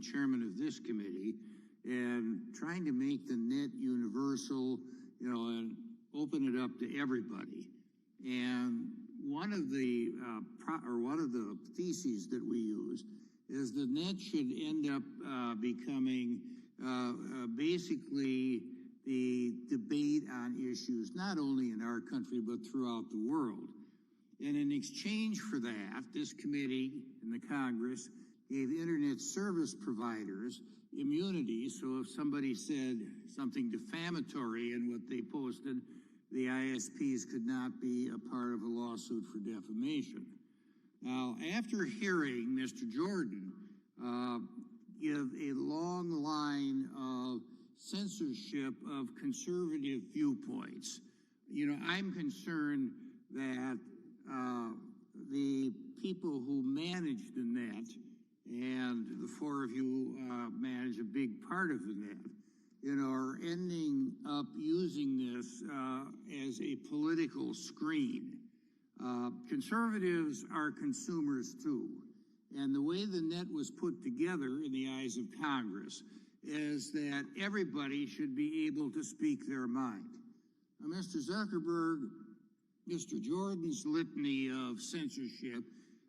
chairman of this committee, and trying to make the net universal, and open it up to everybody. And one of the theses that we use is the net should end up becoming basically the debate on issues not only in our country but throughout the world. And in exchange for that, this committee and the Congress gave internet service providers immunity. So if somebody said something defamatory in what they posted, the ISPs could not be a part of a lawsuit for defamation. Now, after hearing Mr. Jordan give a long line of censorship of conservative viewpoints, I'm concerned that the people who manage the net, and the four of you manage a big part of the net, are ending up using this as a political screen. Conservatives are consumers too. And the way the net was put together in the eyes of Congress is that everybody should be able to speak their mind. Now, Mr. Zuckerberg, Mr. Jordan's litany of censorship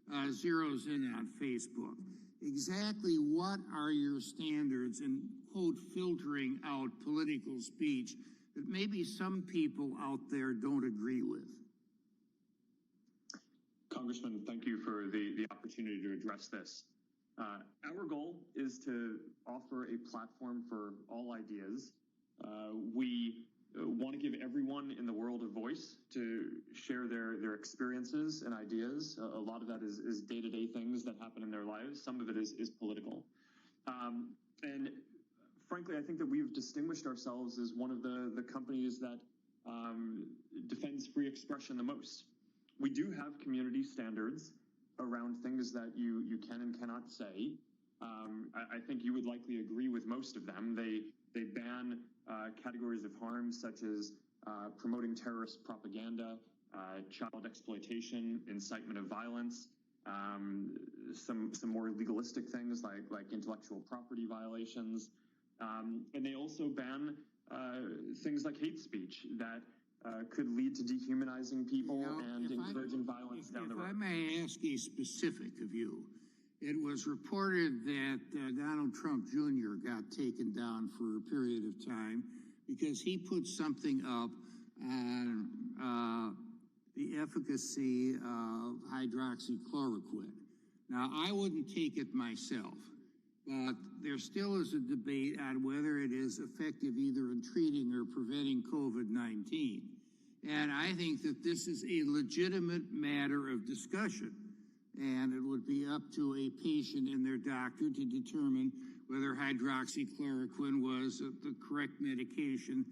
zeroes in on Facebook. Exactly what are your standards in, quote, filtering out political speech that maybe some people out there don't agree with? Congressman, thank you for the opportunity to address this. Our goal is to offer a platform for all ideas. We want to give everyone in the world a voice to share their experiences and ideas. A lot of that is day-to-day things that happen in their lives. Some of it is political. And frankly, I think that we've distinguished ourselves as one of the companies that defends free expression the most. We do have community standards around things that you can and cannot say. I think you would likely agree with most of them. They ban categories of harm such as promoting terrorist propaganda, child exploitation, incitement of violence, some more legalistic things like intellectual property violations. And they also ban things like hate speech that could lead to dehumanizing people and encouraging violence down the road. If I may ask a specific of you, it was reported that Donald Trump Jr. got taken down for a period of time because he put something up on the efficacy of hydroxychloroquine. Now, I wouldn't take it myself, but there still is a debate on whether it is effective either in treating or preventing COVID-19. And I think that this is a legitimate matter of discussion. And it would be up to a patient and their doctor to determine whether hydroxychloroquine was the correct medication,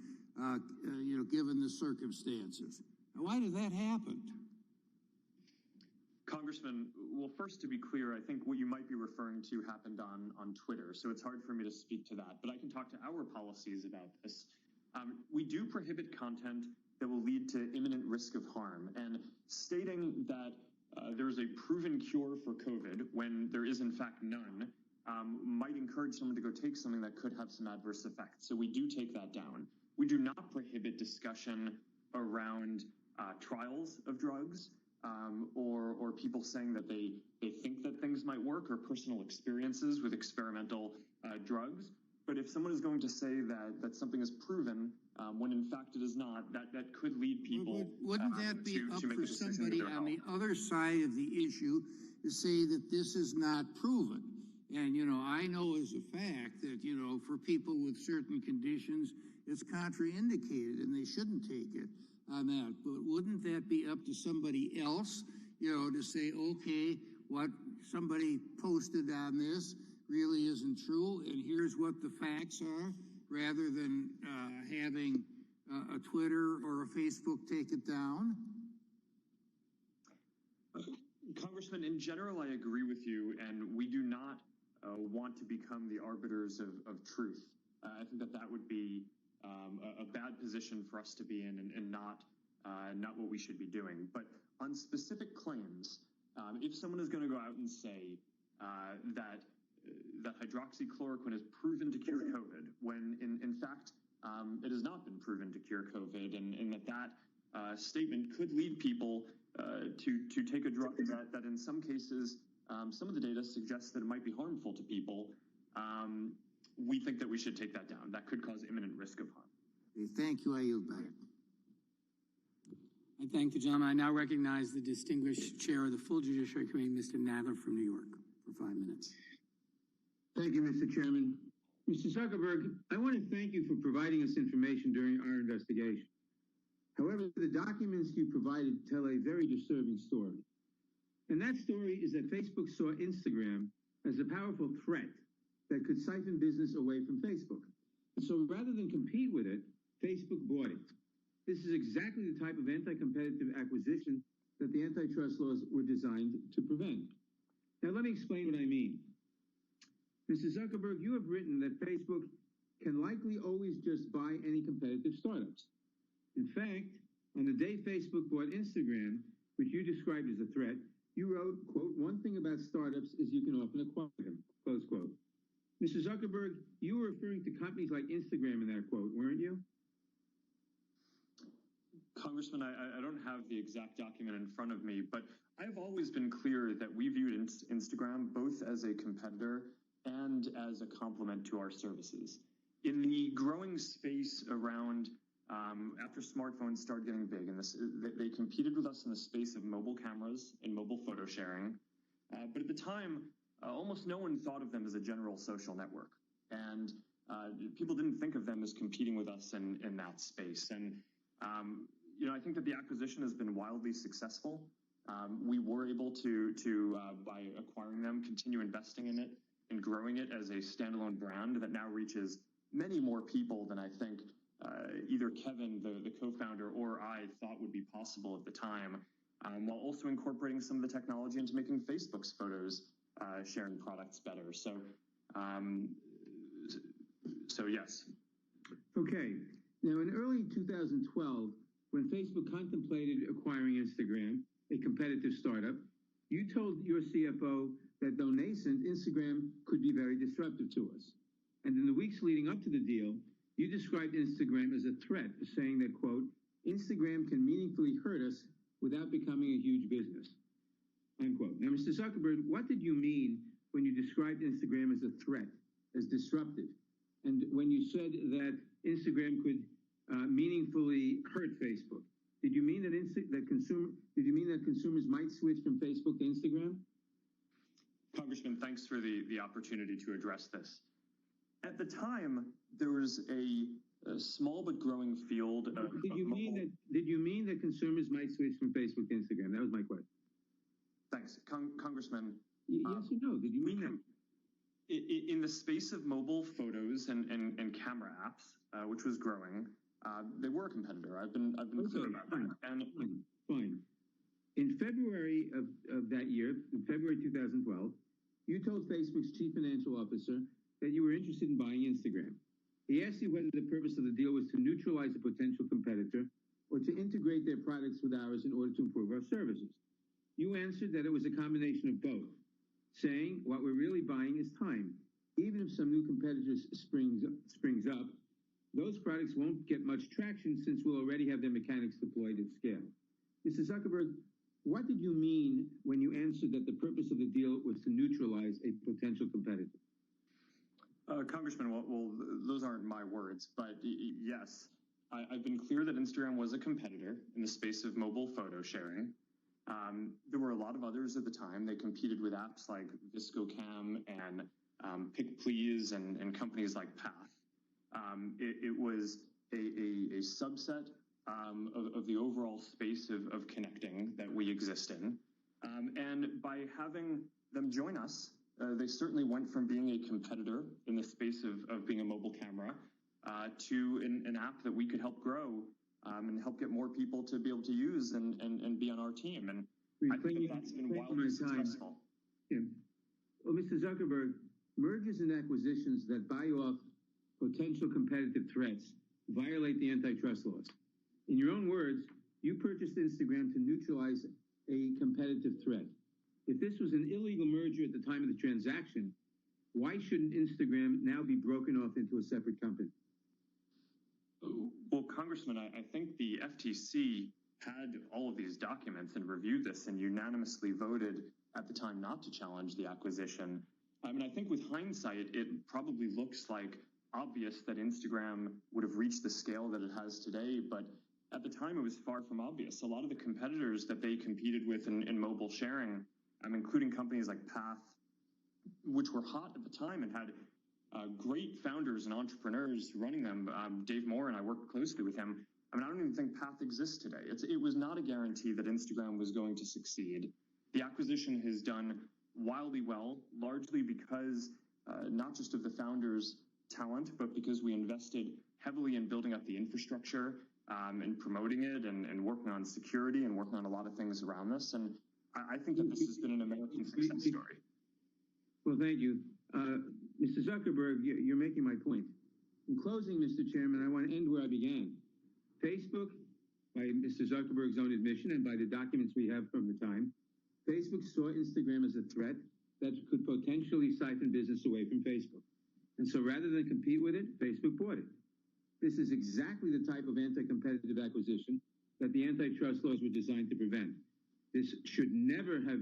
given the circumstances. Now, why did that happen? Congressman, well, first, to be clear, I think what you might be referring to happened on Twitter, so it's hard for me to speak to that. But I can talk to our policies about this. We do prohibit content that will lead to imminent risk of harm, and stating that there's a proven cure for COVID when there is in fact none might encourage someone to go take something that could have some adverse effects. So we do take that down. We do not prohibit discussion around trials of drugs or people saying that they think that things might work or personal experiences with experimental drugs. But if someone is going to say that something is proven when in fact it is not, that could lead people wouldn't that be up for somebody on the other side of the issue to say that this is not proven? And, I know as a fact that, for people with certain conditions, it's contraindicated and they shouldn't take it on that. But wouldn't that be up to somebody else, to say, okay, what somebody posted on this really isn't true, and here's what the facts are, rather than having a Twitter or a Facebook take it down? Congressman, in general, I agree with you, and we do not want to become the arbiters of truth. I think that would be a bad position for us to be in, and not what we should be doing. But on specific claims, if someone is going to go out and say that that hydroxychloroquine is proven to cure COVID, when in fact it has not been proven to cure COVID, and that statement could lead people to take a drug that in some cases, some of the data suggests that it might be harmful to people. We think that we should take that down. That could cause imminent risk of harm. Okay, thank you. I yield back. I thank the gentleman. I now recognize the distinguished chair of the full Judiciary Committee, Mr. Nadler from New York, for 5 minutes. Thank you, Mr. Chairman. Mr. Zuckerberg, I want to thank you for providing us information during our investigation. However, the documents you provided tell a very disturbing story. And that story is that Facebook saw Instagram as a powerful threat that could siphon business away from Facebook. So rather than compete with it, Facebook bought it. This is exactly the type of anti-competitive acquisition that the antitrust laws were designed to prevent. Now, let me explain what I mean. Mr. Zuckerberg, you have written that Facebook can likely always just buy any competitive startups. In fact, on the day Facebook bought Instagram, which you described as a threat, you wrote, quote, "One thing about startups is you can often acquire them," close quote. Mr. Zuckerberg, you were referring to companies like Instagram in that quote, weren't you? Congressman, I don't have the exact document in front of me, but I've always been clear that we viewed Instagram both as a competitor and as a complement to our services. In the growing space around, after smartphones started getting big, and they competed with us in the space of mobile cameras and mobile photo sharing. But at the time, almost no one thought of them as a general social network. And people didn't think of them as competing with us in that space. And I think that the acquisition has been wildly successful. We were able to by acquiring them, continue investing in it and growing it as a standalone brand that now reaches many more people than I think either Kevin, the co-founder, or I thought would be possible at the time, while also incorporating some of the technology into making Facebook's photos sharing products better. So yes. Okay. Now, in early 2012, when Facebook contemplated acquiring Instagram, a competitive startup, you told your CFO that though nascent, Instagram could be very disruptive to us. And in the weeks leading up to the deal, you described Instagram as a threat, saying that, quote, "Instagram can meaningfully hurt us without becoming a huge business," unquote. Now, Mr. Zuckerberg, what did you mean when you described Instagram as a threat, as disruptive? And when you said that Instagram could meaningfully hurt Facebook, did you mean that consumers might switch from Facebook to Instagram? Congressman, thanks for the opportunity to address this. At the time, there was a small but growing field of... Did you mean that consumers might switch from Facebook to Instagram? That was my question. Thanks. Congressman. Yes or no? Did you mean that? In the space of mobile photos and camera apps, which was growing, they were a competitor. I've been clear about that. Fine. In February of that year, in February 2012, you told Facebook's chief financial officer that you were interested in buying Instagram. He asked you whether the purpose of the deal was to neutralize a potential competitor or to integrate their products with ours in order to improve our services. You answered that it was a combination of both, saying what we're really buying is time. Even if some new competitors springs up, those products won't get much traction since we'll already have their mechanics deployed at scale. Mr. Zuckerberg, what did you mean when you answered that the purpose of the deal was to neutralize a potential competitor? Congressman, well, those aren't my words, but yes, I've been clear that Instagram was a competitor in the space of mobile photo sharing. There were a lot of others at the time. They competed with apps like ViscoCam and PicPlease and companies like Path. It was a subset of the overall space of connecting that we exist in. And by having them join us, they certainly went from being a competitor in the space of being a mobile camera to an app that we could help grow and help get more people to be able to use and be on our team. And I think that's been wildly successful. Yeah. Well, Mr. Zuckerberg, mergers and acquisitions that buy off potential competitive threats violate the antitrust laws. In your own words, you purchased Instagram to neutralize a competitive threat. If this was an illegal merger at the time of the transaction, Why shouldn't Instagram now be broken off into a separate company? Well, Congressman, I think the FTC had all of these documents and reviewed this and unanimously voted at the time not to challenge the acquisition. I mean, I think with hindsight, it probably looks like obvious that Instagram would have reached the scale that it has today, but at the time it was far from obvious. A lot of the competitors that they competed with in mobile sharing, including companies like Path, which were hot at the time and had great founders and entrepreneurs running them. Dave Moore and I worked closely with him. I mean, I don't even think Path exists today. It was not a guarantee that Instagram was going to succeed. The acquisition has done wildly well, largely because not just of the founders' talent, but because we invested heavily in building up the infrastructure and promoting it and working on security and working on a lot of things around this. And I think that this has been an American success story. Well, thank you. Mr. Zuckerberg, you're making my point. In closing, Mr. Chairman, I want to end where I began. Facebook, by Mr. Zuckerberg's own admission and by the documents we have from the time, Facebook saw Instagram as a threat that could potentially siphon business away from Facebook. And so rather than compete with it, Facebook bought it. This is exactly the type of anti-competitive acquisition that the antitrust laws were designed to prevent. This should never have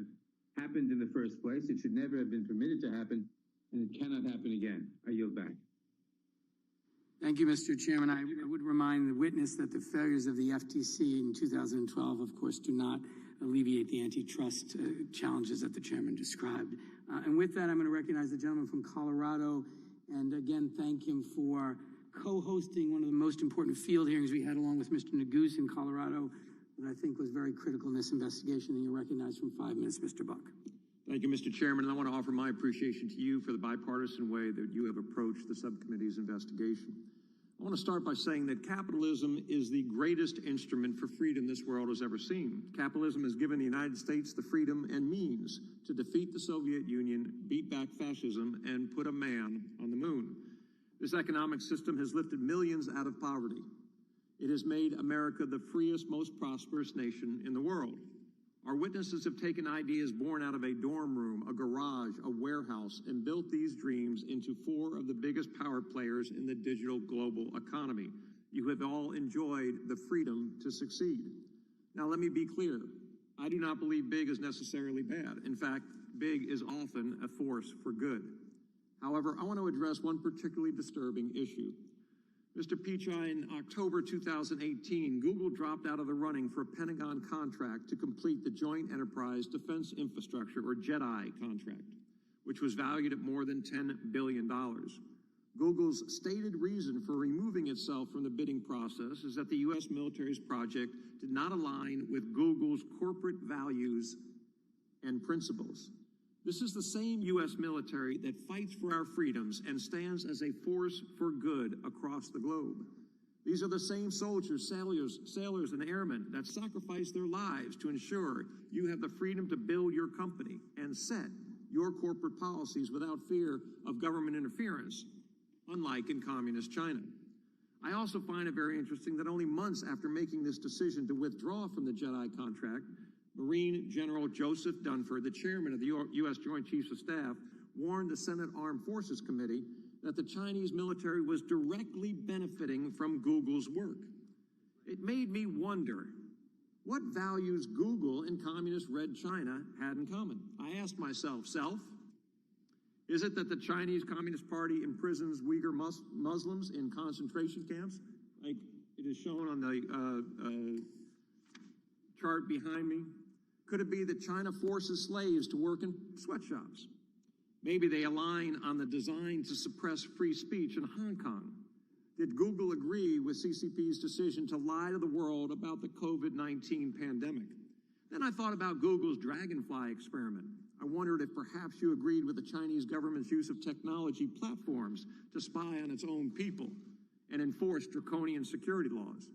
happened in the first place. It should never have been permitted to happen, and it cannot happen again. I yield back. Thank you, Mr. Chairman. I would remind the witness that the failures of the FTC in 2012, of course, do not alleviate the antitrust challenges that the chairman described. And with that, I'm going to recognize the gentleman from Colorado, and again, thank him for co-hosting one of the most important field hearings we had along with Mr. Neguse in Colorado, that I think was very critical in this investigation. And you're recognized from 5 minutes, Mr. Buck. Thank you, Mr. Chairman, and I want to offer my appreciation to you for the bipartisan way that you have approached the subcommittee's investigation. I want to start by saying that capitalism is the greatest instrument for freedom this world has ever seen. Capitalism has given the United States the freedom and means to defeat the Soviet Union, beat back fascism, and put a man on the moon. This economic system has lifted millions out of poverty. It has made America the freest, most prosperous nation in the world. Our witnesses have taken ideas born out of a dorm room, a garage, a warehouse, and built these dreams into 4 of the biggest power players in the digital global economy. You have all enjoyed the freedom to succeed. Now, let me be clear. I do not believe big is necessarily bad. In fact, big is often a force for good. However, I want to address one particularly disturbing issue. Mr. Pichai, in October 2018, Google dropped out of the running for a Pentagon contract to complete the Joint Enterprise Defense Infrastructure, or JEDI contract, which was valued at more than $10 billion. Google's stated reason for removing itself from the bidding process is that the U.S. military's project did not align with Google's corporate values and principles. This is the same U.S. military that fights for our freedoms and stands as a force for good across the globe. These are the same soldiers, sailors, and airmen that sacrifice their lives to ensure you have the freedom to build your company and set your corporate policies without fear of government interference, unlike in communist China. I also find it very interesting that only months after making this decision to withdraw from the JEDI contract, Marine General Joseph Dunford, the chairman of the U.S. Joint Chiefs of Staff, warned the Senate Armed Forces Committee that the Chinese military was directly benefiting from Google's work. It made me wonder what values Google and communist Red China had in common. I asked myself, is it that the Chinese Communist Party imprisons Uyghur Muslims in concentration camps, like it is shown on the chart behind me? Could it be that China forces slaves to work in sweatshops? Maybe they align on the design to suppress free speech in Hong Kong. Did Google agree with CCP's decision to lie to the world about the COVID-19 pandemic? Then I thought about Google's Dragonfly experiment. I wondered if perhaps you agreed with the Chinese government's use of technology platforms to spy on its own people and enforce draconian security laws.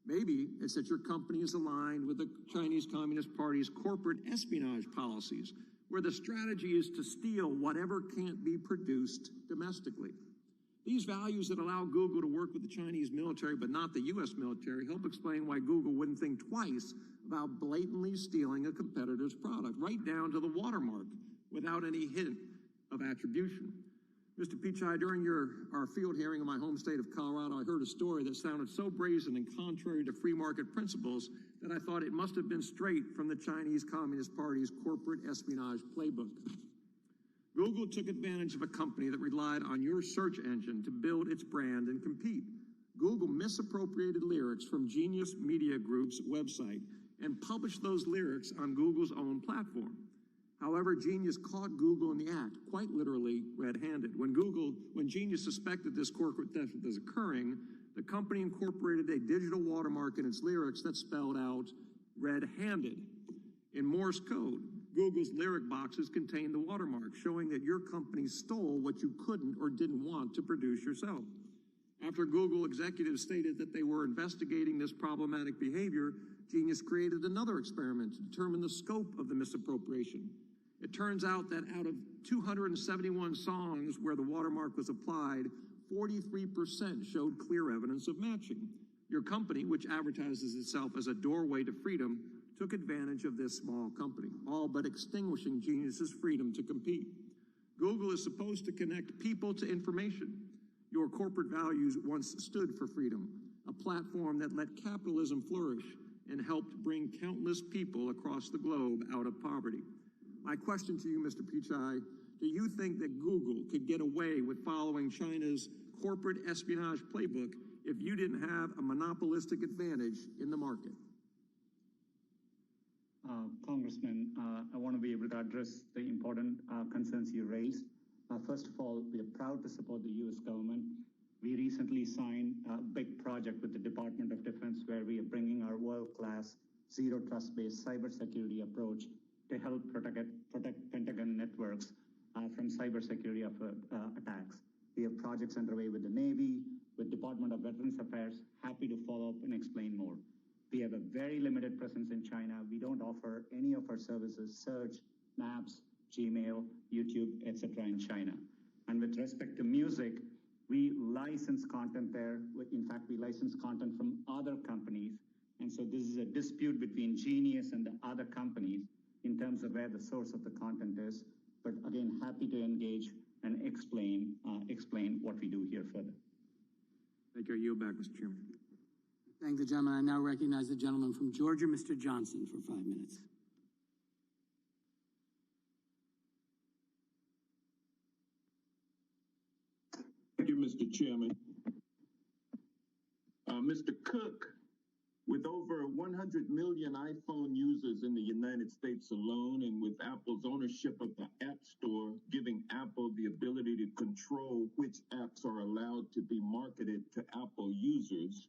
Maybe it's that your company is aligned with the Chinese Communist Party's corporate espionage policies, where the strategy is to steal whatever can't be produced domestically. These values that allow Google to work with the Chinese military but not the U.S. military help explain why Google wouldn't think twice about blatantly stealing a competitor's product, right down to the watermark, without any hint of attribution. Mr. Pichai, during our field hearing in my home state of Colorado, I heard a story that sounded so brazen and contrary to free market principles that I thought it must have been straight from the Chinese Communist Party's corporate espionage playbook. Google took advantage of a company that relied on your search engine to build its brand and compete. Google misappropriated lyrics from Genius Media Group's website and published those lyrics on Google's own platform. However, Genius caught Google in the act, quite literally red-handed. When Genius suspected this corporate theft was occurring, the company incorporated a digital watermark in its lyrics that spelled out red-handed. In Morse code, Google's lyric boxes contained the watermark, showing that your company stole what you couldn't or didn't want to produce yourself. After Google executives stated that they were investigating this problematic behavior, Genius created another experiment to determine the scope of the misappropriation. It turns out that out of 271 songs where the watermark was applied, 43% showed clear evidence of matching. Your company, which advertises itself as a doorway to freedom, took advantage of this small company, all but extinguishing Genius's freedom to compete. Google is supposed to connect people to information. Your corporate values once stood for freedom, a platform that let capitalism flourish and helped bring countless people across the globe out of poverty. My question to you, Mr. Pichai, do you think that Google could get away with following China's corporate espionage playbook if you didn't have a monopolistic advantage in the market? Congressman, I want to be able to address the important concerns you raised. First of all, we are proud to support the U.S. government. We recently signed a big project with the Department of Defense where we are bringing our world-class, zero trust-based cybersecurity approach to help protect Pentagon networks from cybersecurity attacks. We have projects underway with the Navy, with Department of Veterans Affairs. Happy to follow up and explain more. We have a very limited presence in China. We don't offer any of our services, search, maps, Gmail, YouTube, etc. in China. And with respect to music, we license content there. In fact, we license content from other companies. And so this is a dispute between Genius and the other companies in terms of where the source of the content is. But again, happy to engage and explain what we do here further. Thank you. I yield back, Mr. Chairman. Thank the gentleman. I now recognize the gentleman from Georgia, Mr. Johnson, for 5 minutes. Thank you, Mr. Chairman. Mr. Cook, with over 100 million iPhone users in the United States alone, and with Apple's ownership of the App Store, giving Apple the ability to control which apps are allowed to be marketed to Apple users,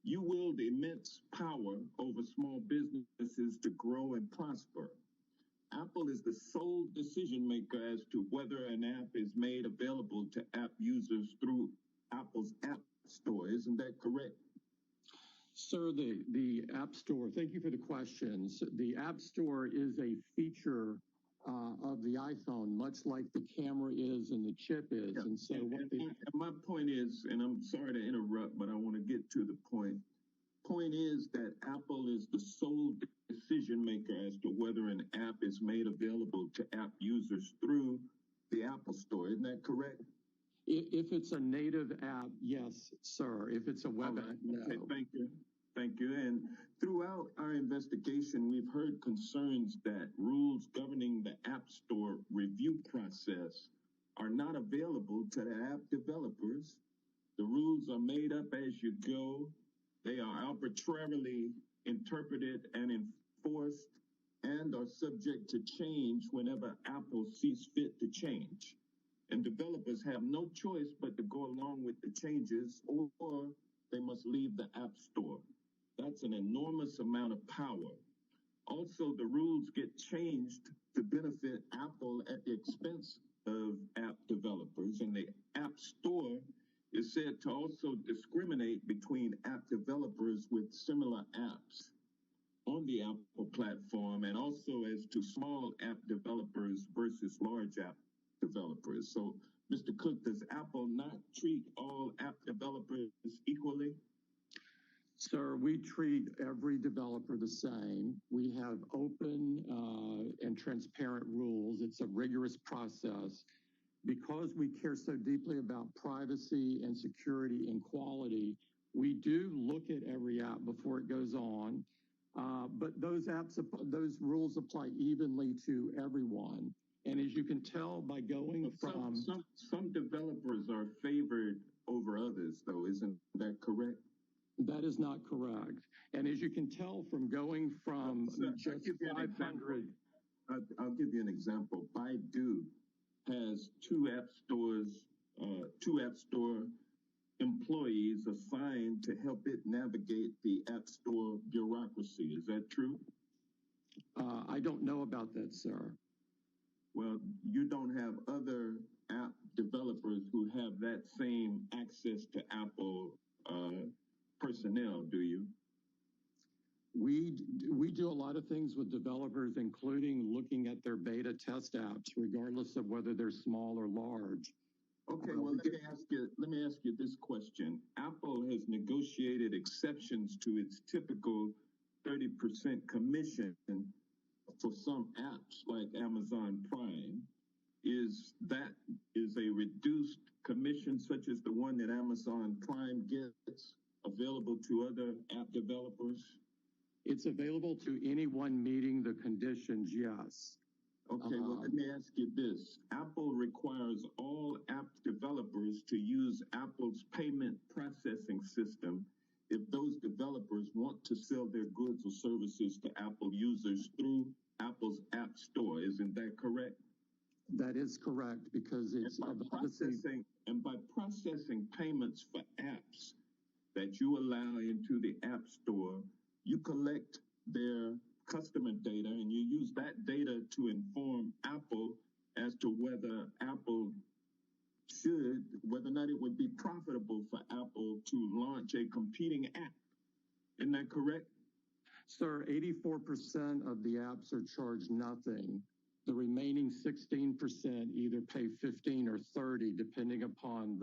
you wield immense power over small businesses to grow and prosper. Apple is the sole decision maker as to whether an app is made available to app users through Apple's App Store. Isn't that correct? Sir, the App Store, thank you for the questions. The App Store is a feature of the iPhone, much like the camera is and the chip is. Yeah. And so my point is, and I'm sorry to interrupt, but I want to get to the point. Point is that Apple is the sole decision maker as to whether an app is made available to app users through the Apple Store. Isn't that correct? if it's a native app, yes, sir. If it's a web app, no. Okay, thank you. Thank you. And throughout our investigation, we've heard concerns that rules governing the App Store review process are not available to the app developers. The rules are made up as you go. They are arbitrarily interpreted and enforced and are subject to change whenever Apple sees fit to change. And developers have no choice but to go along with the changes, or they must leave the App Store. That's an enormous amount of power. Also, the rules get changed to benefit Apple at the expense of app developers, and the App Store is said to also discriminate between app developers with similar apps on the Apple platform, and also as to small app developers versus large app developers. So, Mr. Cook, does Apple not treat all app developers equally? Sir, we treat every developer the same. We have open and transparent rules. It's a rigorous process. because we care so deeply about privacy and security and quality, we do look at every app before it goes on. But those rules apply evenly to everyone. And as you can tell by going from some developers are favored over others, though, isn't that correct? That is not correct. And as you can tell from going from just 500. I'll give you an example. Baidu has two app store employees assigned to help it navigate the app store bureaucracy. Is that true? I don't know about that, sir. Well, you don't have other app developers who have that same access to Apple personnel, do you? We do a lot of things with developers, including looking at their beta test apps, regardless of whether they're small or large. Okay, well, let me ask you this question. Apple has negotiated exceptions to its typical 30% commission for some apps like Amazon Prime. Is a reduced commission such as the one that Amazon Prime gets available to other app developers? It's available to anyone meeting the conditions, yes. Okay, well, let me ask you this. Apple requires all app developers to use Apple's payment processing system if those developers want to sell their goods or services to Apple users through Apple's App Store. Isn't that correct? That is correct, because it's by processing payments for apps that you allow into the App Store, you collect their customer data and you use that data to inform Apple as to whether or not it would be profitable for Apple to launch a competing app. Isn't that correct? Sir, 84% of the apps are charged nothing. The remaining 16% either pay 15 or 30, depending upon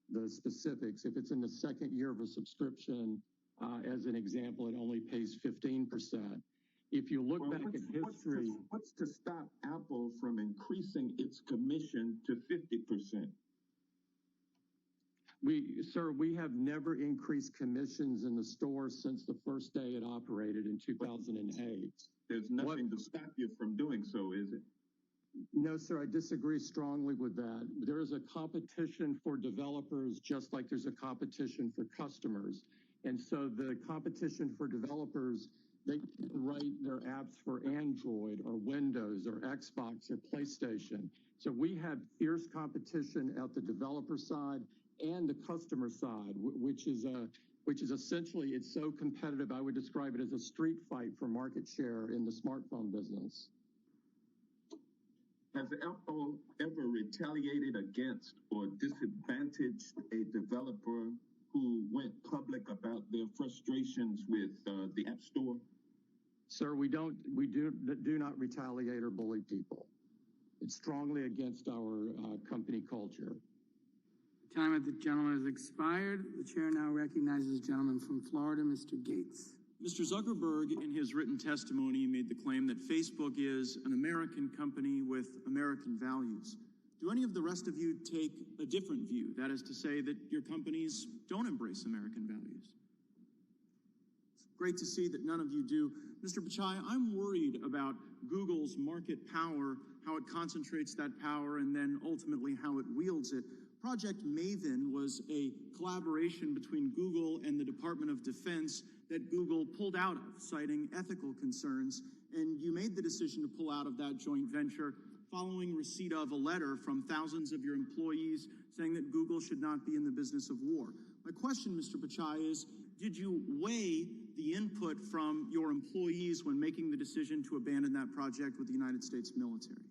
the specifics. If it's in the second year of a subscription, as an example, it only pays 15%. If you look back at history... What's to stop Apple from increasing its commission to 50%? Sir, we have never increased commissions in the store since the first day it operated in 2008. There's nothing to stop you from doing so, is it? No, sir, I disagree strongly with that. There is a competition for developers just like there's a competition for customers. And so the competition for developers, they can write their apps for Android or Windows or Xbox or PlayStation. So we have fierce competition at the developer side and the customer side, which is essentially, it's so competitive, I would describe it as a street fight for market share in the smartphone business. Has Apple ever retaliated against or disadvantaged a developer who went public about their frustrations with the App Store? Sir, we do not retaliate or bully people. It's strongly against our company culture. The time of the gentleman has expired. The chair now recognizes the gentleman from Florida, Mr. Gates. Mr. Zuckerberg, in his written testimony, made the claim that Facebook is an American company with American values. Do any of the rest of you take a different view? That is to say that your companies don't embrace American values. It's great to see that none of you do. Mr. Pichai, I'm worried about Google's market power, how it concentrates that power, and then ultimately how it wields it. Project Maven was a collaboration between Google and the Department of Defense that Google pulled out of, citing ethical concerns, and you made the decision to pull out of that joint venture following receipt of a letter from thousands of your employees saying that Google should not be in the business of war. My question, Mr. Pichai, is did you weigh the input from your employees when making the decision to abandon that project with the United States military?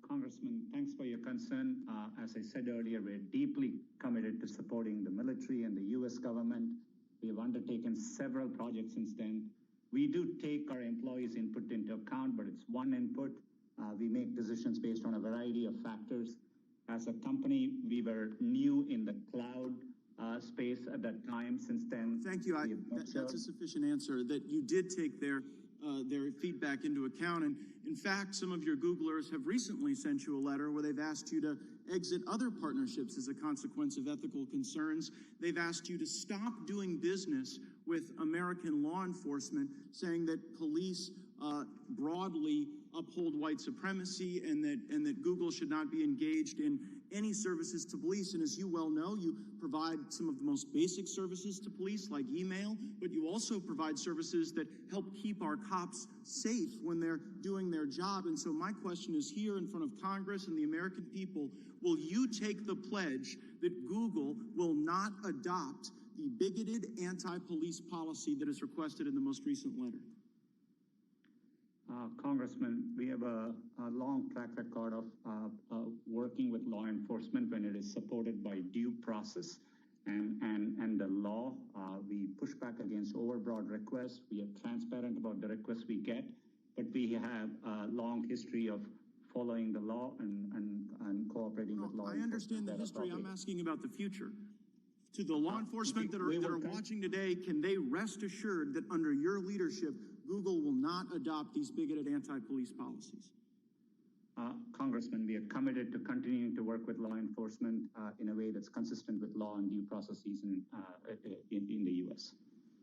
Congressman, thanks for your concern. As I said earlier, we're deeply committed to supporting the military and the U.S. government. We have undertaken several projects since then. We do take our employees' input into account, but it's one input. We make decisions based on a variety of factors. As a company, we were new in the cloud space at that time. Since then, thank you. That's a sufficient answer that you did take their their feedback into account. And in fact, some of your Googlers have recently sent you a letter where they've asked you to exit other partnerships as a consequence of ethical concerns. They've asked you to stop doing business with American law enforcement, saying that police broadly uphold white supremacy and that Google should not be engaged in any services to police. And as you well know, you provide some of the most basic services to police, like email, but you also provide services that help keep our cops safe when they're doing their job. And so my question is here in front of Congress and the American people, will you take the pledge that Google will not adopt the bigoted anti-police policy that is requested in the most recent letter? Congressman, we have a long track record of working with law enforcement when it is supported by due process and the law. We push back against overbroad requests. We are transparent about the requests we get, but we have a long history of following the law and cooperating with law enforcement. I understand the history. I'm asking about the future. To the law enforcement that are watching today, can they rest assured that under your leadership, Google will not adopt these bigoted anti-police policies? Congressman, we are committed to continuing to work with law enforcement in a way that's consistent with law and due processes in the U.S.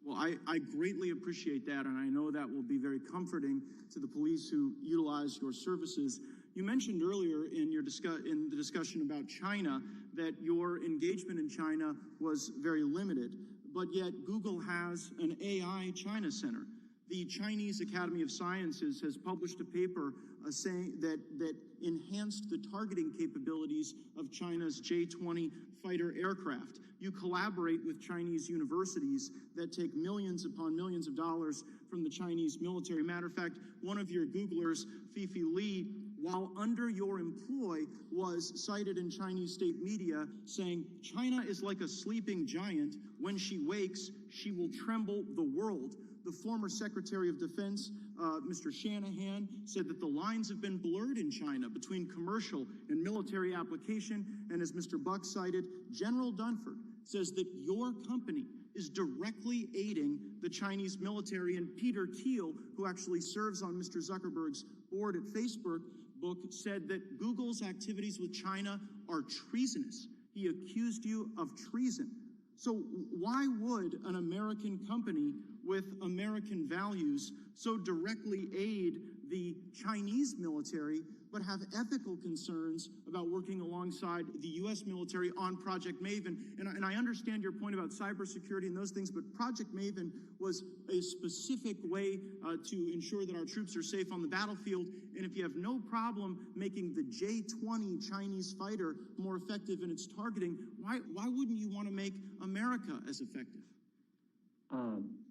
Well, I greatly appreciate that, and I know that will be very comforting to the police who utilize your services. You mentioned earlier in the discussion about China that your engagement in China was very limited, but yet Google has an AI China Center. The Chinese Academy of Sciences has published a paper saying that enhanced the targeting capabilities of China's J-20 fighter aircraft. You collaborate with Chinese universities that take millions upon millions of dollars from the Chinese military. Matter of fact, one of your Googlers, Fifi Li, while under your employ, was cited in Chinese state media saying, "China is like a sleeping giant. When she wakes, she will tremble the world." The former Secretary of Defense, Mr. Shanahan, said that the lines have been blurred in China between commercial and military application. And as Mr. Buck cited, General Dunford says that your company is directly aiding the Chinese military. And Peter Thiel, who actually serves on Mr. Zuckerberg's board at Facebook, said that Google's activities with China are treasonous. He accused you of treason. So why would an American company with American values so directly aid the Chinese military, but have ethical concerns about working alongside the U.S. military on Project Maven? And I understand your point about cybersecurity and those things, but Project Maven was a specific way to ensure that our troops are safe on the battlefield. And if you have no problem making the J-20 Chinese fighter more effective in its targeting, why wouldn't you want to make America as effective?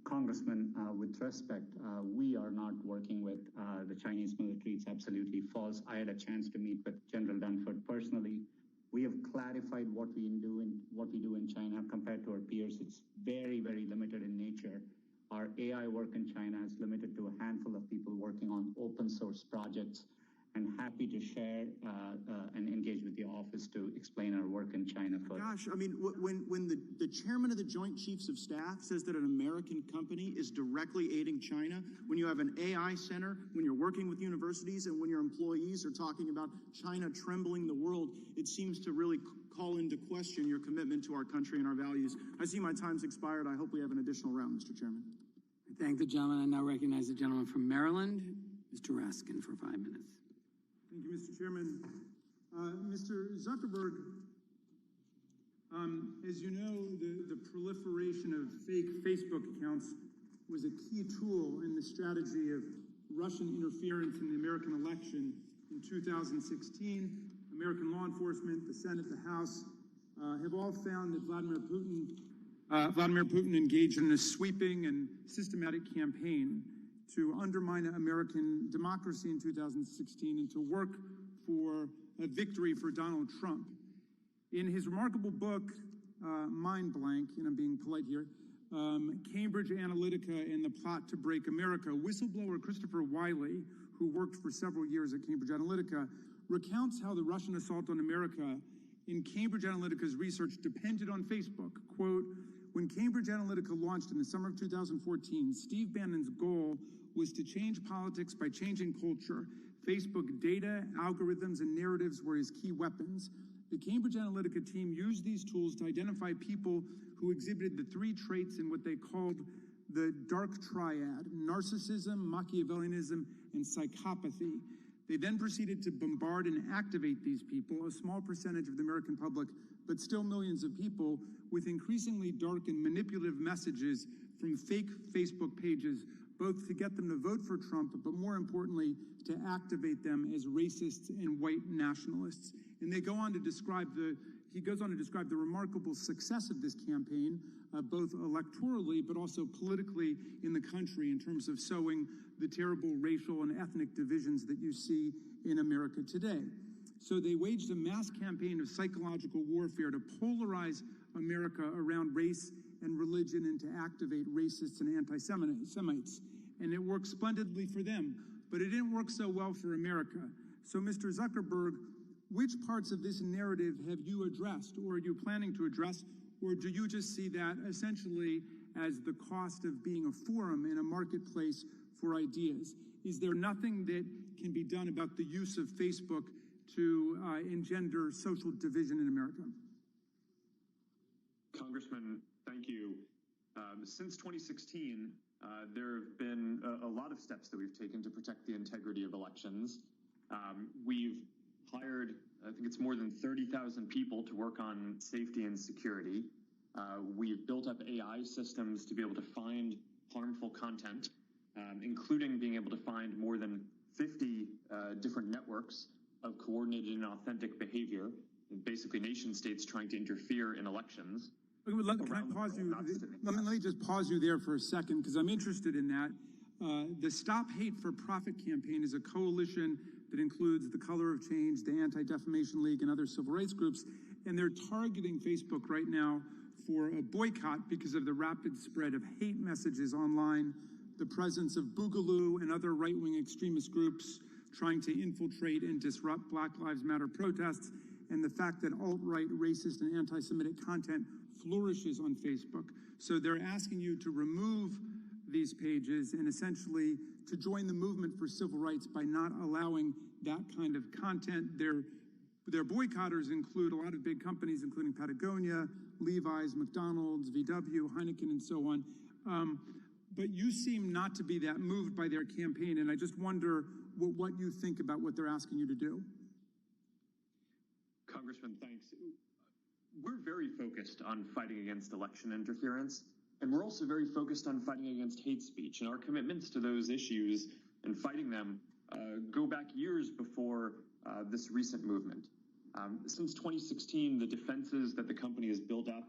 Congressman, with respect, we are not working with the Chinese military. It's absolutely false. I had a chance to meet with General Dunford personally. We have clarified what we do in China compared to our peers. It's very, very limited in nature. Our AI work in China is limited to a handful of people working on open source projects, and happy to share and engage with the office to explain our work in China further. Gosh, I mean, when the chairman of the Joint Chiefs of Staff says that an American company is directly aiding China, when you have an AI center, when you're working with universities, and when your employees are talking about China trembling the world, it seems to really call into question your commitment to our country and our values. I see my time's expired. I hope we have an additional round, Mr. Chairman. I thank the gentleman. I now recognize the gentleman from Maryland, Mr. Raskin, for 5 minutes. Thank you, Mr. Chairman. Mr. Zuckerberg, as you know, the proliferation of fake Facebook accounts was a key tool in the strategy of Russian interference in the American election in 2016. American law enforcement, the Senate, the House, have all found that Vladimir Putin engaged in a sweeping and systematic campaign to undermine American democracy in 2016 and to work for a victory for Donald Trump. In his remarkable book, Mind Blank, and I'm being polite here, Cambridge Analytica and the Plot to Break America, whistleblower Christopher Wiley, who worked for several years at Cambridge Analytica, recounts how the Russian assault on America in Cambridge Analytica's research depended on Facebook. Quote, when Cambridge Analytica launched in the summer of 2014, Steve Bannon's goal was to change politics by changing culture. Facebook data, algorithms, and narratives were his key weapons. The Cambridge Analytica team used these tools to identify people who exhibited the three traits in what they called the dark triad: narcissism, Machiavellianism, and psychopathy. They then proceeded to bombard and activate these people, a small percentage of the American public, but still millions of people, with increasingly dark and manipulative messages from fake Facebook pages, both to get them to vote for Trump, but more importantly, to activate them as racists and white nationalists. And he goes on to describe the remarkable success of this campaign, both electorally, but also politically in the country in terms of sowing the terrible racial and ethnic divisions that you see in America today. So they waged a mass campaign of psychological warfare to polarize America around race and religion and to activate racists and anti-Semites. And it worked splendidly for them, but it didn't work so well for America. So Mr. Zuckerberg, which parts of this narrative have you addressed, or are you planning to address, or do you just see that essentially as the cost of being a forum and a marketplace for ideas? Is there nothing that can be done about the use of Facebook to engender social division in America? Congressman, thank you. Since 2016, there have been a lot of steps that we've taken to protect the integrity of elections. We've hired, I think it's more than 30,000 people to work on safety and security. We've built up AI systems to be able to find harmful content, including being able to find more than 50 different networks of coordinated and authentic behavior, basically nation states trying to interfere in elections. Can I pause you? Let me just pause you there for a second, because I'm interested in that. The Stop Hate for Profit campaign is a coalition that includes the Color of Change, the Anti-Defamation League, and other civil rights groups, and they're targeting Facebook right now for a boycott because of the rapid spread of hate messages online, the presence of Boogaloo and other right-wing extremist groups trying to infiltrate and disrupt Black Lives Matter protests, and the fact that alt-right, racist, and anti-Semitic content flourishes on Facebook. So they're asking you to remove these pages and essentially to join the movement for civil rights by not allowing that kind of content. Their boycotters include a lot of big companies, including Patagonia, Levi's, McDonald's, VW, Heineken, and so on. But you seem not to be that moved by their campaign, and I just wonder what you think about what they're asking you to do. Congressman, thanks. We're very focused on fighting against election interference, and we're also very focused on fighting against hate speech. And our commitments to those issues and fighting them go back years before this recent movement. Since 2016, the defenses that the company has built up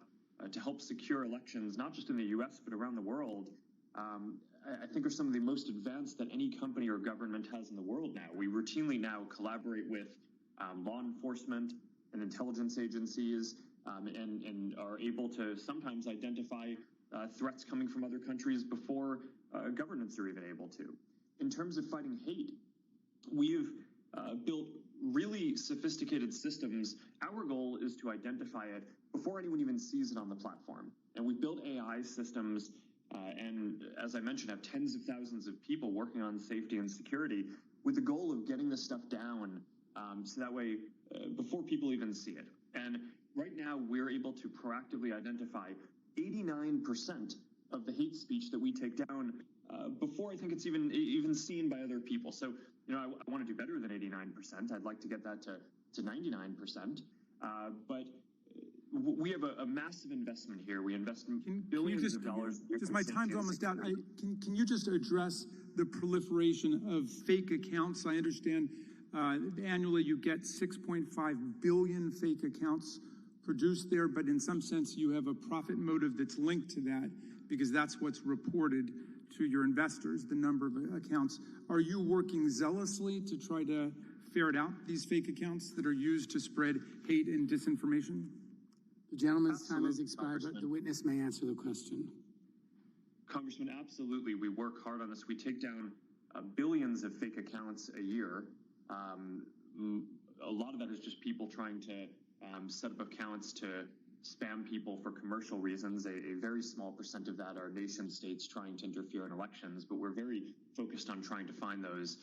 to help secure elections, not just in the U.S., but around the world, I think are some of the most advanced that any company or government has in the world now. We routinely now collaborate with law enforcement and intelligence agencies and are able to sometimes identify threats coming from other countries before governments are even able to. In terms of fighting hate, we've built really sophisticated systems. Our goal is to identify it before anyone even sees it on the platform. And we've built AI systems and, as I mentioned, have tens of thousands of people working on safety and security with the goal of getting this stuff down so that way before people even see it. And right now, we're able to proactively identify 89% of the hate speech that we take down before I think it's even seen by other people. So, you know, I want to do better than 89%. I'd like to get that to 99%. But we have a massive investment here. We invest billions of dollars. Just my time's almost out. Can you just address the proliferation of fake accounts? I understand annually you get 6.5 billion fake accounts produced there, but in some sense you have a profit motive that's linked to that because that's what's reported to your investors, the number of accounts. Are you working zealously to try to ferret out these fake accounts that are used to spread hate and disinformation? The gentleman's time has expired, but the witness may answer the question. Congressman, absolutely. We work hard on this. We take down billions of fake accounts a year. A lot of that is just people trying to set up accounts to spam people for commercial reasons. A very small percent of that are nation states trying to interfere in elections, but we're very focused on trying to find those.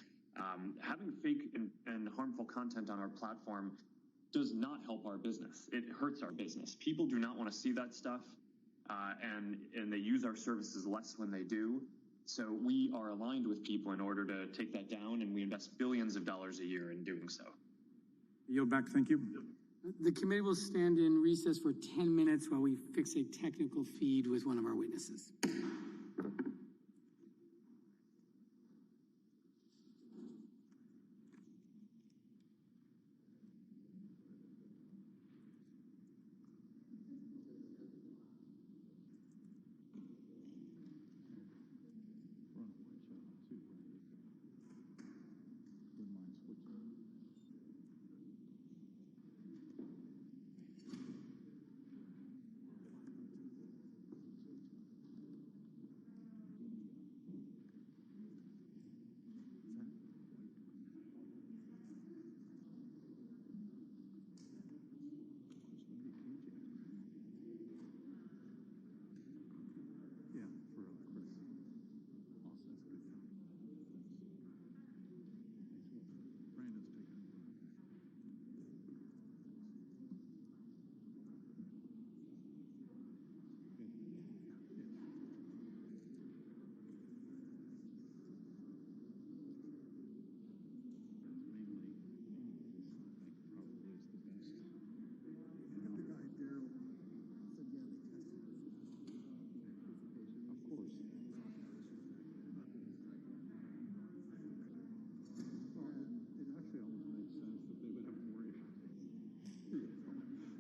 Having fake and harmful content on our platform does not help our business. It hurts our business. People do not want to see that stuff, and they use our services less when they do. So we are aligned with people in order to take that down, and we invest billions of dollars a year in doing so. Yield back, thank you. The committee will stand in recess for 10 minutes while we fix a technical feed with one of our witnesses.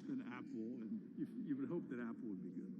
Than Apple, and you would hope that Apple would be good.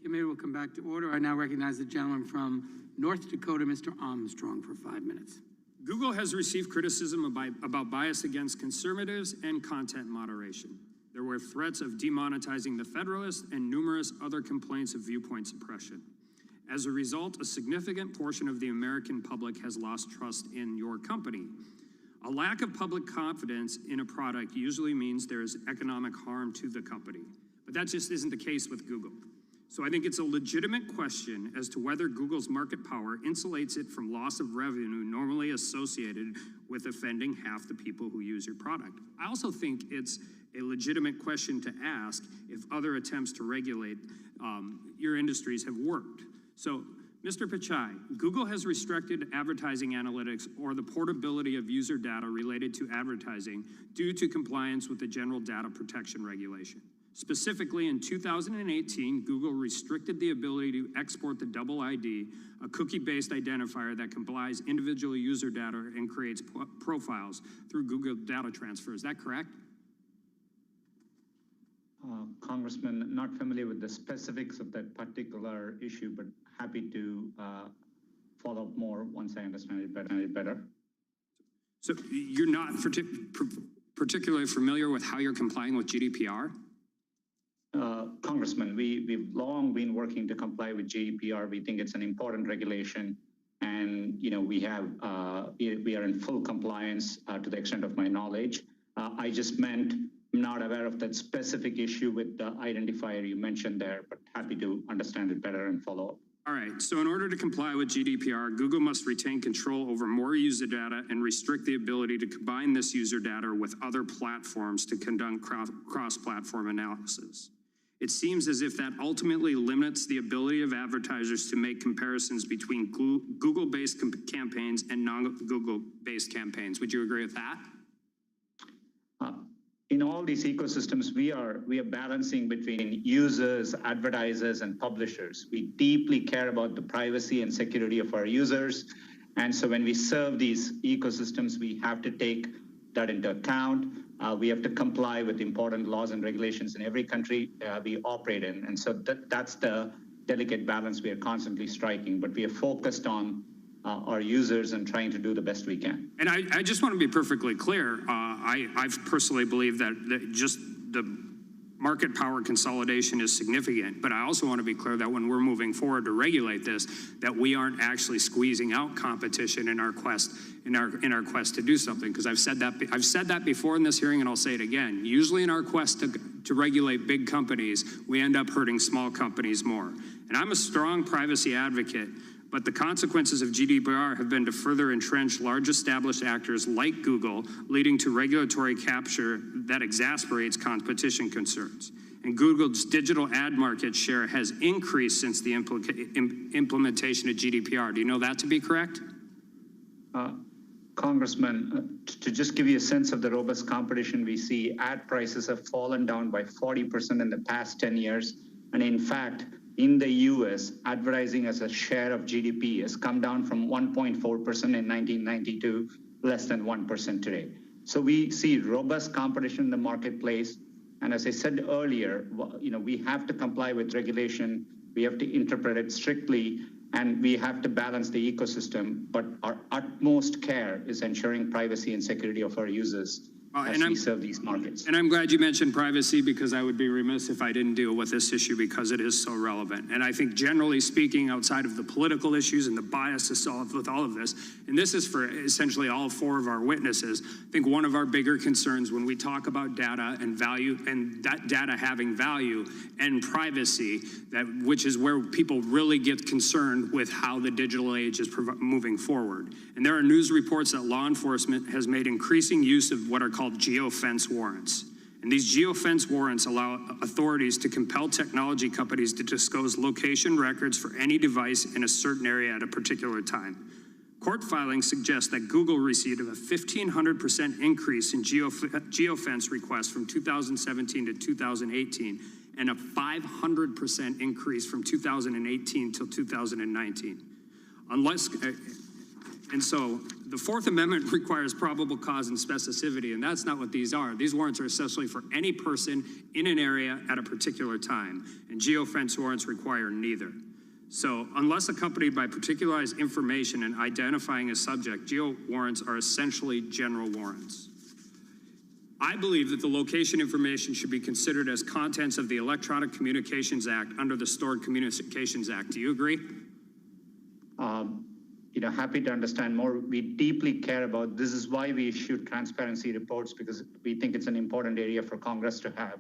Committee will come back to order. I now recognize the gentleman from North Dakota, Mr. Armstrong, for 5 minutes. Google has received criticism about bias against conservatives and content moderation. There were threats of demonetizing the Federalist and numerous other complaints of viewpoint suppression. As a result, a significant portion of the American public has lost trust in your company. A lack of public confidence in a product usually means there is economic harm to the company, but that just isn't the case with Google. So I think it's a legitimate question as to whether Google's market power insulates it from loss of revenue normally associated with offending half the people who use your product. I also think it's a legitimate question to ask if other attempts to regulate your industries have worked. So, Mr. Pichai, Google has restricted advertising analytics or the portability of user data related to advertising due to compliance with the General Data Protection Regulation. Specifically, in 2018, Google restricted the ability to export the double ID, a cookie-based identifier that combines individual user data and creates profiles through Google data transfer. Is that correct? Congressman, not familiar with the specifics of that particular issue, but happy to follow up more once I understand it better. So you're not particularly familiar with how you're complying with GDPR? Congressman, we've long been working to comply with GDPR. We think it's an important regulation, and we are in full compliance to the extent of my knowledge. I just meant I'm not aware of that specific issue with the identifier you mentioned there, but happy to understand it better and follow up. All right, so in order to comply with GDPR, Google must retain control over more user data and restrict the ability to combine this user data with other platforms to conduct cross-platform analysis. It seems as if that ultimately limits the ability of advertisers to make comparisons between Google-based campaigns and non-Google-based campaigns. Would you agree with that? In all these ecosystems, we are balancing between users, advertisers, and publishers. We deeply care about the privacy and security of our users. And so when we serve these ecosystems, we have to take that into account. We have to comply with important laws and regulations in every country we operate in. And so that's the delicate balance we are constantly striking. But we are focused on our users and trying to do the best we can. And I just want to be perfectly clear. I personally believe that just the market power consolidation is significant, but I also want to be clear that when we're moving forward to regulate this, that we aren't actually squeezing out competition in our quest to do something. Because I've said that before in this hearing, and I'll say it again. Usually in our quest to regulate big companies, we end up hurting small companies more. And I'm a strong privacy advocate, but the consequences of GDPR have been to further entrench large established actors like Google, leading to regulatory capture that exasperates competition concerns. And Google's digital ad market share has increased since the implementation of GDPR. Do you know that to be correct? Congressman, to just give you a sense of the robust competition we see, ad prices have fallen down by 40% in the past 10 years. And in fact, in the US, advertising as a share of GDP has come down from 1.4% in 1992 to less than 1% today. So we see robust competition in the marketplace. And as I said earlier, we have to comply with regulation. We have to interpret it strictly, and we have to balance the ecosystem. But our utmost care is ensuring privacy and security of our users as we serve these markets. And I'm glad you mentioned privacy, because I would be remiss if I didn't deal with this issue, because it is so relevant. And I think generally speaking, outside of the political issues and the bias solved with all of this, and this is for essentially all four of our witnesses, I think one of our bigger concerns when we talk about data and value, and that data having value and privacy, which is where people really get concerned with how the digital age is moving forward. And there are news reports that law enforcement has made increasing use of what are called geofence warrants. And these geofence warrants allow authorities to compel technology companies to disclose location records for any device in a certain area at a particular time. Court filings suggest that Google received a 1,500% increase in geofence requests from 2017 to 2018, and a 500% increase from 2018 till 2019. And so The Fourth Amendment requires probable cause and specificity, and that's not what these are. These warrants are essentially for any person in an area at a particular time, and geofence warrants require neither. So unless accompanied by particularized information and identifying a subject, geo warrants are essentially general warrants. I believe that the location information should be considered as contents of the Electronic Communications Act under the Stored Communications Act. Do you agree? Happy to understand more. We deeply care about this. Is why we issue transparency reports, because we think it's an important area for Congress to have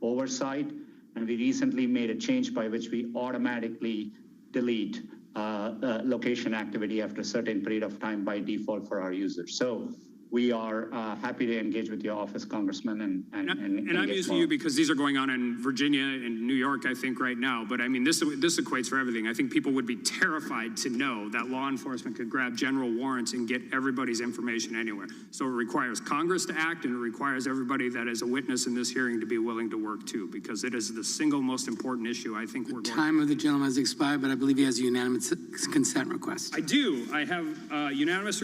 oversight. And we recently made a change by which we automatically delete location activity after a certain period of time by default for our users. So we are happy to engage with your office, Congressman, and I'm using you because these are going on in Virginia and New York, I think, right now. But I mean, this equates for everything. I think people would be terrified to know that law enforcement could grab general warrants and get everybody's information anywhere. So it requires Congress to act, and it requires everybody that is a witness in this hearing to be willing to work too, because it is the single most important issue I think we're going to. Time of the gentleman has expired, but I believe he has a unanimous consent request. I do. I have a unanimous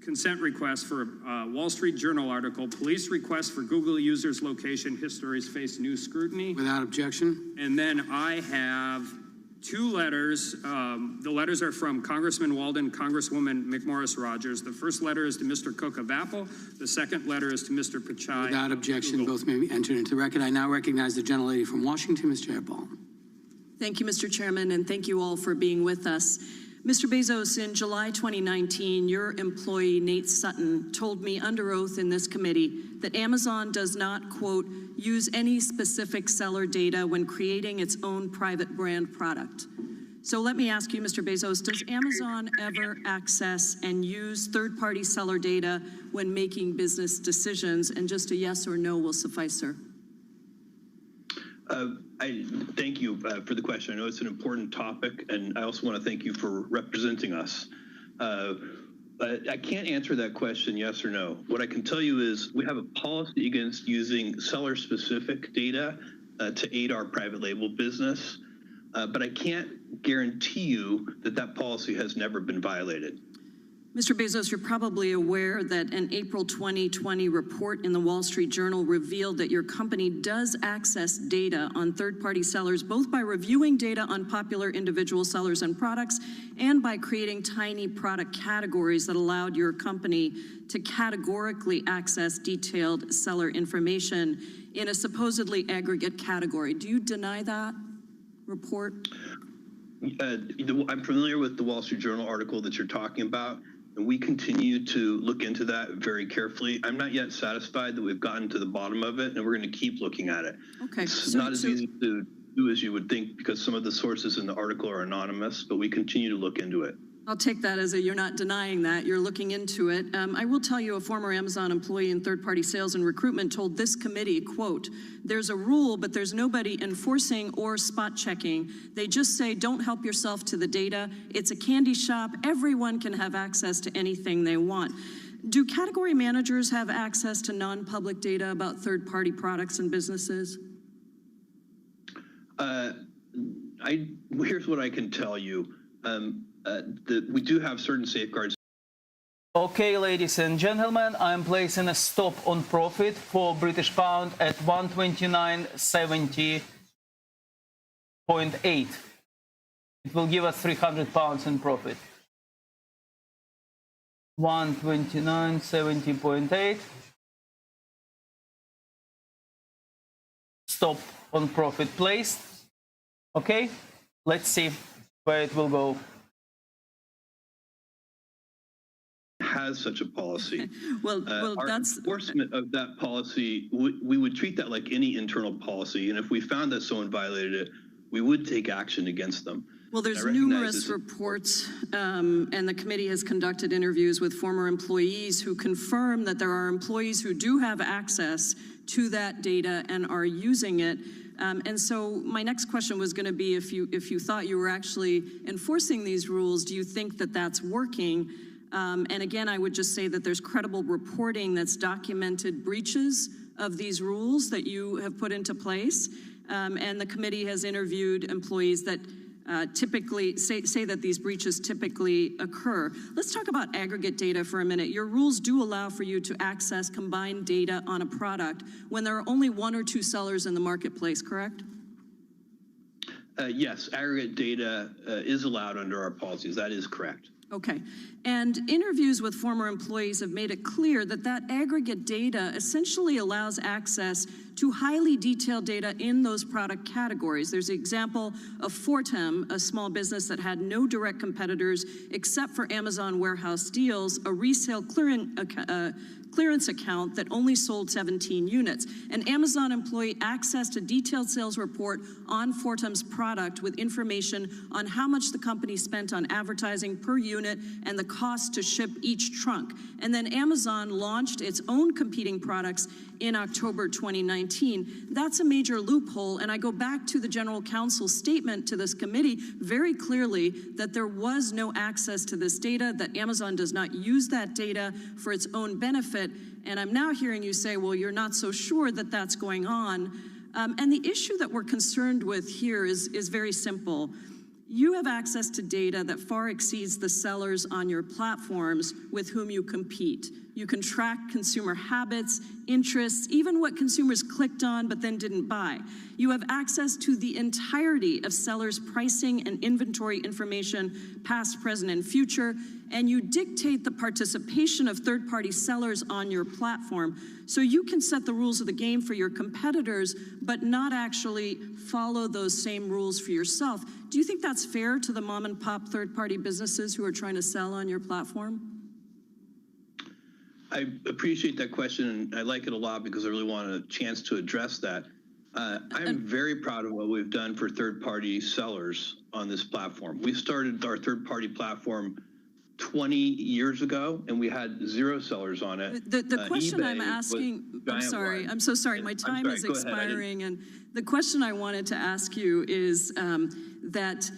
consent request for Wall Street Journal article, police request for Google users' location histories face new scrutiny. Without objection. And then I have two letters. The letters are from Congressman Walden, Congresswoman McMorris Rogers. The first letter is to Mr. Cook of Apple. The second letter is to Mr. Pichai. Without objection, both may be entered into the record. I now recognize the gentlelady from Washington, Ms. Jayapal. Thank you, Mr. Chairman, and thank you all for being with us. Mr. Bezos, in July 2019, your employee, Nate Sutton, told me under oath in this committee that Amazon does not, quote, use any specific seller data when creating its own private brand product. So let me ask you, Mr. Bezos, does Amazon ever access and use third-party seller data when making business decisions? And just a yes or no will suffice, sir. I thank you for the question. I know it's an important topic, and I also want to thank you for representing us. I can't answer that question yes or no. What I can tell you is we have a policy against using seller-specific data to aid our private label business, but I can't guarantee you that that policy has never been violated. Mr. Bezos, you're probably aware that an April 2020 report in the Wall Street Journal revealed that your company does access data on third-party sellers, both by reviewing data on popular individual sellers and products and by creating tiny product categories that allowed your company to categorically access detailed seller information in a supposedly aggregate category. Do you deny that report? I'm familiar with the Wall Street Journal article that you're talking about. And we continue to look into that very carefully. I'm not yet satisfied that we've gotten to the bottom of it, and we're going to keep looking at it. Okay. It's not as easy to do as you would think, because some of the sources in the article are anonymous, but we continue to look into it. I'll take that as you're not denying that, you're looking into it. I will tell you, a former Amazon employee in third-party sales and recruitment told this committee, quote, there's a rule, but there's nobody enforcing or spot checking. They just say, don't help yourself to the data. It's a candy shop. Everyone can have access to anything they want. Do category managers have access to non-public data about third-party products and businesses? Here's what I can tell you. We do have certain safeguards. Okay, ladies and gentlemen, I'm placing a stop on profit for British pound at 129.70.8. It will give us £300 in profit. 129.70.8. Stop on profit placed. Okay, let's see where it will go. Has such a policy. Well, our that's enforcement of that policy. We would treat that like any internal policy, and if we found that someone violated it, we would take action against them. Well, there's numerous reports, and the committee has conducted interviews with former employees who confirm that there are employees who do have access to that data and are using it. And so my next question was going to be, if you thought you were actually enforcing these rules, do you think that that's working? And again, I would just say that there's credible reporting that's documented breaches of these rules that you have put into place. And the committee has interviewed employees that typically say that these breaches typically occur. Let's talk about aggregate data for a minute. Your rules do allow for you to access combined data on a product when there are only one or two sellers in the marketplace, correct? Yes, aggregate data is allowed under our policies. That is correct. Okay. And interviews with former employees have made it clear that that aggregate data essentially allows access to highly detailed data in those product categories. There's an example of Fortem, a small business that had no direct competitors except for Amazon Warehouse Deals, a resale clearance account that only sold 17 units. An Amazon employee accessed a detailed sales report on Fortem's product with information on how much the company spent on advertising per unit and the cost to ship each trunk. And then Amazon launched its own competing products in October 2019. That's a major loophole, and I go back to the General Counsel's statement to this committee very clearly that there was no access to this data, that Amazon does not use that data for its own benefit, and I'm now hearing you say, well, you're not so sure that that's going on. And the issue that we're concerned with here is very simple. You have access to data that far exceeds the sellers on your platforms with whom you compete. You can track consumer habits, interests, even what consumers clicked on but then didn't buy. You have access to the entirety of sellers' pricing and inventory information, past, present, and future, and you dictate the participation of third-party sellers on your platform. So you can set the rules of the game for your competitors, but not actually follow those same rules for yourself. Do you think that's fair to the mom-and-pop third-party businesses who are trying to sell on your platform? I appreciate that question, and I like it a lot because I really want a chance to address that. I'm very proud of what we've done for third-party sellers on this platform. We started our third-party platform 20 years ago, and we had 0 sellers on it. The question I'm asking, I'm so sorry, my time is expiring, and the question I wanted to ask you is that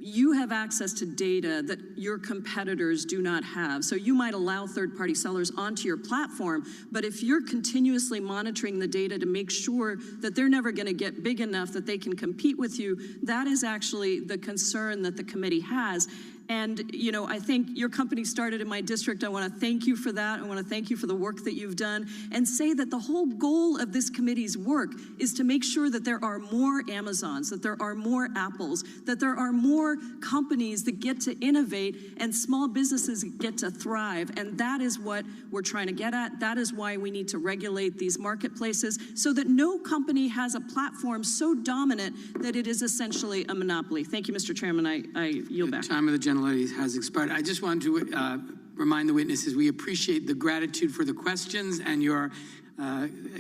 you have access to data that your competitors do not have. So you might allow third-party sellers onto your platform, but if you're continuously monitoring the data to make sure that they're never going to get big enough that they can compete with you, that is actually the concern that the committee has. And, you know, I think your company started in my district. I want to thank you for that. I want to thank you for the work that you've done and say that the whole goal of this committee's work is to make sure that there are more Amazons, that there are more Apples, that there are more companies that get to innovate and small businesses get to thrive. And that is what we're trying to get at. That is why we need to regulate these marketplaces so that no company has a platform so dominant that it is essentially a monopoly. Thank you, Mr. Chairman. I yield back. The time of the gentlelady has expired. I just wanted to remind the witnesses we appreciate the gratitude for the questions and your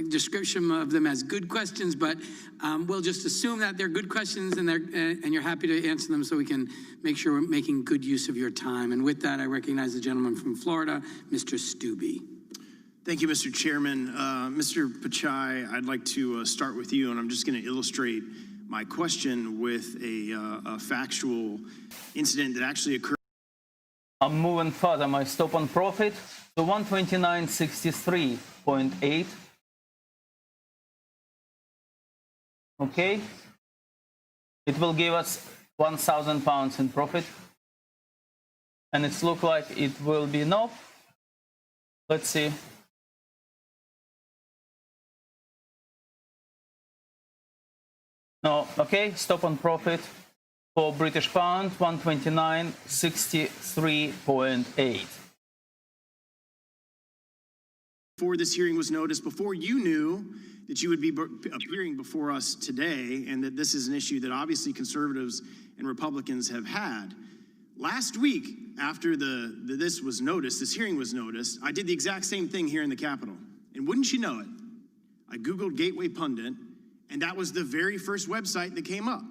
description of them as good questions, but we'll just assume that they're good questions and you're happy to answer them so we can make sure we're making good use of your time. And with that, I recognize the gentleman from Florida, Mr. Stubbe. Thank you, Mr. Chairman. Mr. Pachai, I'd like to start with you, and I'm just going to illustrate my question with a factual incident that actually occurred. I'm moving further. My stop on profit to 129.63.8. Okay. It will give us 1,000 pounds in profit. And it's look like it will be no. Let's see. No, okay, stop on profit for British pound, 129.63.8. Before this hearing was noticed, before you knew that you would be appearing before us today, and that this is an issue that obviously conservatives and Republicans have had. Last week, after this hearing was noticed, I did the exact same thing here in the Capitol. And wouldn't you know it, I Googled Gateway Pundit, and that was the very first website that came up.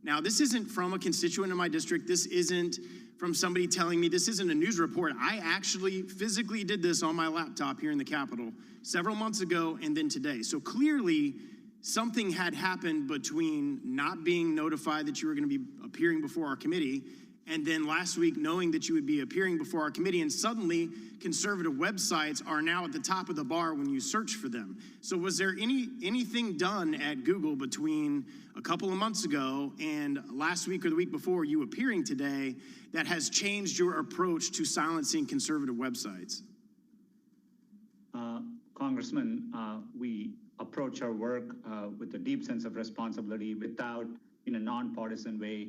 Now, this isn't from a constituent in my district. This isn't from somebody telling me. This isn't a news report. I actually physically did this on my laptop here in the Capitol several months ago and then today. So clearly, something had happened between not being notified that you were going to be appearing before our committee and then last week knowing that you would be appearing before our committee, and suddenly conservative websites are now at the top of the bar when you search for them. So was there anything done at Google between a couple of months ago and last week or the week before you appearing today that has changed your approach to silencing conservative websites? Congressman, we approach our work with a deep sense of responsibility, without, in a nonpartisan way.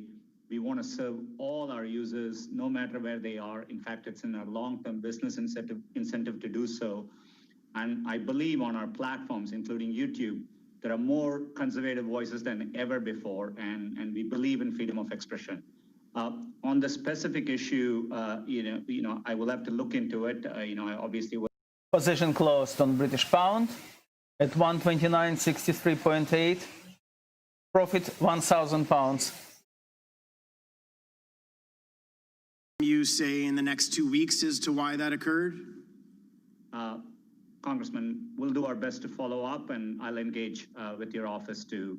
We want to serve all our users, no matter where they are. In fact, it's in our long-term business incentive to do so. And I believe on our platforms, including YouTube, there are more conservative voices than ever before, and we believe in freedom of expression. On the specific issue, I will have to look into it. I obviously will. Position closed on British pound at 129.63.8. Profit £1,000. You say in the next 2 weeks as to why that occurred? Congressman, we'll do our best to follow up, and I'll engage with your office to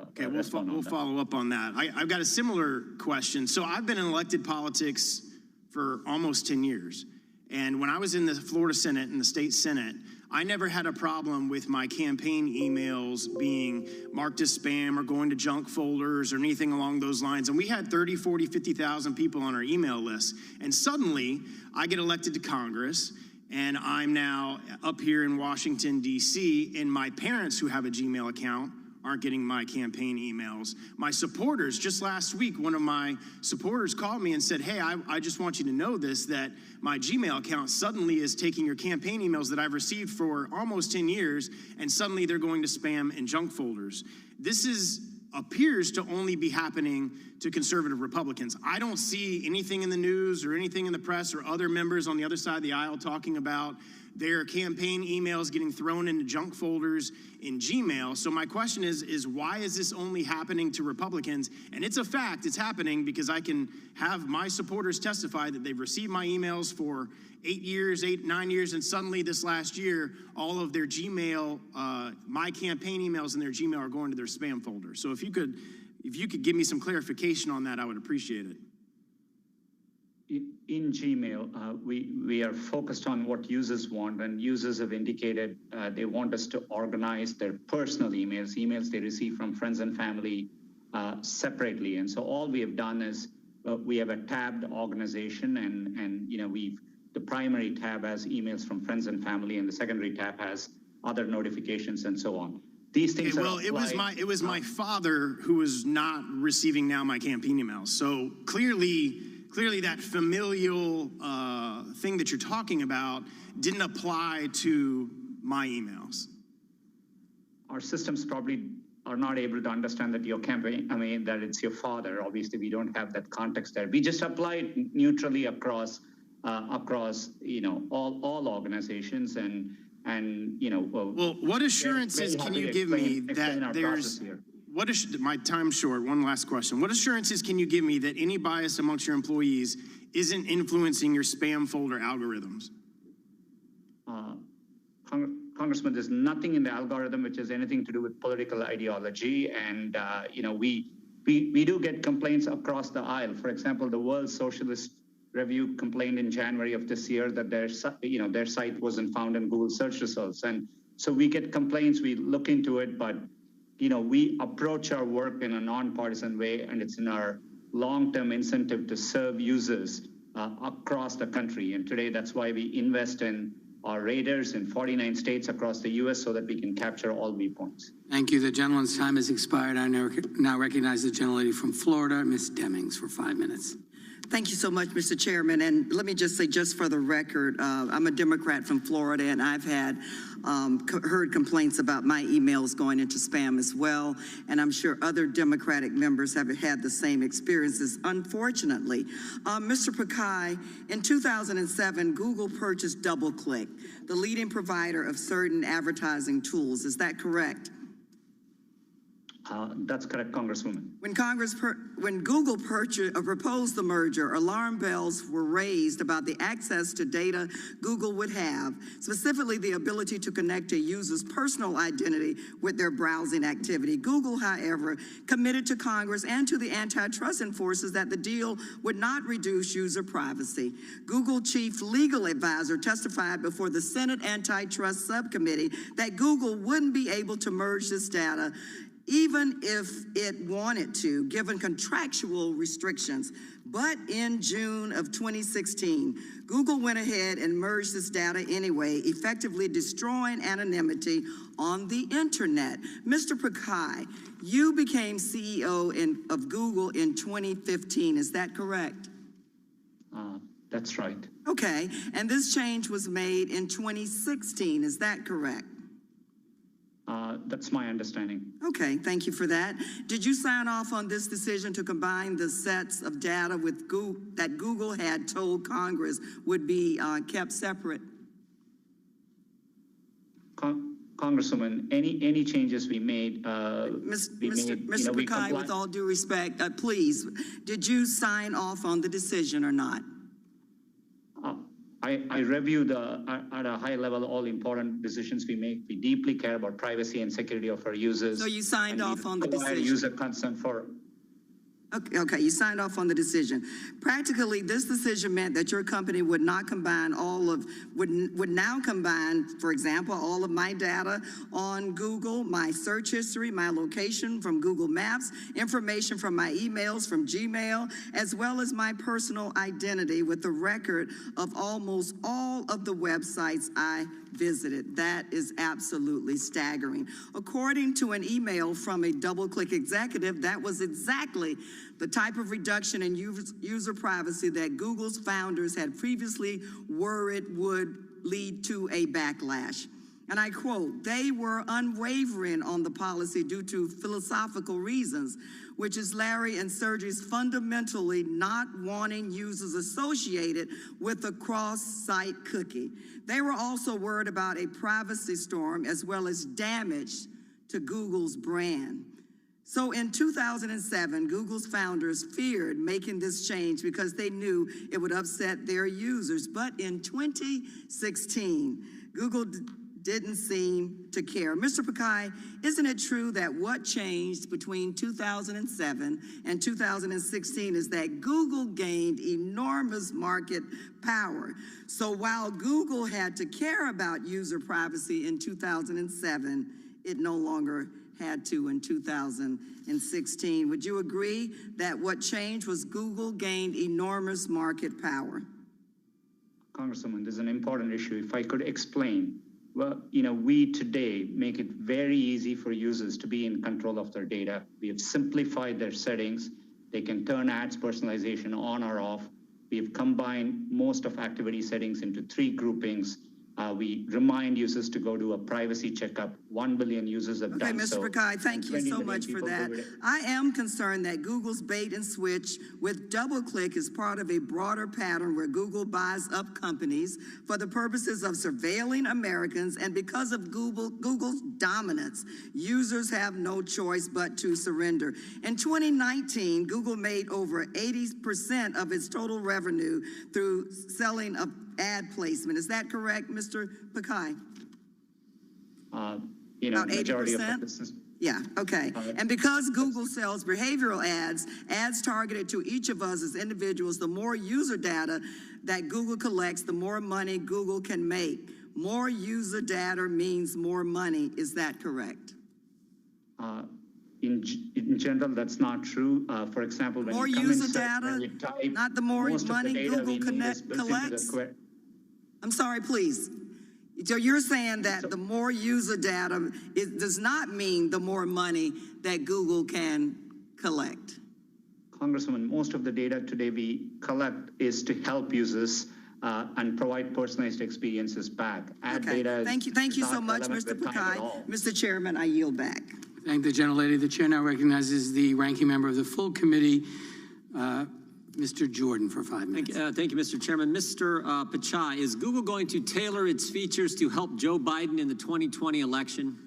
okay, we'll follow up on that. I've got a similar question. So I've been in elected politics for almost 10 years. And when I was in the Florida Senate and the state Senate, I never had a problem with my campaign emails being marked as spam or going to junk folders or anything along those lines. And we had 30, 40, 50,000 people on our email list. And suddenly I get elected to Congress, and I'm now up here in Washington, D.C., and my parents who have a Gmail account aren't getting my campaign emails. My supporters, just last week, one of my supporters called me and said, hey, I just want you to know this, that my Gmail account suddenly is taking your campaign emails that I've received for almost 10 years, and suddenly they're going to spam and junk folders. This appears to only be happening to conservative Republicans. I don't see anything in the news or anything in the press or other members on the other side of the aisle talking about their campaign emails getting thrown into junk folders in Gmail. So my question is why is this only happening to Republicans? And it's a fact, it's happening because I can have my supporters testify that they've received my emails for 9 years, and suddenly this last year, all of their Gmail, my campaign emails in their Gmail are going to their spam folder. So if you could give me some clarification on that, I would appreciate it. In Gmail, we are focused on what users want, and users have indicated they want us to organize their personal emails they receive from friends and family separately. And so all we have done is we have a tabbed organization, and the primary tab has emails from friends and family, and the secondary tab has other notifications and so on. These things it was my father who was not receiving now my campaign emails. So clearly that familial thing that you're talking about didn't apply to my emails. Our systems probably are not able to understand that your campaign, that it's your father. Obviously, we don't have that context there. We just apply it neutrally across all organizations, and what assurances can you give me that there's my time's short. One last question. What assurances can you give me that any bias amongst your employees isn't influencing your spam folder algorithms? Congressman, there's nothing in the algorithm which has anything to do with political ideology, and we do get complaints across the aisle. For example, the World Socialist Review complained in January of this year that their site wasn't found in Google search results, and so we get complaints. We look into it, but we approach our work in a nonpartisan way, and it's in our long-term incentive to serve users across the country. And today, that's why we invest in our radars in 49 states across the U.S. so that we can capture all viewpoints. Thank you. The gentleman's time has expired. I now recognize the gentlelady from Florida, Ms. Demings, for 5 minutes. Thank you so much, Mr. Chairman. And let me just say, just for the record, I'm a Democrat from Florida, and I've heard complaints about my emails going into spam as well. And I'm sure other Democratic members have had the same experiences, unfortunately. Mr. Pakai, in 2007, Google purchased DoubleClick, the leading provider of certain advertising tools. Is that correct? That's correct, Congresswoman. When Google proposed the merger, alarm bells were raised about the access to data Google would have, specifically the ability to connect a user's personal identity with their browsing activity. Google, however, committed to Congress and to the antitrust enforcers that the deal would not reduce user privacy. Google chief legal advisor testified before the Senate Antitrust Subcommittee that Google wouldn't be able to merge this data even if it wanted to, given contractual restrictions. But in June of 2016, Google went ahead and merged this data anyway, effectively destroying anonymity on the internet. Mr. Pichai, you became CEO of Google in 2015, is that correct? That's right. Okay, and this change was made in 2016, is that correct? That's my understanding. Okay, thank you for that. Did you sign off on this decision to combine the sets of data with that Google had told Congress would be kept separate? Congresswoman, any changes we made, Mr. Pichai, with all due respect, please, did you sign off on the decision or not? I reviewed at a high level all important decisions we make. We deeply care about privacy and security of our users. So you signed off on the decision? User consent for. Okay, you signed off on the decision. Practically, this decision meant that your company would not combine would now combine, for example, all of my data on Google, my search history, my location from Google Maps, information from my emails from Gmail, as well as my personal identity with the record of almost all of the websites I visited. That is absolutely staggering. According to an email from a DoubleClick executive, that was exactly the type of reduction in user privacy that Google's founders had previously worried would lead to a backlash. And I quote, "They were unwavering on the policy due to philosophical reasons, which is Larry and Sergey's fundamentally not wanting users associated with a cross-site cookie. They were also worried about a privacy storm as well as damage to Google's brand." So in 2007, Google's founders feared making this change because they knew it would upset their users. But in 2016, Google didn't seem to care. Mr. Pichai, isn't it true that what changed between 2007 and 2016 is that Google gained enormous market power? So while Google had to care about user privacy in 2007, it no longer had to in 2016. Would you agree that what changed was Google gained enormous market power? Congresswoman, this is an important issue. If I could explain. Well, we today make it very easy for users to be in control of their data. We have simplified their settings. They can turn ads personalization on or off. We have combined most of activity settings into 3 groupings. We remind users to go do a privacy checkup. 1 billion users have done so. Okay, Mr. Pichai, thank you so much for that. I am concerned that Google's bait and switch with DoubleClick is part of a broader pattern where Google buys up companies for the purposes of surveilling Americans, and because of Google's dominance, users have no choice but to surrender. In 2019, Google made over 80% of its total revenue through selling of ad placement. Is that correct, Mr. Pichai? About 80%? Yeah, okay. And because Google sells behavioral ads targeted to each of us as individuals, the more user data that Google collects, the more money Google can make. More user data means more money. Is that correct? In general, that's not true. For example, when more you come user inside, data, you type, not the more money Google collects? I'm sorry, please. So you're saying that the more user data, it does not mean the more money that Google can collect. Congresswoman, most of the data today we collect is to help users and provide personalized experiences back. Ad data Thank you so much, Mr. Pichai. Mr. Chairman, I yield back. Thank the gentlelady. The chair now recognizes the ranking member of the full committee, Mr. Jordan, for 5 minutes. Thank you, Mr. Chairman. Mr. Pichai, is Google going to tailor its features to help Joe Biden in the 2020 election?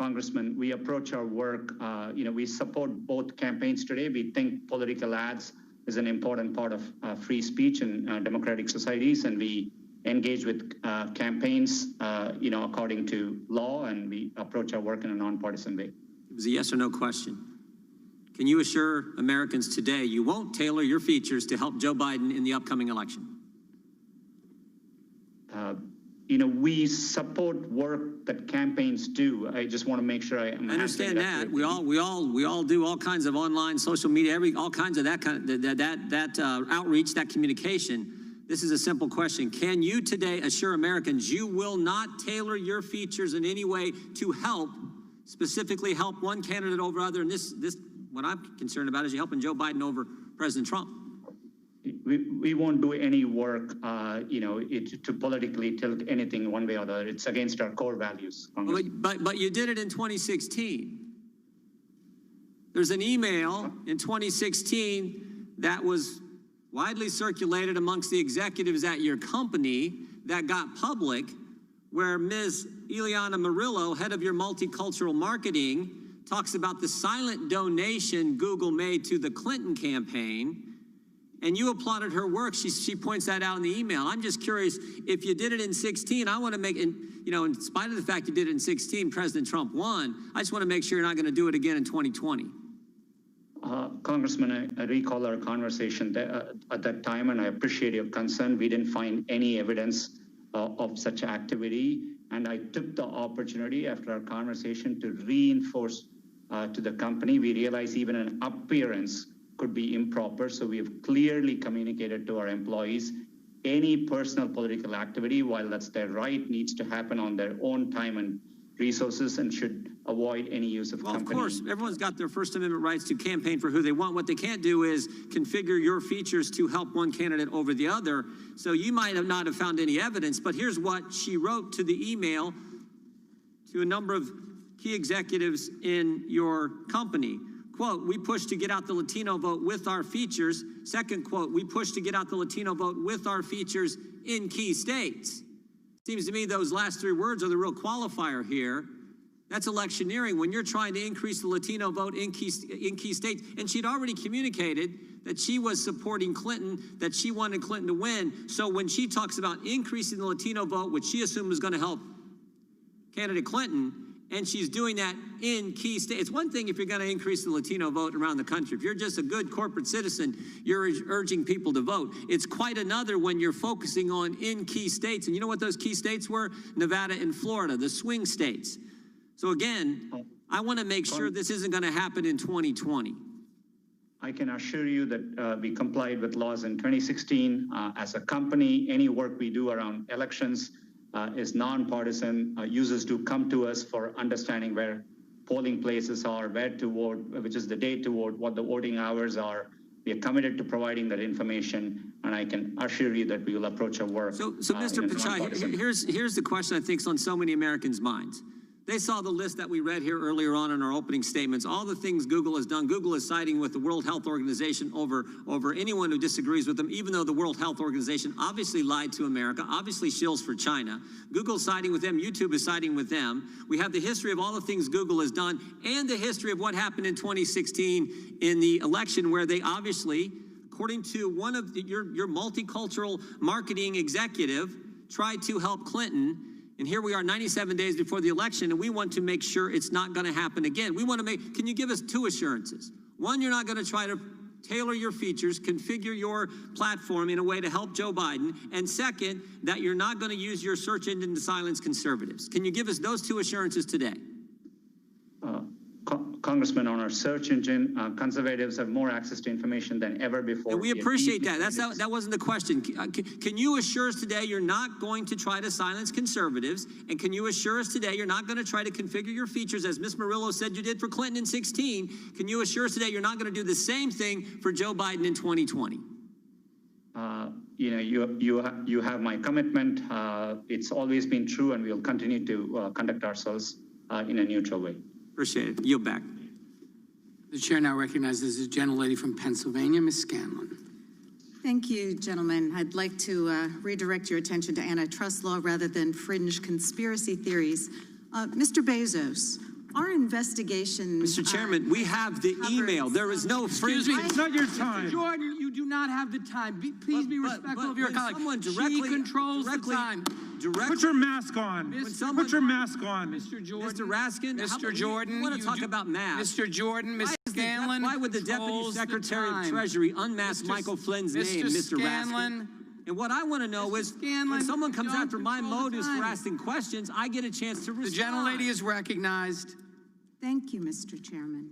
Congressman, we approach our work, we support both campaigns today. We think political ads is an important part of free speech in democratic societies, and we engage with campaigns, according to law, and we approach our work in a nonpartisan way. It was a yes or no question. Can you assure Americans today you won't tailor your features to help Joe Biden in the upcoming election? We support work that campaigns do. I just want to make sure I understand that. We all do all kinds of online, social media, all kinds of that outreach, that communication. This is a simple question. Can you today assure Americans you will not tailor your features in any way to specifically help one candidate over other? And this, what I'm concerned about is you helping Joe Biden over President Trump. We won't do any work, to politically tilt anything one way or the other. It's against our core values. But you did it in 2016. There's an email in 2016 that was widely circulated amongst the executives at your company that got public, where Ms. Ileana Murillo, head of your multicultural marketing, talks about the silent donation Google made to the Clinton campaign, and you applauded her work. She points that out in the email. I'm just curious, if you did it in 16, I want to make, in spite of the fact you did it in 16, President Trump won, I just want to make sure you're not going to do it again in 2020. Congressman, I recall our conversation at that time, and I appreciate your concern. We didn't find any evidence of such activity, and I took the opportunity after our conversation to reinforce to the company. We realized even an appearance could be improper, so we have clearly communicated to our employees any personal political activity, while that's their right, needs to happen on their own time and resources and should avoid any use of company. Of course, everyone's got their First Amendment rights to campaign for who they want. What they can't do is configure your features to help one candidate over the other. So you might have not have found any evidence, but here's what she wrote to the email to a number of key executives in your company. Quote, we push to get out the Latino vote with our features. Second quote, we push to get out the Latino vote with our features in key states. Seems to me those last three words are the real qualifier here. That's electioneering when you're trying to increase the Latino vote in key states. And she'd already communicated that she was supporting Clinton, that she wanted Clinton to win. So when she talks about increasing the Latino vote, which she assumed was going to help candidate Clinton, and she's doing that in key states. It's one thing if you're going to increase the Latino vote around the country. If you're just a good corporate citizen, you're urging people to vote. It's quite another when you're focusing on in key states. And you know what those key states were? Nevada and Florida, the swing states. So again, I want to make sure this isn't going to happen in 2020. I can assure you that we complied with laws in 2016. As a company, any work we do around elections is nonpartisan. Users do come to us for understanding where polling places are, where to vote, which is the date to vote, what the voting hours are. We are committed to providing that information, and I can assure you that we will approach our work. So Mr. Pichai, here's the question I think is on so many Americans' minds. They saw the list that we read here earlier on in our opening statements, all the things Google has done. Google is siding with the World Health Organization over anyone who disagrees with them, even though the World Health Organization obviously lied to America, obviously shills for China. Google's siding with them, YouTube is siding with them. We have the history of all the things Google has done and the history of what happened in 2016 in the election, where they obviously, according to one of your multicultural marketing executive, tried to help Clinton. And here we are 97 days before the election, and we want to make sure it's not going to happen again. We want to can you give us two assurances? One, you're not going to try to tailor your features, configure your platform in a way to help Joe Biden. And second, that you're not going to use your search engine to silence conservatives. Can you give us those two assurances today? Congressman, on our search engine, conservatives have more access to information than ever before. And we appreciate that. That wasn't the question. Can you assure us today you're not going to try to silence conservatives? And can you assure us today you're not going to try to configure your features, as Ms. Murillo said you did for Clinton in 2016? Can you assure us today you're not going to do the same thing for Joe Biden in 2020? You have my commitment. It's always been true, and we'll continue to conduct ourselves in a neutral way. Appreciate it. Yield back. The chair now recognizes the gentlelady from Pennsylvania, Ms. Scanlon. Thank you, gentlemen. I'd like to redirect your attention to antitrust law rather than fringe conspiracy theories. Mr. Bezos, our investigation. Mr. Chairman, we have the email. There is no Excuse me, it's not your time. Mr. Jordan, you do not have the time. Please be respectful of your colleague. She controls the time. Put your mask on. Put your mask on. Mr. Jordan. Mr. Raskin, Mr. Jordan. You want to talk about masks? Mr. Jordan, Ms. Scanlon. Why would the Deputy Secretary of Treasury unmask Michael Flynn's name, Mr. Raskin? And what I want to know is, when someone comes after my motives for asking questions, I get a chance to respond. The gentlelady is recognized. Thank you, Mr. Chairman.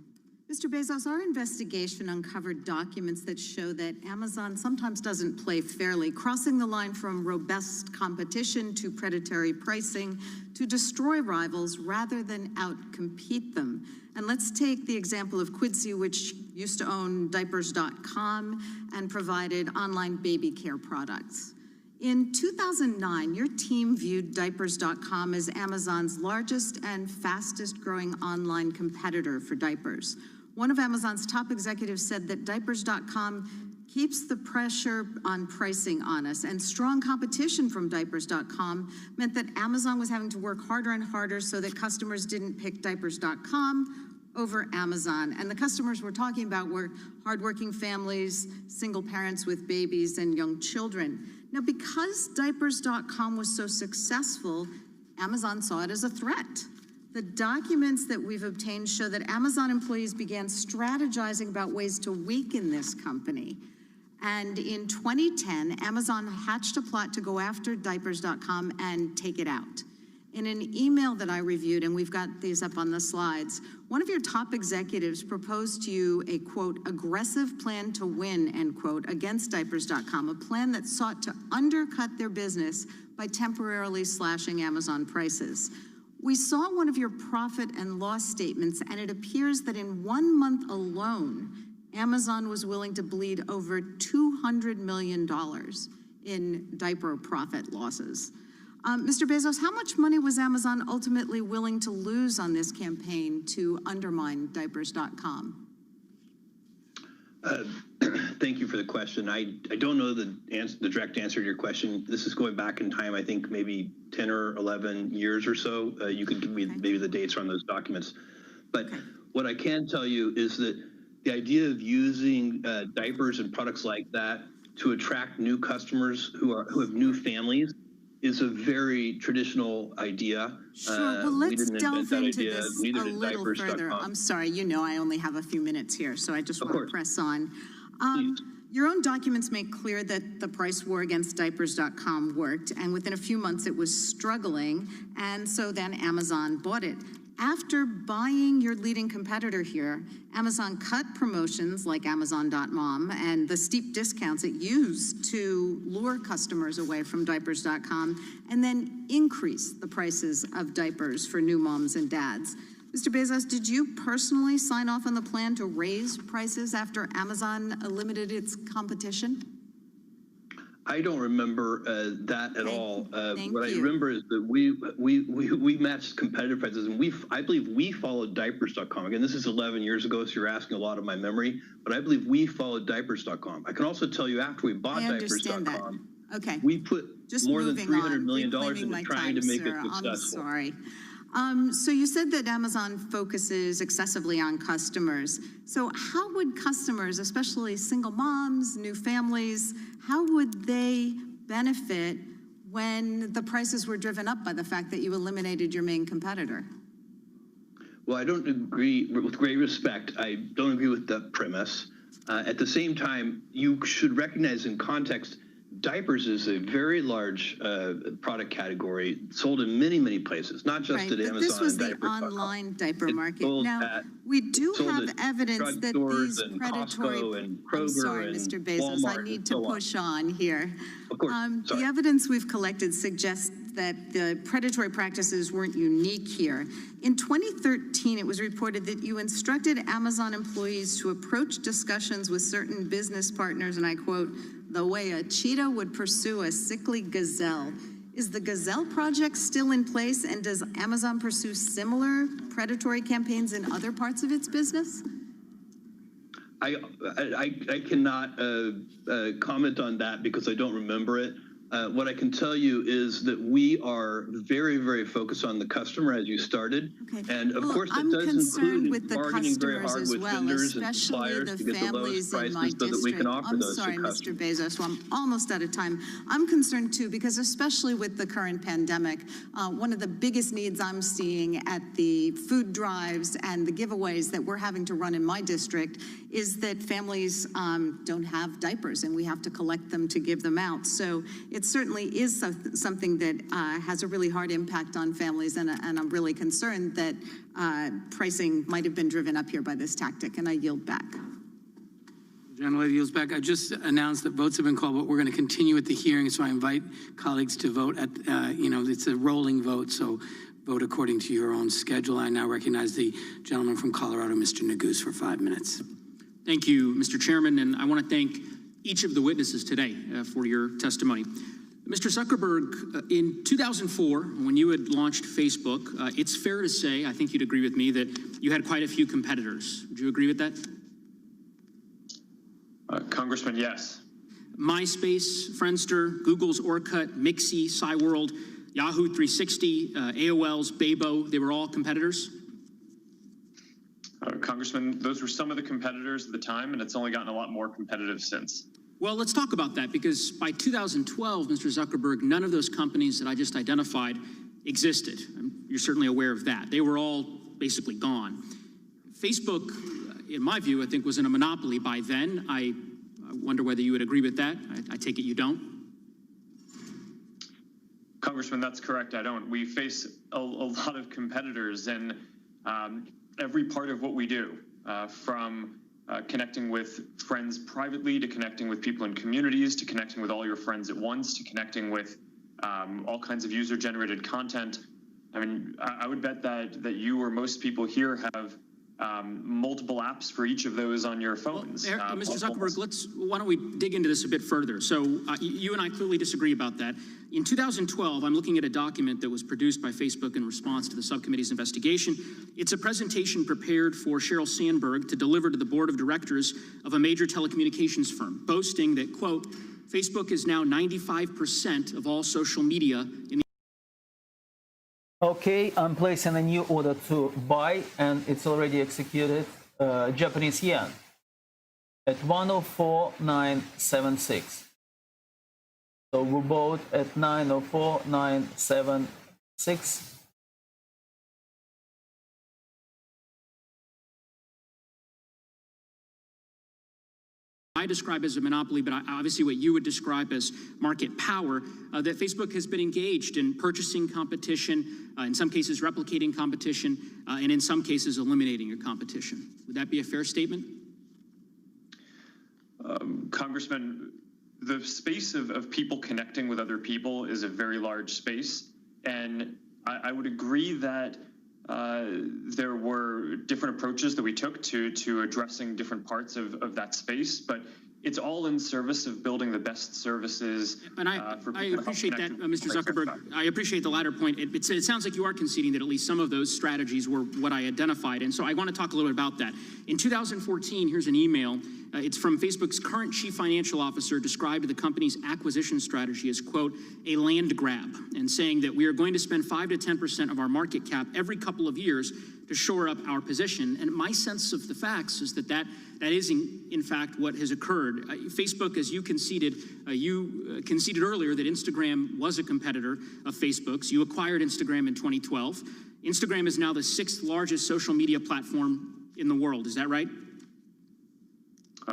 Mr. Bezos, our investigation uncovered documents that show that Amazon sometimes doesn't play fairly, crossing the line from robust competition to predatory pricing to destroy rivals rather than outcompete them. And let's take the example of Quidsi, which used to own diapers.com and provided online baby care products. In 2009, your team viewed diapers.com as Amazon's largest and fastest growing online competitor for diapers. One of Amazon's top executives said that diapers.com keeps the pressure on pricing on us, and strong competition from diapers.com meant that Amazon was having to work harder and harder so that customers didn't pick diapers.com over Amazon. And the customers we're talking about were hardworking families, single parents with babies, and young children. Now, because diapers.com was so successful, Amazon saw it as a threat. The documents that we've obtained show that Amazon employees began strategizing about ways to weaken this company. And in 2010, Amazon hatched a plot to go after diapers.com and take it out. In an email that I reviewed, and we've got these up on the slides, one of your top executives proposed to you a, quote, aggressive plan to win, end quote, against diapers.com, a plan that sought to undercut their business by temporarily slashing Amazon prices. We saw one of your profit and loss statements, and it appears that in 1 month alone, Amazon was willing to bleed over $200 million in diaper profit losses. Mr. Bezos, how much money was Amazon ultimately willing to lose on this campaign to undermine diapers.com? Thank you for the question. I don't know the direct answer to your question. This is going back in time, I think maybe 10 or 11 years or so. You could give me maybe the dates on those documents. But what I can tell you is that the idea of using diapers and products like that to attract new customers who have new families is a very traditional idea. Sure, well, let's delve into this a little further. I'm sorry, you know I only have a few minutes here, so I just want to press on. Your own documents make clear that the price war against diapers.com worked, and within a few months it was struggling, and so then Amazon bought it. After buying your leading competitor here, Amazon cut promotions like Amazon.mom and the steep discounts it used to lure customers away from diapers.com, and then increased the prices of diapers for new moms and dads. Mr. Bezos, did you personally sign off on the plan to raise prices after Amazon limited its competition? I don't remember that at all. What I remember is that we matched competitive prices, and I believe we followed diapers.com. Again, this is 11 years ago, so you're asking a lot of my memory, but I believe we followed diapers.com. I can also tell you after we bought diapers.com, we put just more than $300 million into trying to make it successful. I'm sorry. So you said that Amazon focuses excessively on customers. So how would customers, especially single moms, new families, how would they benefit when the prices were driven up by the fact that you eliminated your main competitor? Well, I don't agree, with great respect, I don't agree with the premise. At the same time, you should recognize in context, diapers is a very large product category sold in many, many places, not just at Amazon. But this was the online diaper market. Now, we do have evidence that these predatory... And Kroger I'm sorry, and Mr. Bezos, Walmart I need to push on here. Of course, the evidence we've collected suggests that the predatory practices weren't unique here. In 2013, it was reported that you instructed Amazon employees to approach discussions with certain business partners, and I quote, the way a cheetah would pursue a sickly gazelle. Is the Gazelle project still in place, and does Amazon pursue similar predatory campaigns in other parts of its business? I cannot comment on that because I don't remember it. What I can tell you is that we are very, very focused on the customer, as you started. Okay. And of course, that I'm does concerned include with the bargaining very customers hard as with well, vendors and especially suppliers the to get the lowest families in my prices so that we can district. offer I'm those sorry, to Mr. customers. Bezos, so I'm almost out of time. I'm concerned too, because especially with the current pandemic, one of the biggest needs I'm seeing at the food drives and the giveaways that we're having to run in my district is that families don't have diapers and we have to collect them to give them out. So it certainly is something that has a really hard impact on families, and I'm really concerned that pricing might have been driven up here by this tactic, and I yield back. Gentlelady yields back. I just announced that votes have been called, but we're going to continue with the hearing, so I invite colleagues to vote at, it's a rolling vote, so vote according to your own schedule. I now recognize the gentleman from Colorado, Mr. Neguse, for 5 minutes. Thank you, Mr. Chairman, and I want to thank each of the witnesses today for your testimony. Mr. Zuckerberg, in 2004, when you had launched Facebook, it's fair to say, I think you'd agree with me, that you had quite a few competitors. Would you agree with that? Congressman, yes. MySpace, Friendster, Google's Orkut, Mixi, Cyworld, Yahoo 360, AOL's Bebo, they were all competitors? Congressman, those were some of the competitors at the time, and it's only gotten a lot more competitive since. Well, let's talk about that, because by 2012, Mr. Zuckerberg, none of those companies that I just identified existed. You're certainly aware of that. They were all basically gone. Facebook, in my view, I think was in a monopoly by then. I wonder whether you would agree with that. I take it you don't. Congressman, that's correct. I don't. We face a lot of competitors in every part of what we do, from connecting with friends privately, to connecting with people in communities, to connecting with all your friends at once, to connecting with all kinds of user-generated content. I mean, I would bet that you or most people here have multiple apps for each of those on your phones. Well, Mr. Zuckerberg, why don't we dig into this a bit further? So you and I clearly disagree about that. In 2012, I'm looking at a document that was produced by Facebook in response to the subcommittee's investigation. It's a presentation prepared for Sheryl Sandberg to deliver to the board of directors of a major telecommunications firm, boasting that, quote, Facebook is now 95% of all social media in the Okay, I'm placing a new order to buy, and it's already executed, Japanese yen at 104.976. So we bought at 904.976. I describe as a monopoly, but obviously what you would describe as market power, that Facebook has been engaged in purchasing competition, in some cases replicating competition, and in some cases eliminating your competition. Would that be a fair statement? Congressman, the space of people connecting with other people is a very large space, and I would agree that there were different approaches that we took to addressing different parts of that space, but it's all in service of building the best services. And I appreciate that, Mr. Zuckerberg. I appreciate the latter point. It sounds like you are conceding that at least some of those strategies were what I identified, and so I want to talk a little bit about that. In 2014, here's an email. It's from Facebook's current chief financial officer, described the company's acquisition strategy as, quote, a land grab, and saying that we are going to spend 5 to 10% of our market cap every couple of years to shore up our position. And my sense of the facts is that is in fact what has occurred. Facebook, as you conceded earlier that Instagram was a competitor of Facebook's. You acquired Instagram in 2012. Instagram is now the 6th largest social media platform in the world. Is that right?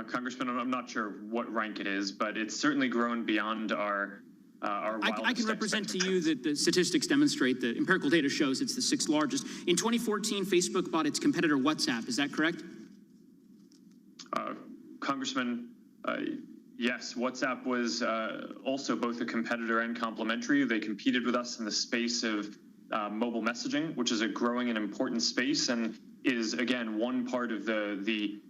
Congressman, I'm not sure what rank it is, but it's certainly grown beyond our I can represent to you that the statistics demonstrate that empirical data shows it's the 6th largest. In 2014, Facebook bought its competitor WhatsApp. Is that correct? Congressman, yes, WhatsApp was also both a competitor and complementary. They competed with us in the space of mobile messaging, which is a growing and important space, and is, again, one part of the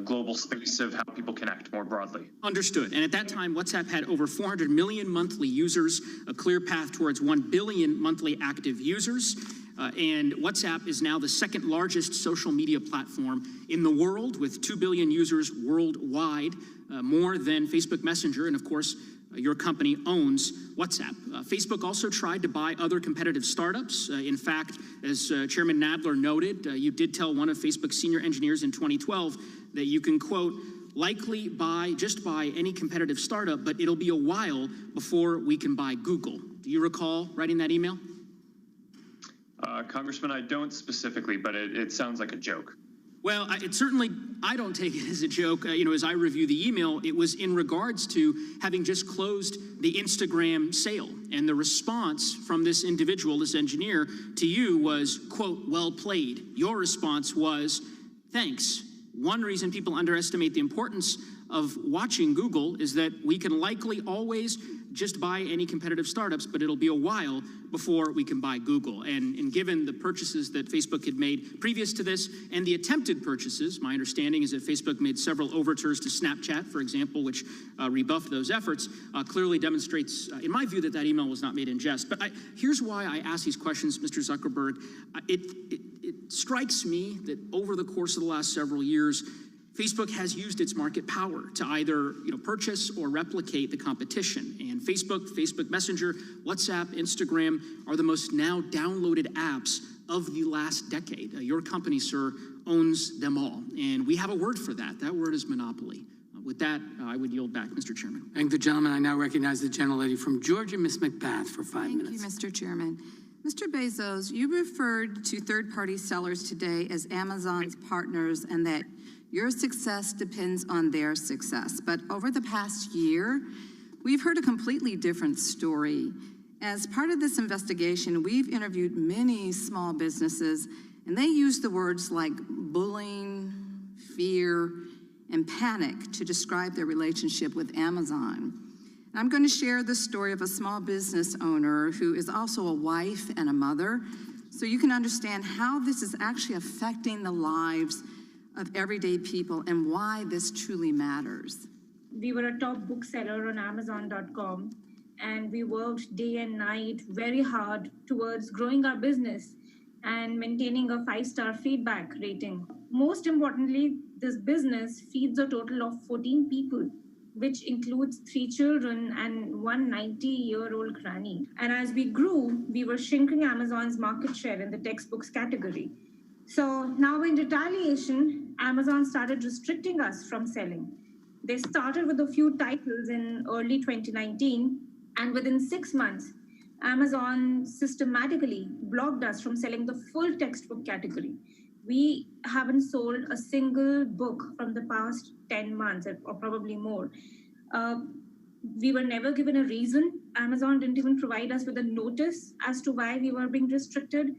global space of how people connect more broadly. Understood. And at that time, WhatsApp had over 400 million monthly users, a clear path towards 1 billion monthly active users. And WhatsApp is now the 2nd largest social media platform in the world, with 2 billion users worldwide, more than Facebook Messenger. And of course, your company owns WhatsApp. Facebook also tried to buy other competitive startups. In fact, as Chairman Nadler noted, you did tell one of Facebook's senior engineers in 2012 that you can, quote, likely just buy any competitive startup, but it'll be a while before we can buy Google. Do you recall writing that email? Congressman, I don't specifically, but it sounds like a joke. Well, I don't take it as a joke. As I review the email, it was in regards to having just closed the Instagram sale. And the response from this individual, this engineer, to you was, quote, well played. Your response was, thanks. One reason people underestimate the importance of watching Google is that we can likely always just buy any competitive startups, but it'll be a while before we can buy Google. And given the purchases that Facebook had made previous to this and the attempted purchases, my understanding is that Facebook made several overtures to Snapchat, for example, which rebuffed those efforts, clearly demonstrates, in my view, that email was not made in jest. But here's why I ask these questions, Mr. Zuckerberg. It strikes me that over the course of the last several years, Facebook has used its market power to either purchase or replicate the competition. And Facebook Messenger, WhatsApp, Instagram are the most now downloaded apps of the last decade. Your company, sir, owns them all. And we have a word for that. That word is monopoly. With that, I would yield back, Mr. Chairman. Thank the gentleman. I now recognize the gentlelady from Georgia, Ms. McBath, for 5 minutes. Thank you, Mr. Chairman. Mr. Bezos, you referred to third-party sellers today as Amazon's partners and that your success depends on their success. But over the past year, we've heard a completely different story. As part of this investigation, we've interviewed many small businesses, and they use the words like bullying, fear, and panic to describe their relationship with Amazon. And I'm going to share the story of a small business owner who is also a wife and a mother, so you can understand how this is actually affecting the lives of everyday people and why this truly matters. We were a top bookseller on Amazon.com, and we worked day and night very hard towards growing our business and maintaining a 5-star feedback rating. Most importantly, this business feeds a total of 14 people, which includes 3 children and one 90-year-old granny. And as we grew, we were shrinking Amazon's market share in the textbooks category. So now in retaliation, Amazon started restricting us from selling. They started with a few titles in early 2019, and within 6 months, Amazon systematically blocked us from selling the full textbook category. We haven't sold a single book from the past 10 months or probably more. We were never given a reason. Amazon didn't even provide us with a notice as to why we were being restricted.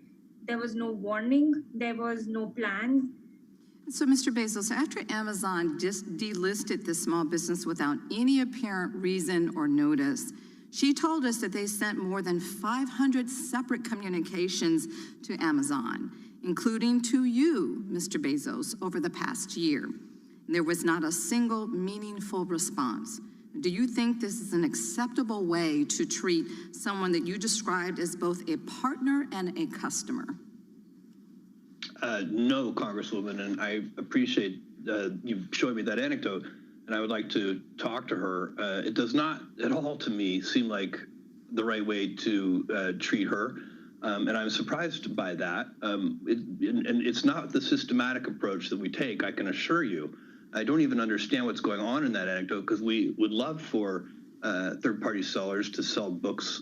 There was no warning. There was no plan. So, Mr. Bezos, after Amazon just delisted this small business without any apparent reason or notice, she told us that they sent more than 500 separate communications to Amazon, including to you, Mr. Bezos, over the past year. There was not a single meaningful response. Do you think this is an acceptable way to treat someone that you described as both a partner and a customer? No, Congresswoman, and I appreciate you showing me that anecdote, and I would like to talk to her. It does not at all to me seem like the right way to treat her, and I'm surprised by that. And it's not the systematic approach that we take, I can assure you. I don't even understand what's going on in that anecdote, because we would love for third-party sellers to sell books.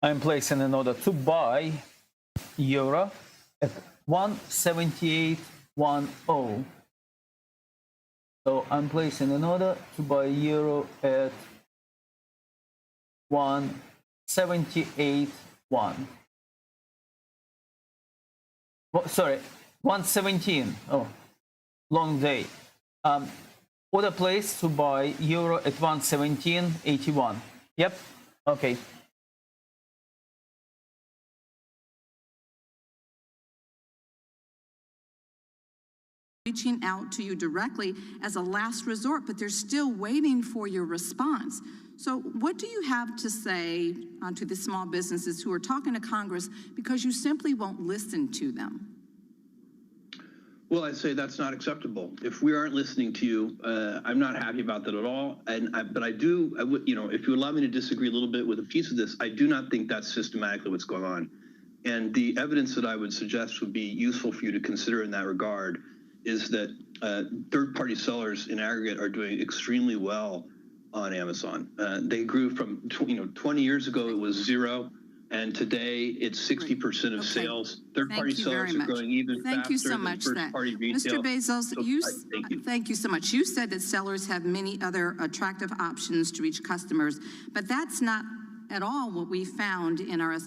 I'm placing an order to buy euro at 178.10. So I'm placing an order to buy euro at 178.1. Sorry, 117. Oh, long day. Order place to buy euro at 117.81. Yep. Okay. Reaching out to you directly as a last resort, but they're still waiting for your response. So what do you have to say to the small businesses who are talking to Congress because you simply won't listen to them? Well, I'd say that's not acceptable. If we aren't listening to you, I'm not happy about that at all. But I would, if you allow me to disagree a little bit with a piece of this, I do not think that's systematically what's going on. And the evidence that I would suggest would be useful for you to consider in that regard is that third-party sellers in aggregate are doing extremely well on Amazon. They grew from, 20 years ago, it was 0. And today, it's 60% of sales. Third-party sellers are growing even faster than first-party retail. Mr. Bezos, thank you so much. You said that sellers have many other attractive options to reach customers, but that's not at all what we found in our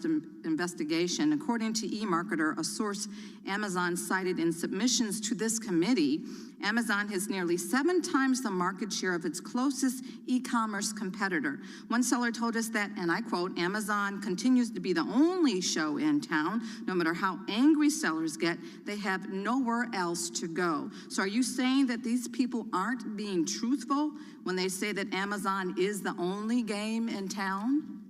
investigation. According to eMarketer, a source Amazon cited in submissions to this committee, Amazon has nearly 7 times the market share of its closest e-commerce competitor. One seller told us that, and I quote, Amazon continues to be the only show in town. No matter how angry sellers get, they have nowhere else to go. So are you saying that these people aren't being truthful when they say that Amazon is the only game in town?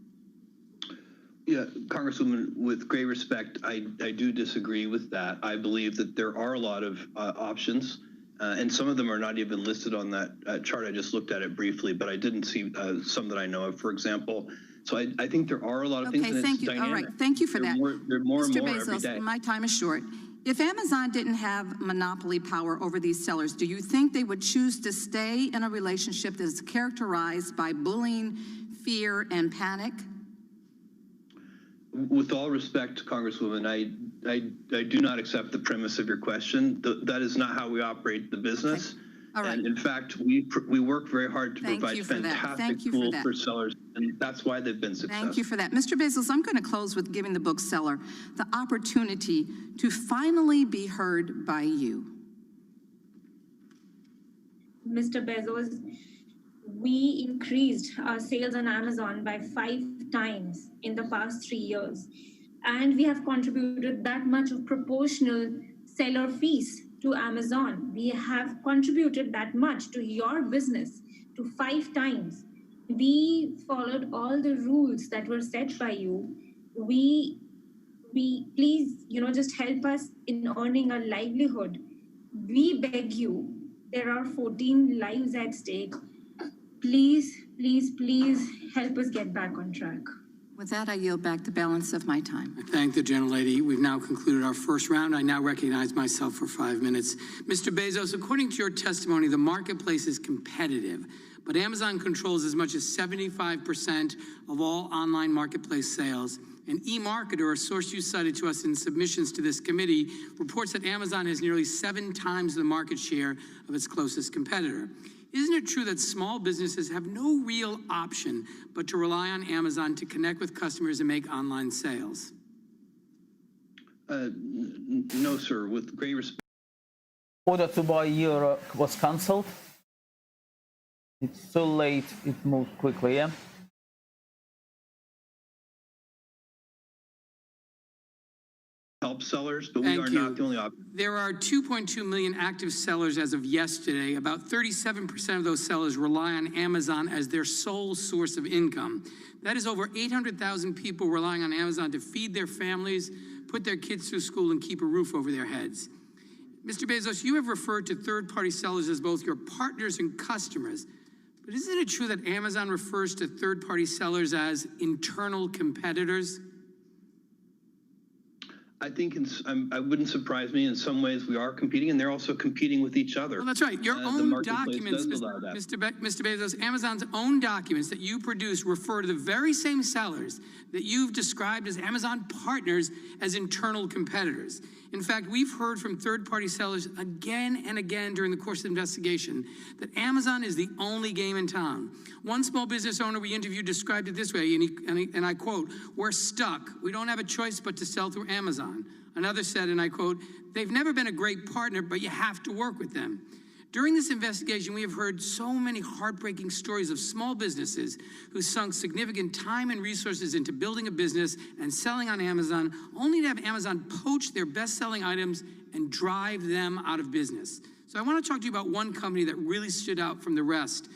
Yeah, Congresswoman, with great respect, I do disagree with that. I believe that there are a lot of options, and some of them are not even listed on that chart. I just looked at it briefly, but I didn't see some that I know of, for example. So I think there are a lot of things. Okay, thank you. All right, thank you for that. They're more Mr. and more Bezos, every day. my time is short. If Amazon didn't have monopoly power over these sellers, do you think they would choose to stay in a relationship that is characterized by bullying, fear, and panic? With all respect, Congresswoman, I do not accept the premise of your question. That is not how we operate the business. Okay. All right. And in fact, we work very hard to provide fantastic tools for sellers, and that's why they've been successful. Thank you for that. Mr. Bezos, I'm going to close with giving the bookseller the opportunity to finally be heard by you. Mr. Bezos, we increased our sales on Amazon by 5 times in the past 3 years. And we have contributed that much of proportional seller fees to Amazon. We have contributed that much to your business, to 5 times. We followed all the rules that were set by you. We please, just help us in earning a livelihood. We beg you, there are 14 lives at stake. Please, please, please help us get back on track. With that, I yield back the balance of my time. I thank the gentlelady. We've now concluded our first round. I now recognize myself for 5 minutes. Mr. Bezos, according to your testimony, the marketplace is competitive, but Amazon controls as much as 75% of all online marketplace sales. And eMarketer, a source you cited to us in submissions to this committee, reports that Amazon has nearly 7 times the market share of its closest competitor. Isn't it true that small businesses have no real option but to rely on Amazon to connect with customers and make online sales? No, sir. With great respect. Order to buy euro was cancelled. It's so late, it moved quickly, yeah? Help sellers, but we are not the only option. There are 2.2 million active sellers as of yesterday. About 37% of those sellers rely on Amazon as their sole source of income. That is over 800,000 people relying on Amazon to feed their families, put their kids through school, and keep a roof over their heads. Mr. Bezos, you have referred to third-party sellers as both your partners and customers. But isn't it true that Amazon refers to third-party sellers as internal competitors? I think it wouldn't surprise me. In some ways, we are competing, and they're also competing with each other. Well, that's right. Your own documents, Mr. Bezos, Amazon's own documents that you produce refer to the very same sellers that you've described as Amazon partners as internal competitors. In fact, we've heard from third-party sellers again and again during the course of the investigation that Amazon is the only game in town. One small business owner we interviewed described it this way, and I quote, "We're stuck. We don't have a choice but to sell through Amazon." Another said, and I quote, "They've never been a great partner, but you have to work with them." During this investigation, we have heard so many heartbreaking stories of small businesses who sunk significant time and resources into building a business and selling on Amazon, only to have Amazon poach their best-selling items and drive them out of business. So I want to talk to you about one company that really stood out from the rest.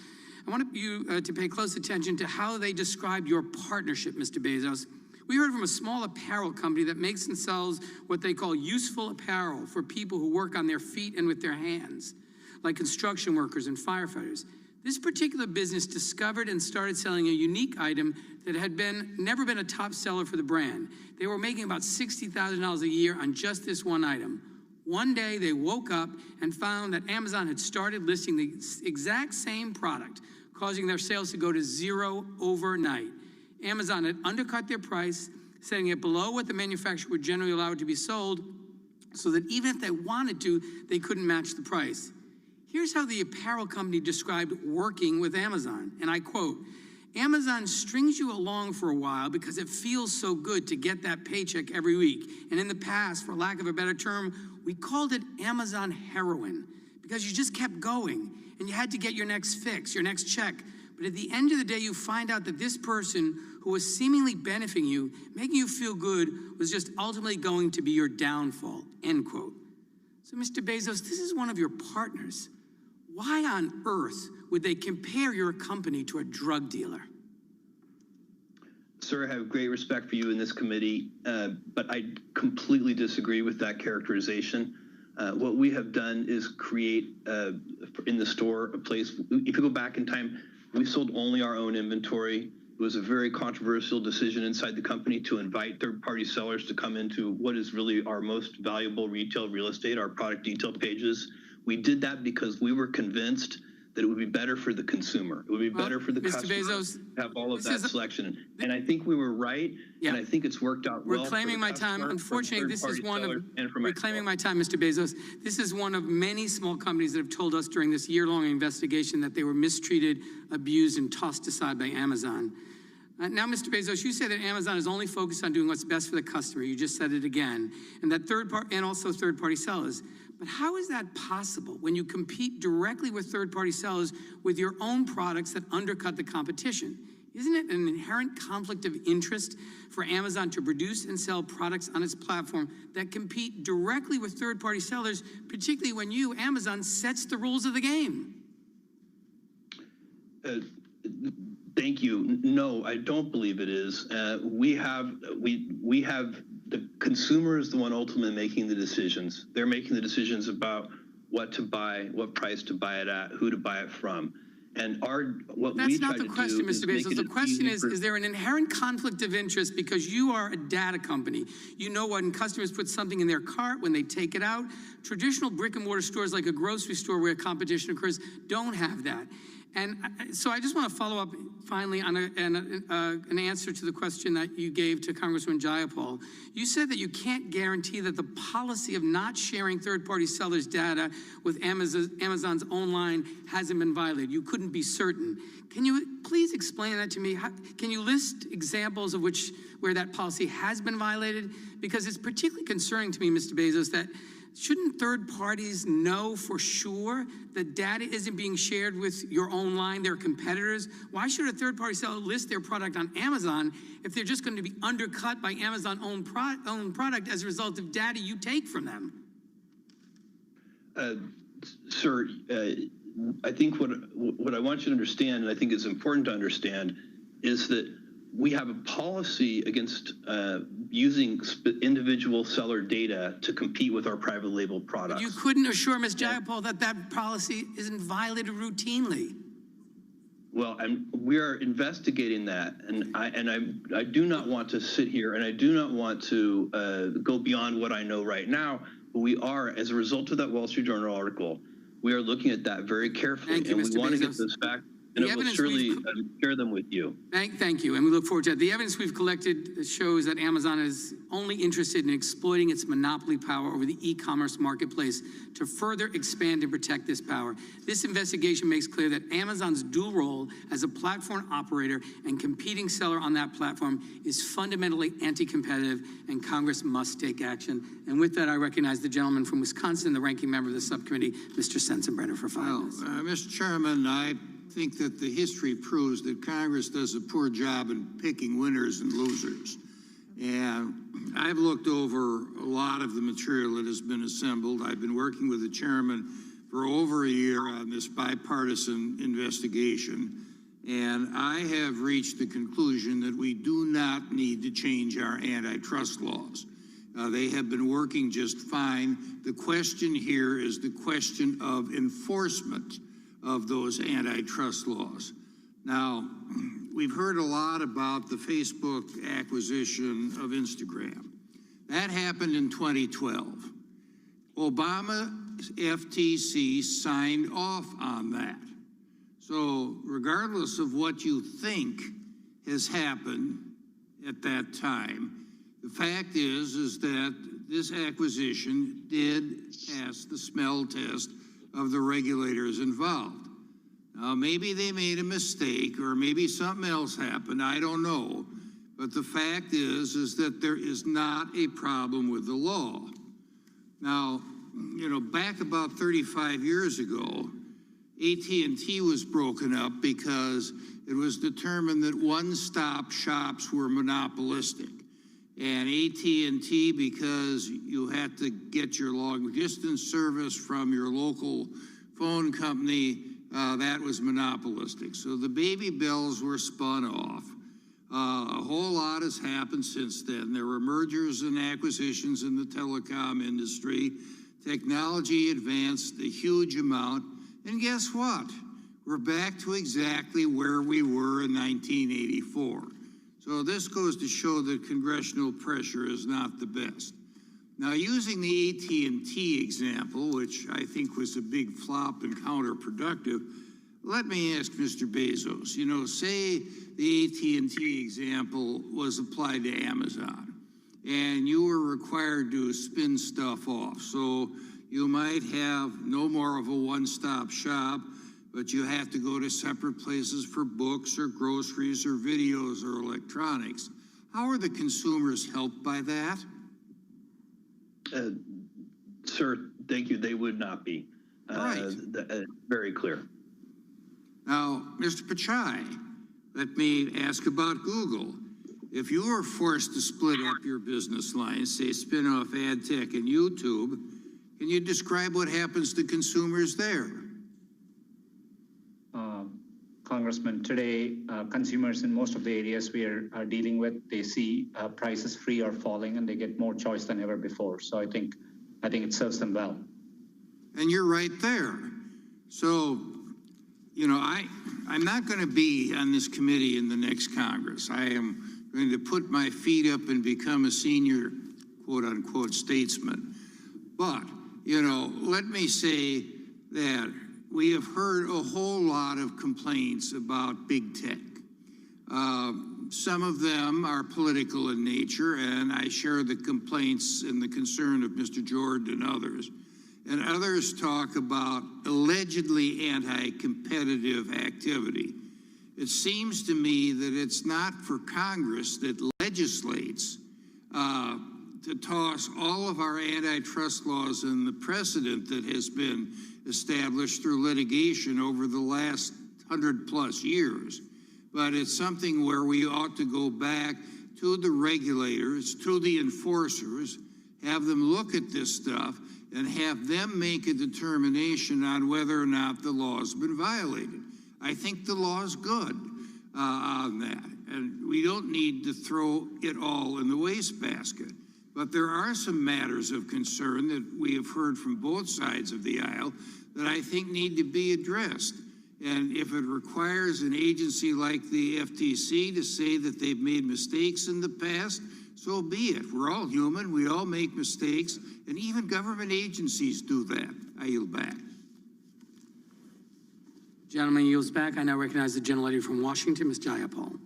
I want you to pay close attention to how they described your partnership, Mr. Bezos. We heard from a small apparel company that makes and sells what they call useful apparel for people who work on their feet and with their hands, like construction workers and firefighters. This particular business discovered and started selling a unique item that had never been a top seller for the brand. They were making about $60,000 a year on just this one item. One day they woke up and found that Amazon had started listing the exact same product, causing their sales to go to zero overnight. Amazon had undercut their price, setting it below what the manufacturer would generally allow it to be sold, so that even if they wanted to, they couldn't match the price. Here's how the apparel company described working with Amazon, and I quote, "Amazon strings you along for a while because it feels so good to get that paycheck every week. And in the past, for lack of a better term, we called it Amazon heroin because you just kept going and you had to get your next fix, your next check. But at the end of the day, you find out that this person who was seemingly benefiting you, making you feel good, was just ultimately going to be your downfall," end quote. So Mr. Bezos, this is one of your partners. Why on earth would they compare your company to a drug dealer? Sir, I have great respect for you in this committee, but I completely disagree with that characterization. What we have done is create in the store a place, if you go back in time, we sold only our own inventory. It was a very controversial decision inside the company to invite third-party sellers to come into what is really our most valuable retail real estate, our product detail pages. We did that because we were convinced that it would be better for the consumer. It would be better for the customer to have all of that selection. And I think we were right, and I think it's worked out well. Reclaiming my time. Unfortunately, this is one of, reclaiming my time, Mr. Bezos, this is one of many small companies that have told us during this year-long investigation that they were mistreated, abused, and tossed aside by Amazon. Now, Mr. Bezos, you say that Amazon is only focused on doing what's best for the customer. You just said it again, and that third-party sellers. But how is that possible when you compete directly with third-party sellers with your own products that undercut the competition? Isn't it an inherent conflict of interest for Amazon to produce and sell products on its platform that compete directly with third-party sellers, particularly when you, Amazon, sets the rules of the game? Thank you. No, I don't believe it is. We have the consumer is the one ultimately making the decisions. They're making the decisions about what to buy, what price to buy it at, who to buy it from. And That's not the question, Mr. Bezos. The question is there an inherent conflict of interest because you are a data company? You know when customers put something in their cart, when they take it out. Traditional brick and mortar stores like a grocery store where competition occurs don't have that. And so I just want to follow up finally on an answer to the question that you gave to Congressman Jayapal. You said that you can't guarantee that the policy of not sharing third-party sellers' data with Amazon's own line hasn't been violated. You couldn't be certain. Can you please explain that to me? Can you list examples of where that policy has been violated? Because it's particularly concerning to me, Mr. Bezos, that shouldn't third parties know for sure that data isn't being shared with your own line, their competitors? Why should a third party seller list their product on Amazon if they're just going to be undercut by Amazon own product as a result of data you take from them? Sir, I think what I want you to understand, and I think is important to understand, is that we have a policy against using individual seller data to compete with our private label products. But you couldn't assure Ms. Jayapal that that policy isn't violated routinely. Well, we are investigating that, and I do not want to sit here, and I do not want to go beyond what I know right now. But we are, as a result of that Wall Street Journal article, we are looking at that very carefully, and we want to get this back. And I will surely share them with you. Thank you, and we look forward to it. The evidence we've collected shows that Amazon is only interested in exploiting its monopoly power over the e-commerce marketplace to further expand and protect this power. This investigation makes clear that Amazon's dual role as a platform operator and competing seller on that platform is fundamentally anti-competitive, and Congress must take action. And with that, I recognize the gentleman from Wisconsin, the ranking member of the subcommittee, Mr. Sensenbrenner, for 5 minutes. Mr. Chairman, I think that the history proves that Congress does a poor job in picking winners and losers. And I've looked over a lot of the material that has been assembled. I've been working with the chairman for over a year on this bipartisan investigation. And I have reached the conclusion that we do not need to change our antitrust laws. They have been working just fine. The question here is the question of enforcement of those antitrust laws. Now, we've heard a lot about the Facebook acquisition of Instagram. That happened in 2012. Obama's FTC signed off on that. So regardless of what you think has happened at that time, the fact is that this acquisition did pass the smell test of the regulators involved. Now, maybe they made a mistake or maybe something else happened, I don't know. But the fact is that there is not a problem with the law. Now, back about 35 years ago, AT&T was broken up because it was determined that one-stop shops were monopolistic. And AT&T, because you had to get your long-distance service from your local phone company, that was monopolistic. So the baby bells were spun off. A whole lot has happened since then. There were mergers and acquisitions in the telecom industry. Technology advanced a huge amount. And guess what? We're back to exactly where we were in 1984. So this goes to show that congressional pressure is not the best. Now, using the AT&T example, which I think was a big flop and counterproductive, let me ask Mr. Bezos, say the AT&T example was applied to Amazon, and you were required to spin stuff off. So you might have no more of a one-stop shop, but you have to go to separate places for books or groceries or videos or electronics. How are the consumers helped by that? Sir, thank you. They would not be. Right. Very clear. Now, Mr. Pichai, let me ask about Google. If you were forced to split up your business lines, say spin off ad tech and YouTube, can you describe what happens to consumers there? Congressman, today, consumers in most of the areas we are dealing with, they see prices free or falling, and they get more choice than ever before. So I think it serves them well. And you're right there. So, I'm not going to be on this committee in the next Congress. I am going to put my feet up and become a senior, quote unquote, statesman. But, let me say that we have heard a whole lot of complaints about big tech. Some of them are political in nature, and I share the complaints and the concern of Mr. Jordan and others. And others talk about allegedly anti-competitive activity. It seems to me that it's not for Congress that legislates to toss all of our antitrust laws and the precedent that has been established through litigation over the last 100+ years. But it's something where we ought to go back to the regulators, to the enforcers, have them look at this stuff and have them make a determination on whether or not the law's been violated. I think the law's good on that, and we don't need to throw it all in the wastebasket. But there are some matters of concern that we have heard from both sides of the aisle that I think need to be addressed. And if it requires an agency like the FTC to say that they've made mistakes in the past, so be it. We're all human, we all make mistakes, and even government agencies do that. I yield back. Gentleman yields back. I now recognize the gentlelady from Washington, Ms. Jayapal.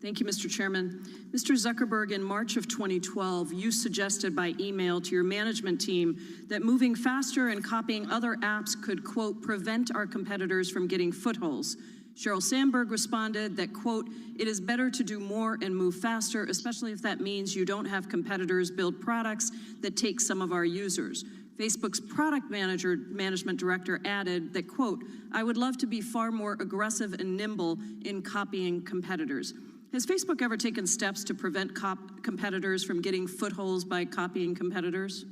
Thank you, Mr. Chairman. Mr. Zuckerberg, in March of 2012, you suggested by email to your management team that moving faster and copying other apps could, quote, prevent our competitors from getting footholds. Sheryl Sandberg responded that, quote, it is better to do more and move faster, especially if that means you don't have competitors build products that take some of our users. Facebook's product management director added that, quote, I would love to be far more aggressive and nimble in copying competitors. Has Facebook ever taken steps to prevent competitors from getting footholds by copying competitors?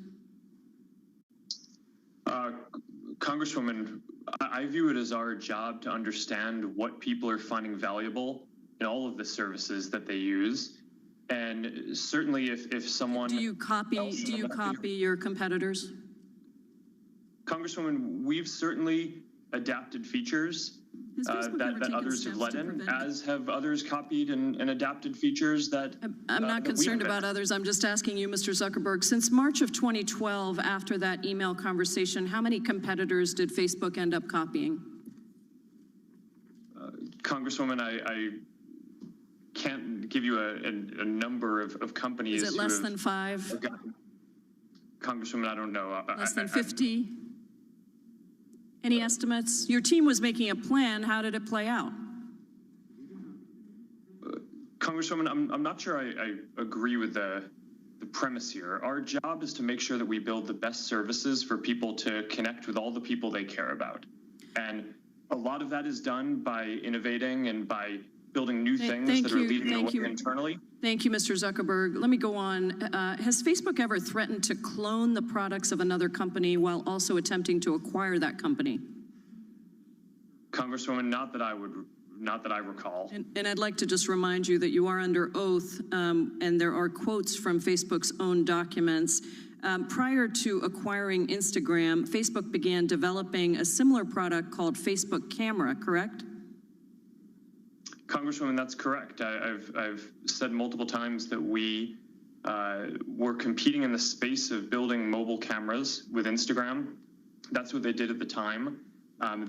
Congresswoman, I view it as our job to understand what people are finding valuable in all of the services that they use. And certainly if someone... Do you copy your competitors? Congresswoman, we've certainly adapted features that others have let in, as have others copied and adapted features that... I'm not concerned about others. I'm just asking you, Mr. Zuckerberg, since March of 2012, after that email conversation, how many competitors did Facebook end up copying? Congresswoman, I can't give you a number of companies. Is it less than 5? Congresswoman, I don't know. Less than 50? Any estimates? Your team was making a plan. How did it play out? Congresswoman, I'm not sure I agree with the premise here. Our job is to make sure that we build the best services for people to connect with all the people they care about. And a lot of that is done by innovating and by building new things that are leading the way internally. Thank you, Mr. Zuckerberg. Let me go on. Has Facebook ever threatened to clone the products of another company while also attempting to acquire that company? Congresswoman, not that I recall. And I'd like to just remind you that you are under oath, and there are quotes from Facebook's own documents. Prior to acquiring Instagram, Facebook began developing a similar product called Facebook Camera, correct? Congresswoman, that's correct. I've said multiple times that we were competing in the space of building mobile cameras with Instagram. That's what they did at the time.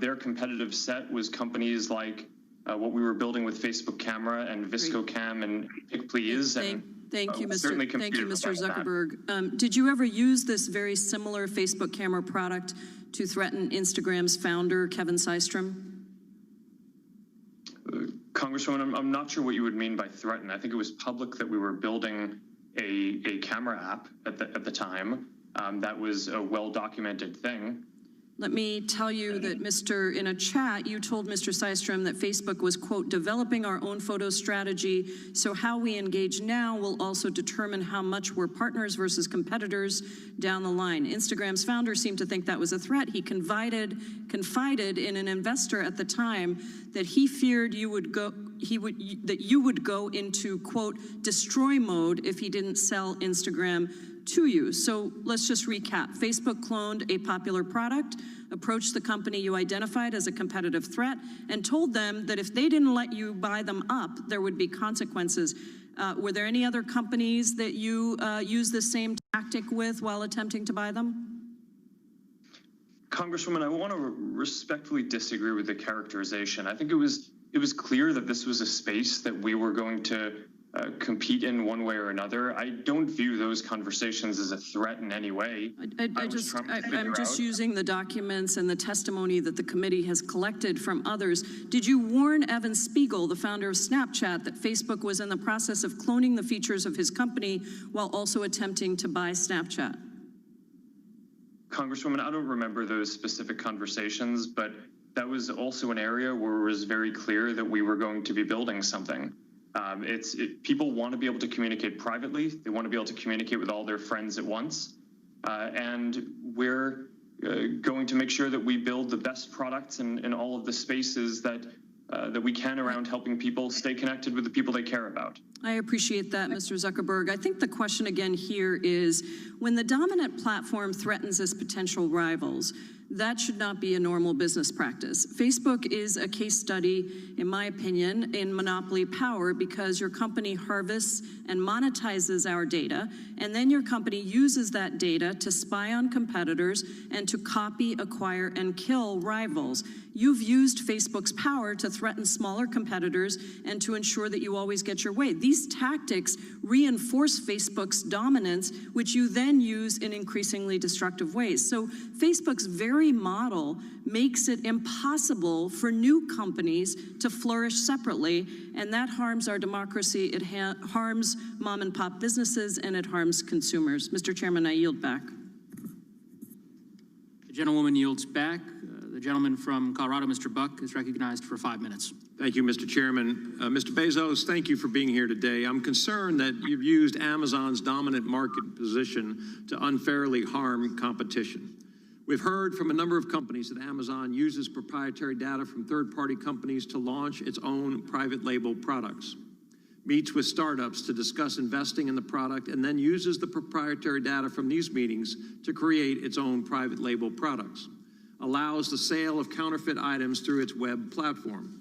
Their competitive set was companies like what we were building with Facebook Camera and ViscoCam and PicPlease. Thank you, Mr. Zuckerberg. Did you ever use this very similar Facebook Camera product to threaten Instagram's founder, Kevin Systrom? Congresswoman, I'm not sure what you would mean by threaten. I think it was public that we were building a camera app at the time. That was a well-documented thing. Let me tell you that, in a chat, you told Mr. Systrom that Facebook was, quote, developing our own photo strategy, so how we engage now will also determine how much we're partners versus competitors down the line. Instagram's founder seemed to think that was a threat. He confided in an investor at the time that he feared you would go into, quote, destroy mode if he didn't sell Instagram to you. So let's just recap. Facebook cloned a popular product, approached the company you identified as a competitive threat, and told them that if they didn't let you buy them up, there would be consequences. Were there any other companies that you used the same tactic with while attempting to buy them? Congresswoman, I want to respectfully disagree with the characterization. I think it was clear that this was a space that we were going to compete in one way or another. I don't view those conversations as a threat in any way. I'm just using the documents and the testimony that the committee has collected from others. Did you warn Evan Spiegel, the founder of Snapchat, that Facebook was in the process of cloning the features of his company while also attempting to buy Snapchat? Congresswoman, I don't remember those specific conversations, but that was also an area where it was very clear that we were going to be building something. People want to be able to communicate privately. They want to be able to communicate with all their friends at once. And we're going to make sure that we build the best products in all of the spaces that we can around helping people stay connected with the people they care about. I appreciate that, Mr. Zuckerberg. I think the question again here is, when the dominant platform threatens its potential rivals, that should not be a normal business practice. Facebook is a case study, in my opinion, in monopoly power because your company harvests and monetizes our data, and then your company uses that data to spy on competitors and to copy, acquire, and kill rivals. You've used Facebook's power to threaten smaller competitors and to ensure that you always get your way. These tactics reinforce Facebook's dominance, which you then use in increasingly destructive ways. So Facebook's very model makes it impossible for new companies to flourish separately, and that harms our democracy, it harms mom and pop businesses, and it harms consumers. Mr. Chairman, I yield back. The gentlewoman yields back. The gentleman from Colorado, Mr. Buck, is recognized for 5 minutes. Thank you, Mr. Chairman. Mr. Bezos, thank you for being here today. I'm concerned that you've used Amazon's dominant market position to unfairly harm competition. We've heard from a number of companies that Amazon uses proprietary data from third-party companies to launch its own private label products, meets with startups to discuss investing in the product, and then uses the proprietary data from these meetings to create its own private label products, allows the sale of counterfeit items through its web platform.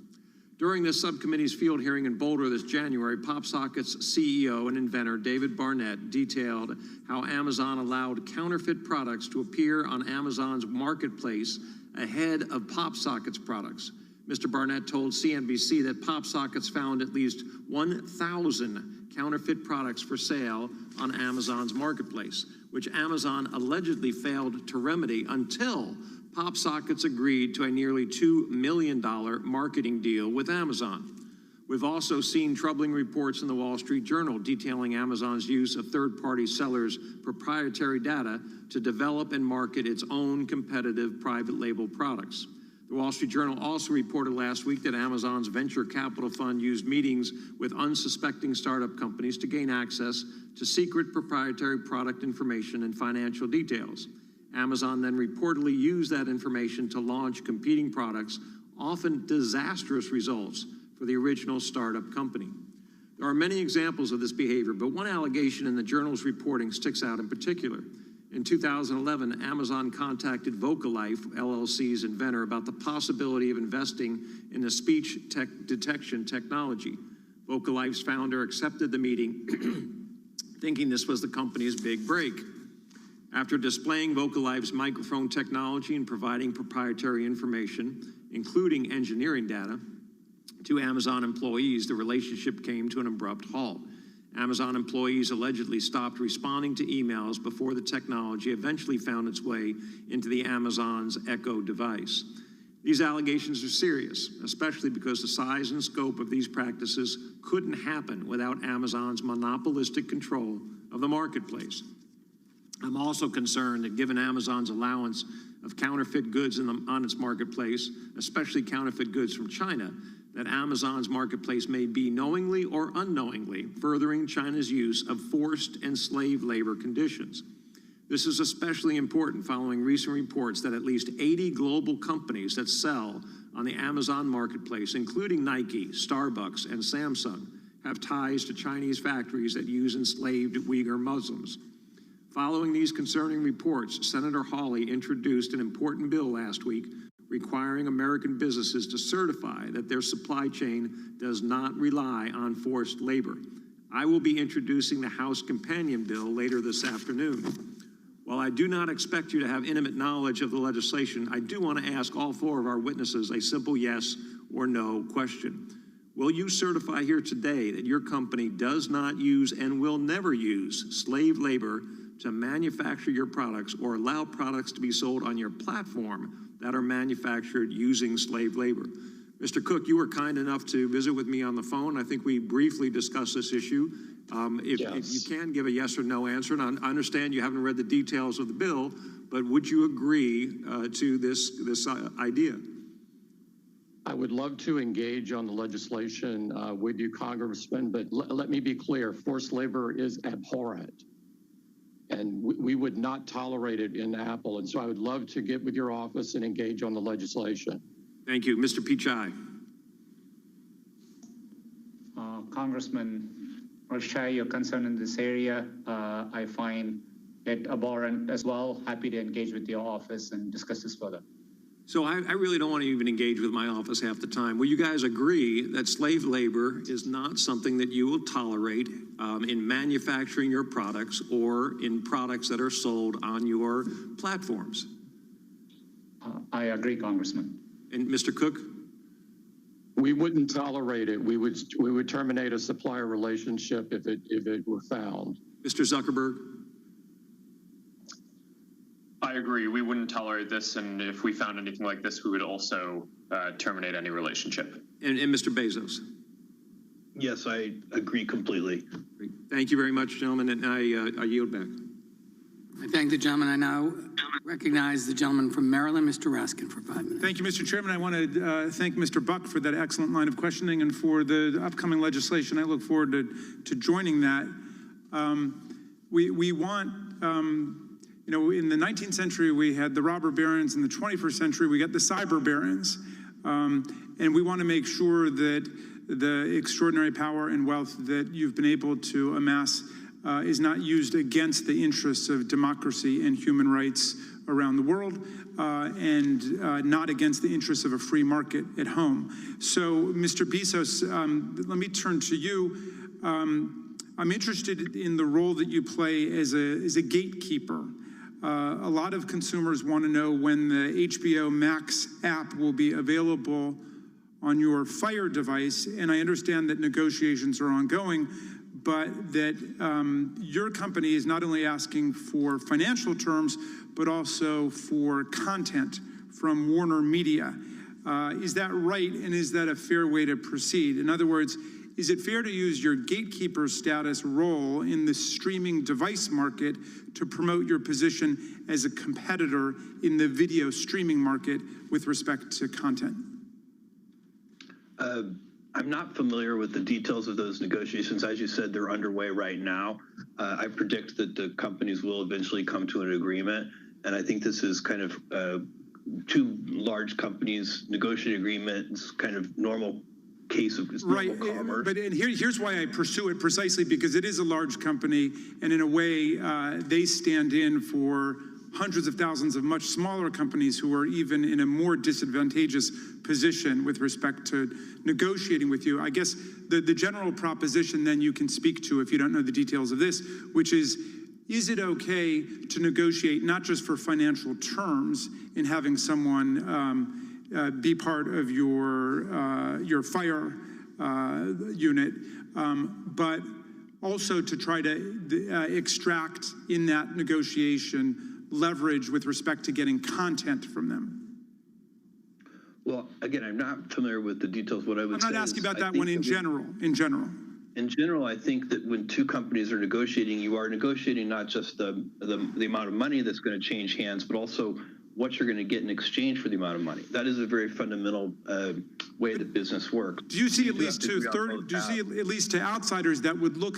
During this subcommittee's field hearing in Boulder this January, PopSocket's CEO and inventor David Barnett detailed how Amazon allowed counterfeit products to appear on Amazon's marketplace ahead of PopSocket's products. Mr. Barnett told CNBC that PopSockets found at least 1,000 counterfeit products for sale on Amazon's marketplace, which Amazon allegedly failed to remedy until PopSockets agreed to a nearly $2 million marketing deal with Amazon. We've also seen troubling reports in the Wall Street Journal detailing Amazon's use of third-party sellers' proprietary data to develop and market its own competitive private label products. The Wall Street Journal also reported last week that Amazon's venture capital fund used meetings with unsuspecting startup companies to gain access to secret proprietary product information and financial details. Amazon then reportedly used that information to launch competing products, often disastrous results for the original startup company. There are many examples of this behavior, but one allegation in the journal's reporting sticks out in particular. In 2011, Amazon contacted Vocalife, LLC's inventor, about the possibility of investing in a speech detection technology. Vocalife's founder accepted the meeting, thinking this was the company's big break. After displaying Vocalife's microphone technology and providing proprietary information, including engineering data, to Amazon employees, the relationship came to an abrupt halt. Amazon employees allegedly stopped responding to emails before the technology eventually found its way into the Amazon's Echo device. These allegations are serious, especially because the size and scope of these practices couldn't happen without Amazon's monopolistic control of the marketplace. I'm also concerned that given Amazon's allowance of counterfeit goods on its marketplace, especially counterfeit goods from China, that Amazon's marketplace may be knowingly or unknowingly furthering China's use of forced and slave labor conditions. This is especially important following recent reports that at least 80 global companies that sell on the Amazon marketplace, including Nike, Starbucks, and Samsung, have ties to Chinese factories that use enslaved Uyghur Muslims. Following these concerning reports, Senator Hawley introduced an important bill last week requiring American businesses to certify that their supply chain does not rely on forced labor. I will be introducing the House companion bill later this afternoon. While I do not expect you to have intimate knowledge of the legislation, I do want to ask all four of our witnesses a simple yes or no question. Will you certify here today that your company does not use and will never use slave labor to manufacture your products or allow products to be sold on your platform that are manufactured using slave labor? Mr. Cook, you were kind enough to visit with me on the phone. I think we briefly discussed this issue. If you can give a yes or no answer, and I understand you haven't read the details of the bill, but would you agree to this idea? I would love to engage on the legislation with you, Congressman, but let me be clear, forced labor is abhorrent. And we would not tolerate it in Apple. And so I would love to get with your office and engage on the legislation. Thank you. Mr. Pichai. Congressman, I'll share your concern in this area. I find it abhorrent as well. Happy to engage with your office and discuss this further. So I really don't want to even engage with my office half the time. Will you guys agree that slave labor is not something that you will tolerate in manufacturing your products or in products that are sold on your platforms? I agree, Congressman. And Mr. Cook? We wouldn't tolerate it. We would terminate a supplier relationship if it were found. Mr. Zuckerberg? I agree. We wouldn't tolerate this, and if we found anything like this, we would also terminate any relationship. And Mr. Bezos? Yes, I agree completely. Great. Thank you very much, gentlemen, and I yield back. I thank the gentleman. I now recognize the gentleman from Maryland, Mr. Raskin, for 5 minutes. Thank you, Mr. Chairman. I want to thank Mr. Buck for that excellent line of questioning and for the upcoming legislation. I look forward to joining that. We want You know, in the 19th century, we had the robber barons. In the 21st century, we got the cyber barons. And we want to make sure that the extraordinary power and wealth that you've been able to amass is not used against the interests of democracy and human rights around the world, and not against the interests of a free market at home. So, Mr. Bezos, let me turn to you. I'm interested in the role that you play as a gatekeeper. A lot of consumers want to know when the HBO Max app will be available on your Fire device, and I understand that negotiations are ongoing, but that your company is not only asking for financial terms, but also for content from Warner Media. Is that right, and is that a fair way to proceed? In other words, is it fair to use your gatekeeper status role in the streaming device market to promote your position as a competitor in the video streaming market with respect to content? I'm not familiar with the details of those negotiations. As you said, they're underway right now. I predict that the companies will eventually come to an agreement. And I think this is kind of two large companies negotiating agreements, kind of normal case of right, commerce. But here's why I pursue it precisely, because it is a large company, and in a way, they stand in for hundreds of thousands of much smaller companies who are even in a more disadvantageous position with respect to negotiating with you. I guess the general proposition then you can speak to if you don't know the details of this, which is it okay to negotiate not just for financial terms in having someone be part of your Fire unit, but also to try to extract in that negotiation leverage with respect to getting content from them? Well, again, I'm not familiar with the details. What I would say I'm not asking about that one in general. In general, I think that when two companies are negotiating, you are negotiating not just the amount of money that's going to change hands, but also what you're going to get in exchange for the amount of money. That is a very fundamental way that business works. Do you see at least to outsiders that would look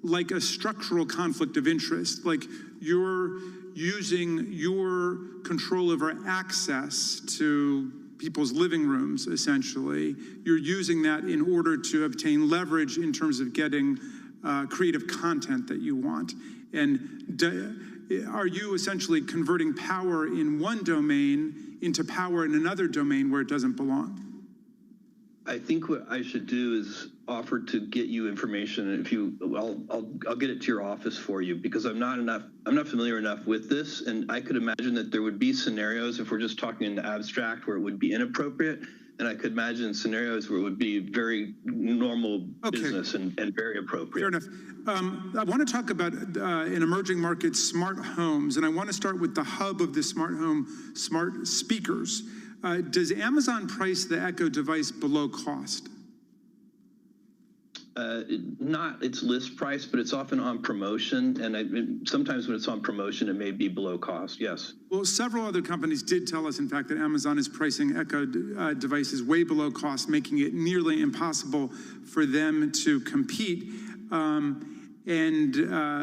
like a structural conflict of interest? Like you're using your control over access to people's living rooms, essentially. You're using that in order to obtain leverage in terms of getting creative content that you want. And are you essentially converting power in one domain into power in another domain where it doesn't belong? I think what I should do is offer to get you information. If you, I'll get it to your office for you, because I'm not familiar enough with this, and I could imagine that there would be scenarios, if we're just talking in the abstract, where it would be inappropriate, and I could imagine scenarios where it would be very normal business and very appropriate. Fair enough. I want to talk about an emerging market, smart homes, and I want to start with the hub of the smart home, smart speakers. Does Amazon price the Echo device below cost? Not its list price, but it's often on promotion, and sometimes when it's on promotion, it may be below cost, yes. Well, several other companies did tell us, in fact, that Amazon is pricing Echo devices way below cost, making it nearly impossible for them to compete, and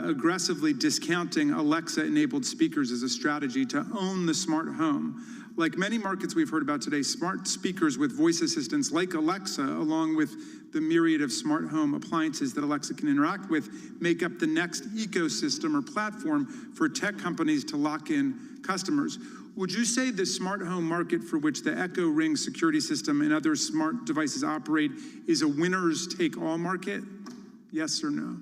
aggressively discounting Alexa-enabled speakers as a strategy to own the smart home. Like many markets we've heard about today, smart speakers with voice assistants like Alexa, along with the myriad of smart home appliances that Alexa can interact with, make up the next ecosystem or platform for tech companies to lock in customers. Would you say the smart home market for which the Echo Ring security system and other smart devices operate is a winners take all market? Yes or no?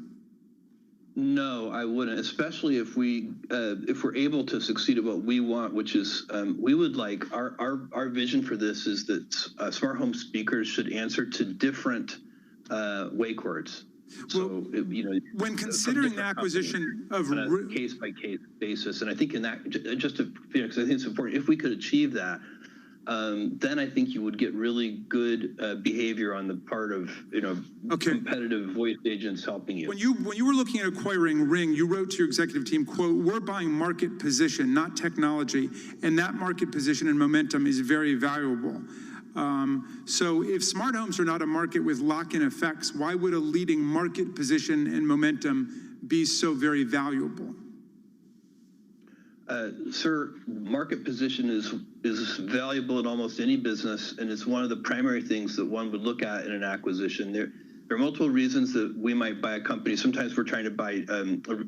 No, I wouldn't, especially if we're able to succeed at what we want, which is we would like, our vision for this is that smart home speakers should answer to different wake words. So, when considering the acquisition of on a case-by-case basis, and I think in that, just to, because I think it's important, if we could achieve that, then I think you would get really good behavior on the part of competitive voice agents helping you. When you were looking at acquiring Ring, you wrote to your executive team, quote, "We're buying market position, not technology, and that market position and momentum is very valuable." So if smart homes are not a market with lock-in effects, why would a leading market position and momentum be so very valuable? Sir, market position is valuable in almost any business, and it's one of the primary things that one would look at in an acquisition. There are multiple reasons that we might buy a company. Sometimes we're trying to buy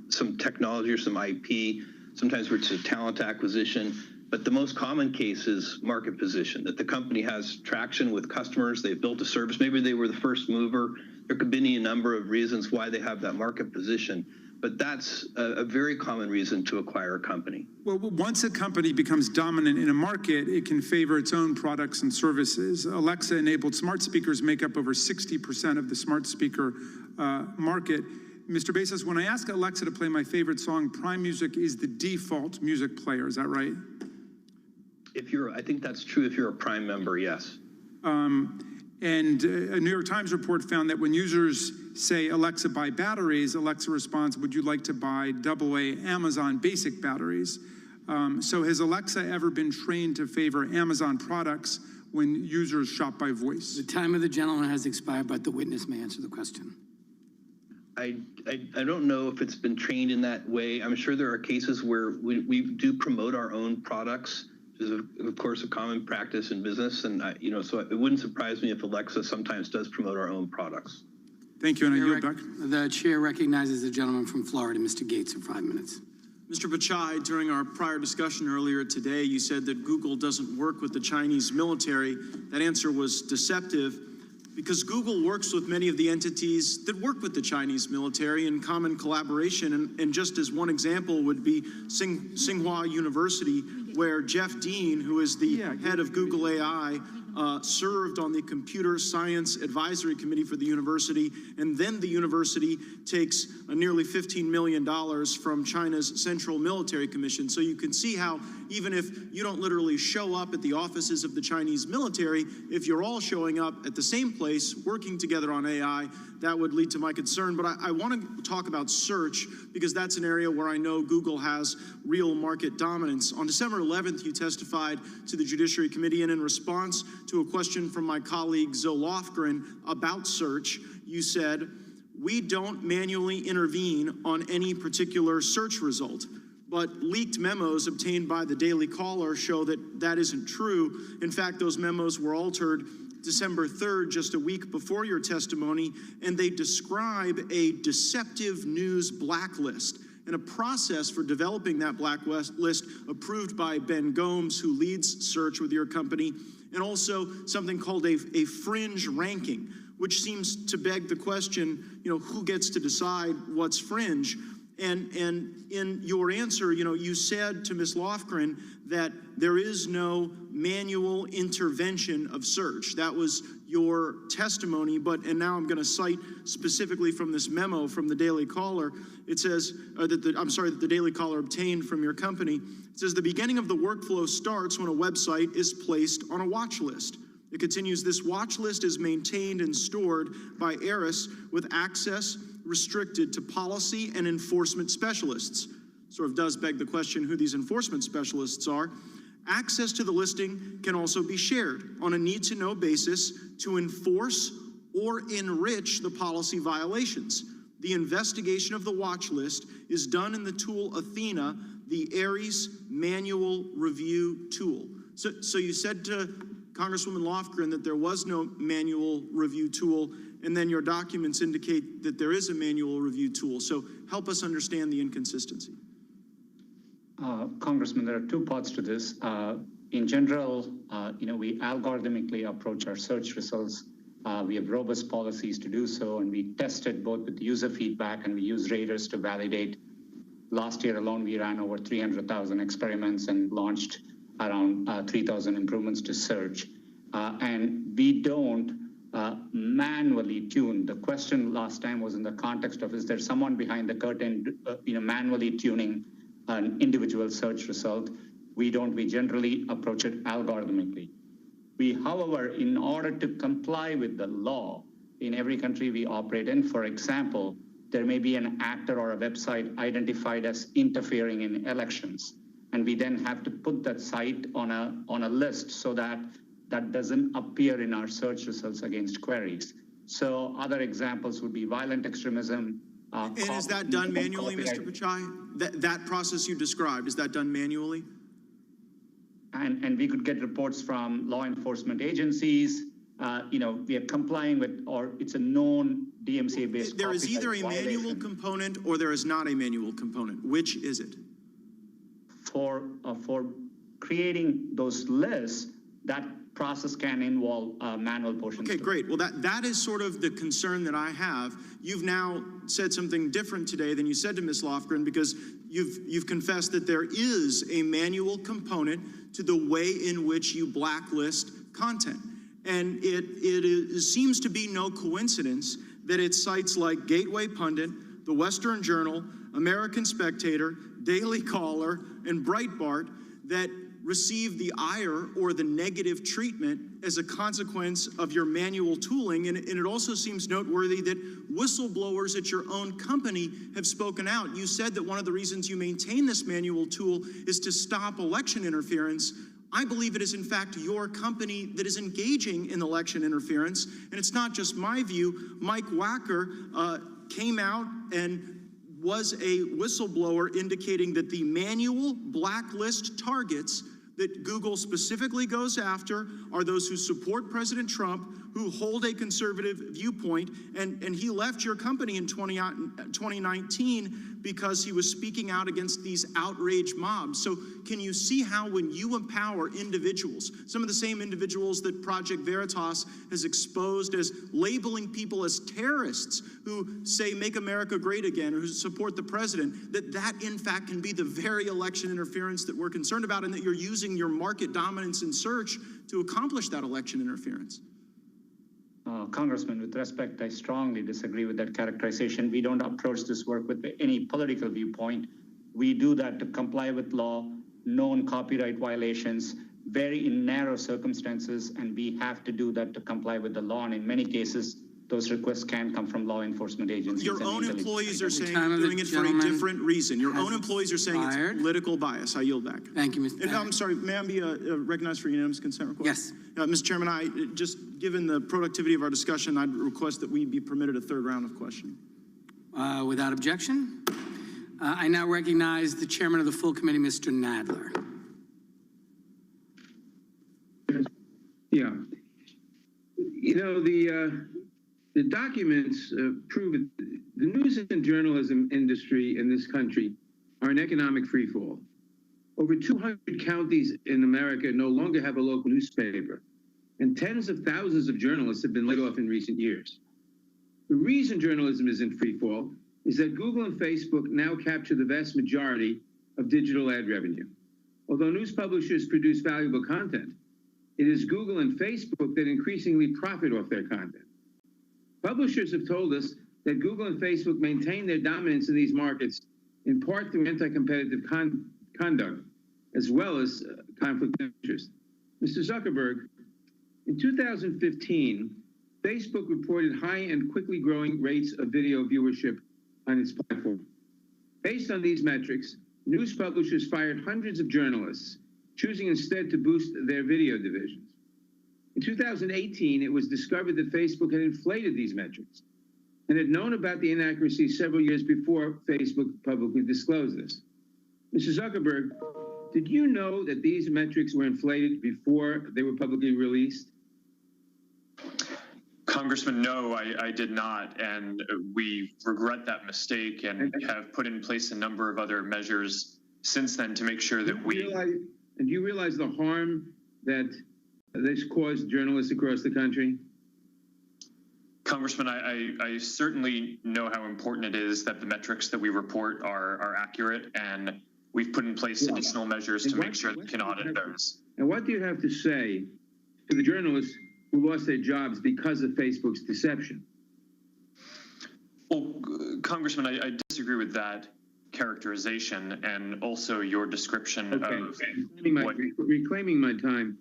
some technology or some IP. Sometimes it's a talent acquisition. But the most common case is market position, that the company has traction with customers, they've built a service, maybe they were the first mover. There could be any number of reasons why they have that market position. But that's a very common reason to acquire a company. Well, once a company becomes dominant in a market, it can favor its own products and services. Alexa-enabled smart speakers make up over 60% of the smart speaker market. Mr. Bezos, when I ask Alexa to play my favorite song, Prime Music is the default music player. Is that right? I think that's true if you're a Prime member, yes. And a New York Times report found that when users say, Alexa, buy batteries, Alexa responds, would you like to buy AA Amazon basic batteries? So has Alexa ever been trained to favor Amazon products when users shop by voice? The time of the gentleman has expired, but the witness may answer the question. I don't know if it's been trained in that way. I'm sure there are cases where we do promote our own products. Is of course a common practice in business, and so it wouldn't surprise me if Alexa sometimes does promote our own products. Thank you, and I yield back. The chair recognizes the gentleman from Florida, Mr. Gates, for 5 minutes. Mr. Pichai, during our prior discussion earlier today, you said that Google doesn't work with the Chinese military. That answer was deceptive because Google works with many of the entities that work with the Chinese military in common collaboration. And just as one example would be Tsinghua University, where Jeff Dean, who is the head of Google AI, served on the Computer Science Advisory Committee for the university, and then the university takes nearly $15 million from China's Central Military Commission. So you can see how even if you don't literally show up at the offices of the Chinese military, if you're all showing up at the same place, working together on AI, that would lead to my concern. But I want to talk about search because that's an area where I know Google has real market dominance. On December 11th, you testified to the Judiciary Committee, and in response to a question from my colleague Zoe Lofgren about search, you said, "We don't manually intervene on any particular search result." But leaked memos obtained by the Daily Caller show that that isn't true. In fact, those memos were altered December 3rd, just a week before your testimony, and they describe a deceptive news blacklist and a process for developing that blacklist approved by Ben Gomes, who leads search with your company, and also something called a fringe ranking, which seems to beg the question, who gets to decide what's fringe? And in your answer, you said to Ms. Lofgren that there is no manual intervention of search. That was your testimony, and now I'm going to cite specifically from this memo from the Daily Caller. It says, that the Daily Caller obtained from your company. It says, the beginning of the workflow starts when a website is placed on a watch list. It continues, this watch list is maintained and stored by Eris with access restricted to policy and enforcement specialists. Sort of does beg the question who these enforcement specialists are. Access to the listing can also be shared on a need-to-know basis to enforce or enrich the policy violations. The investigation of the watch list is done in the tool Athena, the Ares manual review tool. So you said to Congresswoman Lofgren that there was no manual review tool, and then your documents indicate that there is a manual review tool. So help us understand the inconsistency. Congressman, there are two parts to this. In general, we algorithmically approach our search results. We have robust policies to do so, and we test it both with user feedback and we use raters to validate. Last year alone, we ran over 300,000 experiments and launched around 3,000 improvements to search. And we don't manually tune. The question last time was in the context of, is there someone behind the curtain, manually tuning an individual search result? We don't. We generally approach it algorithmically. We, however, in order to comply with the law in every country we operate in, for example, there may be an actor or a website identified as interfering in elections, and we then have to put that site on a list so that that doesn't appear in our search results against queries. So other examples would be violent extremism, And is that done manually, Mr. Pichai? That process you described, is that done manually? And we could get reports from law enforcement agencies. We are complying with, or it's a known DMCA-based. There is either a manual component or there is not a manual component. Which is it? For creating those lists, that process can involve manual portions. Okay, great. Well, that is sort of the concern that I have. You've now said something different today than you said to Ms. Lofgren, because you've confessed that there is a manual component to the way in which you blacklist content. And it seems to be no coincidence that it's sites like Gateway Pundit, The Western Journal, American Spectator, Daily Caller, and Breitbart that receive the ire or the negative treatment as a consequence of your manual tooling. And it also seems noteworthy that whistleblowers at your own company have spoken out. You said that one of the reasons you maintain this manual tool is to stop election interference. I believe it is in fact your company that is engaging in election interference. And it's not just my view. Mike Wacker came out and was a whistleblower indicating that the manual blacklist targets that Google specifically goes after are those who support President Trump, who hold a conservative viewpoint, and he left your company in 2019 because he was speaking out against these outraged mobs. So can you see how when you empower individuals, some of the same individuals that Project Veritas has exposed as labeling people as terrorists who say make America great again or who support the president, that in fact can be the very election interference that we're concerned about, and that you're using your market dominance in search to accomplish that election interference? Congressman, with respect, I strongly disagree with that characterization. We don't approach this work with any political viewpoint. We do that to comply with law, known copyright violations, very in narrow circumstances, and we have to do that to comply with the law. And in many cases, those requests can come from law enforcement agencies. Your own employees are saying you're doing it for a different reason. Your own employees are saying it's political bias. I yield back. Thank you, Mr. I'm sorry, may I be recognized for unanimous consent request? Yes. Mr. Chairman, just given the productivity of our discussion, I'd request that we be permitted a third round of questioning. Without objection. I now recognize the chairman of the full committee, Mr. Nadler. Yeah. The documents prove it. The news and journalism industry in this country are an economic freefall. Over 200 counties in America no longer have a local newspaper, and tens of thousands of journalists have been laid off in recent years. The reason journalism is in freefall is that Google and Facebook now capture the vast majority of digital ad revenue. Although news publishers produce valuable content, it is Google and Facebook that increasingly profit off their content. Publishers have told us that Google and Facebook maintain their dominance in these markets in part through anti-competitive conduct, as well as conflict of interest. Mr. Zuckerberg, in 2015, Facebook reported high and quickly growing rates of video viewership on its platform. Based on these metrics, news publishers fired hundreds of journalists, choosing instead to boost their video divisions. In 2018, it was discovered that Facebook had inflated these metrics and had known about the inaccuracies several years before Facebook publicly disclosed this. Mr. Zuckerberg, did you know that these metrics were inflated before they were publicly released? Congressman, no, I did not, and we regret that mistake and have put in place a number of other measures since then to make sure that we... And do you realize the harm that this caused journalists across the country? Congressman, I certainly know how important it is that the metrics that we report are accurate, and we've put in place additional measures to make sure that we can audit those. And what do you have to say to the journalists who lost their jobs because of Facebook's deception? Well, Congressman, I disagree with that characterization and also your description of reclaiming my time.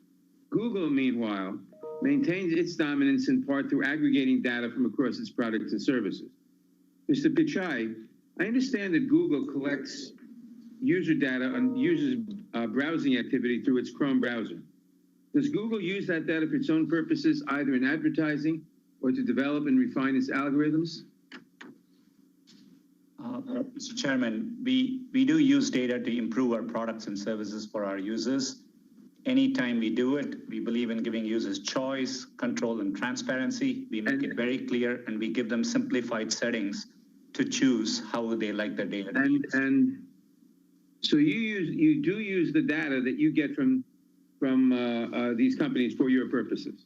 Google, meanwhile, maintains its dominance in part through aggregating data from across its products and services. Mr. Pichai, I understand that Google collects user data on users' browsing activity through its Chrome browser. Does Google use that data for its own purposes, either in advertising or to develop and refine its algorithms? Mr. Chairman, we do use data to improve our products and services for our users. Anytime we do it, we believe in giving users choice, control, and transparency. We make it very clear, and we give them simplified settings to choose how they like their data. And so you do use the data that you get from these companies for your purposes.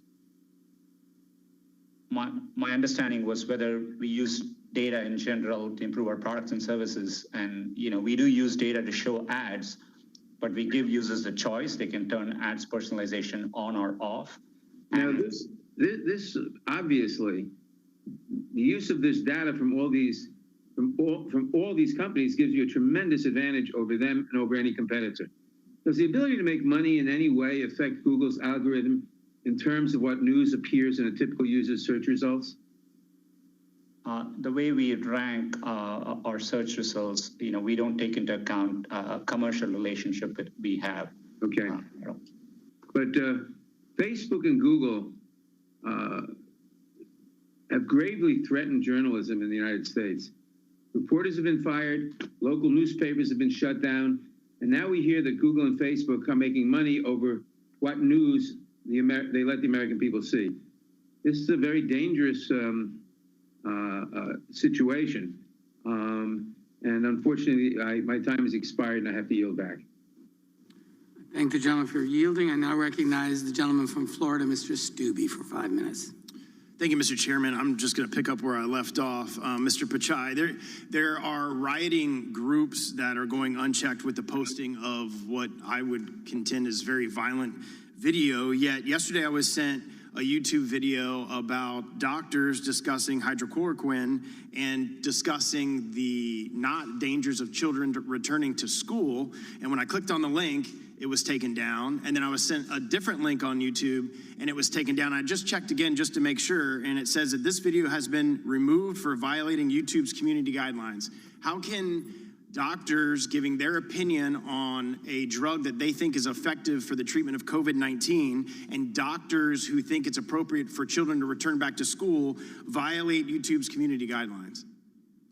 My understanding was whether we use data in general to improve our products and services, and we do use data to show ads, but we give users the choice. They can turn ads personalization on or off. Now, this obviously, the use of this data from all these companies gives you a tremendous advantage over them and over any competitor. Does the ability to make money in any way affect Google's algorithm in terms of what news appears in a typical user's search results? The way we rank our search results, we don't take into account a commercial relationship that we have. Okay. But Facebook and Google have gravely threatened journalism in the United States. Reporters have been fired, local newspapers have been shut down, and now we hear that Google and Facebook are making money over what news they let the American people see. This is a very dangerous situation. And unfortunately, my time has expired and I have to yield back. Thank the gentleman for yielding. I now recognize the gentleman from Florida, Mr. Stubbe, for 5 minutes. Thank you, Mr. Chairman. I'm just going to pick up where I left off. Mr. Pichai, there are rioting groups that are going unchecked with the posting of what I would contend is very violent video. Yet yesterday I was sent a YouTube video about doctors discussing hydrochloroquine and discussing the not dangers of children returning to school. And when I clicked on the link, it was taken down. And then I was sent a different link on YouTube and it was taken down. I just checked again just to make sure. And it says that this video has been removed for violating YouTube's community guidelines. How can doctors giving their opinion on a drug that they think is effective for the treatment of COVID-19 and doctors who think it's appropriate for children to return back to school violate YouTube's community guidelines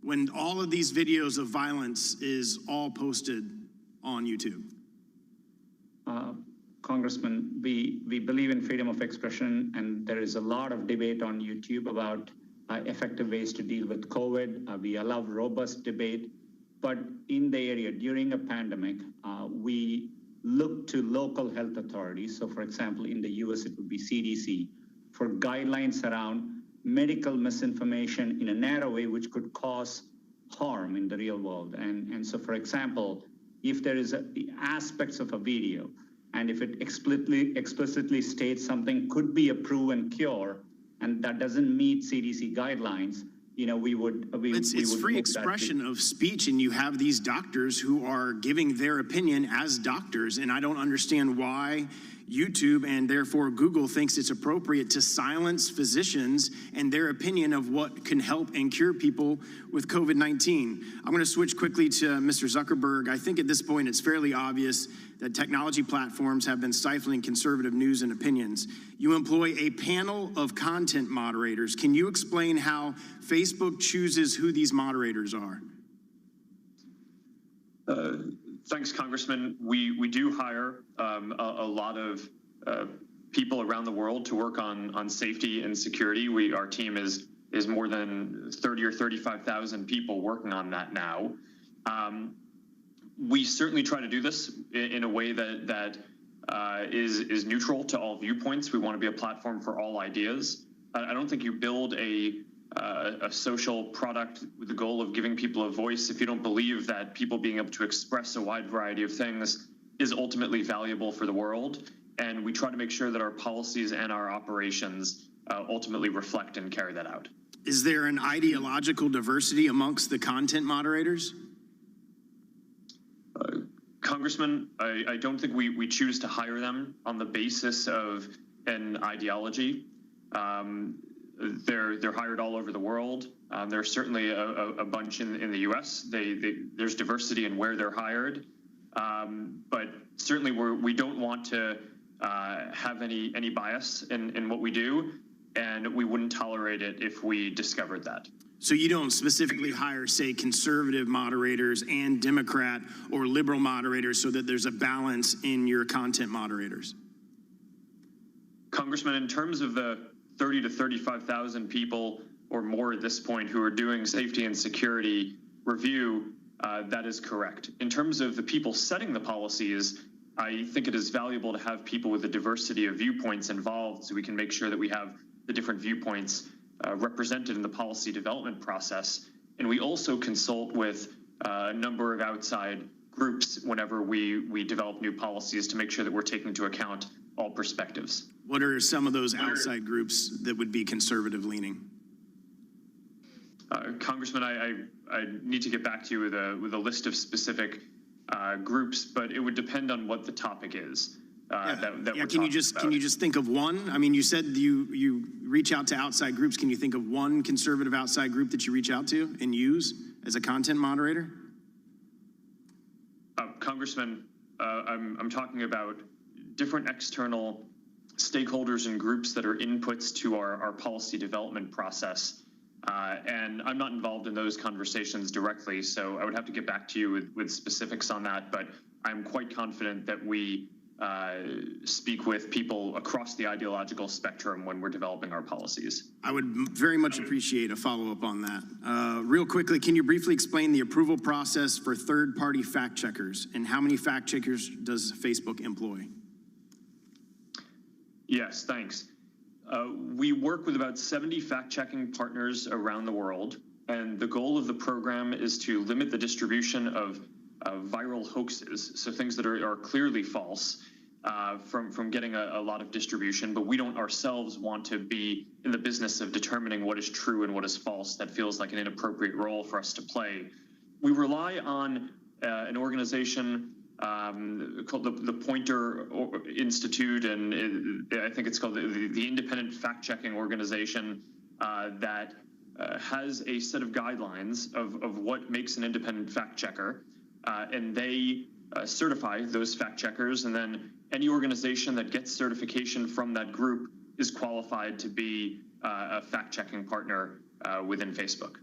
when all of these videos of violence is all posted on YouTube? Congressman, we believe in freedom of expression, and there is a lot of debate on YouTube about effective ways to deal with COVID. We allow robust debate. But in the area during a pandemic, we look to local health authorities. So for example, in the US, it would be CDC for guidelines around medical misinformation in a narrow way, which could cause harm in the real world. And so for example, if there is aspects of a video, and if it explicitly states something could be a proven cure, and that doesn't meet CDC guidelines, it's free expression of speech, and you have these doctors who are giving their opinion as doctors, and I don't understand why YouTube and therefore Google thinks it's appropriate to silence physicians and their opinion of what can help and cure people with COVID-19. I'm going to switch quickly to Mr. Zuckerberg. I think at this point it's fairly obvious that technology platforms have been stifling conservative news and opinions. You employ a panel of content moderators. Can you explain how Facebook chooses who these moderators are? Thanks, Congressman. We do hire a lot of people around the world to work on safety and security. Our team is more than 30 or 35,000 people working on that now. We certainly try to do this in a way that is neutral to all viewpoints. We want to be a platform for all ideas. I don't think you build a social product with the goal of giving people a voice if you don't believe that people being able to express a wide variety of things is ultimately valuable for the world. And we try to make sure that our policies and our operations ultimately reflect and carry that out. Is there an ideological diversity amongst the content moderators? Congressman, I don't think we choose to hire them on the basis of an ideology. They're hired all over the world. There's certainly a bunch in the U.S. There's diversity in where they're hired, but certainly we don't want to have any bias in what we do, and we wouldn't tolerate it if we discovered that. So you don't specifically hire, say, conservative moderators and Democrat or liberal moderators so that there's a balance in your content moderators? Congressman, in terms of the 30 to 35,000 people or more at this point who are doing safety and security review, that is correct. In terms of the people setting the policies, I think it is valuable to have people with a diversity of viewpoints involved so we can make sure that we have the different viewpoints represented in the policy development process. And we also consult with a number of outside groups whenever we develop new policies to make sure that we're taking into account all perspectives. What are some of those outside groups that would be conservative leaning? Congressman, I need to get back to you with a list of specific groups, but it would depend on what the topic is. Can you just think of one? I mean, you said you reach out to outside groups. Can you think of one conservative outside group that you reach out to and use as a content moderator? Congressman, I'm talking about different external stakeholders and groups that are inputs to our policy development process. And I'm not involved in those conversations directly, so I would have to get back to you with specifics on that. But I'm quite confident that we speak with people across the ideological spectrum when we're developing our policies. I would very much appreciate a follow-up on that. Real quickly, can you briefly explain the approval process for third-party fact checkers and how many fact checkers does Facebook employ? Yes, thanks. We work with about 70 fact-checking partners around the world, and the goal of the program is to limit the distribution of viral hoaxes, so things that are clearly false, from getting a lot of distribution, but we don't ourselves want to be in the business of determining what is true and what is false. That feels like an inappropriate role for us to play. We rely on an organization called the Pointer Institute, and I think it's called the Independent Fact-Checking Organization that has a set of guidelines of what makes an independent fact-checker, and they certify those fact-checkers, and then any organization that gets certification from that group is qualified to be a fact-checking partner within Facebook.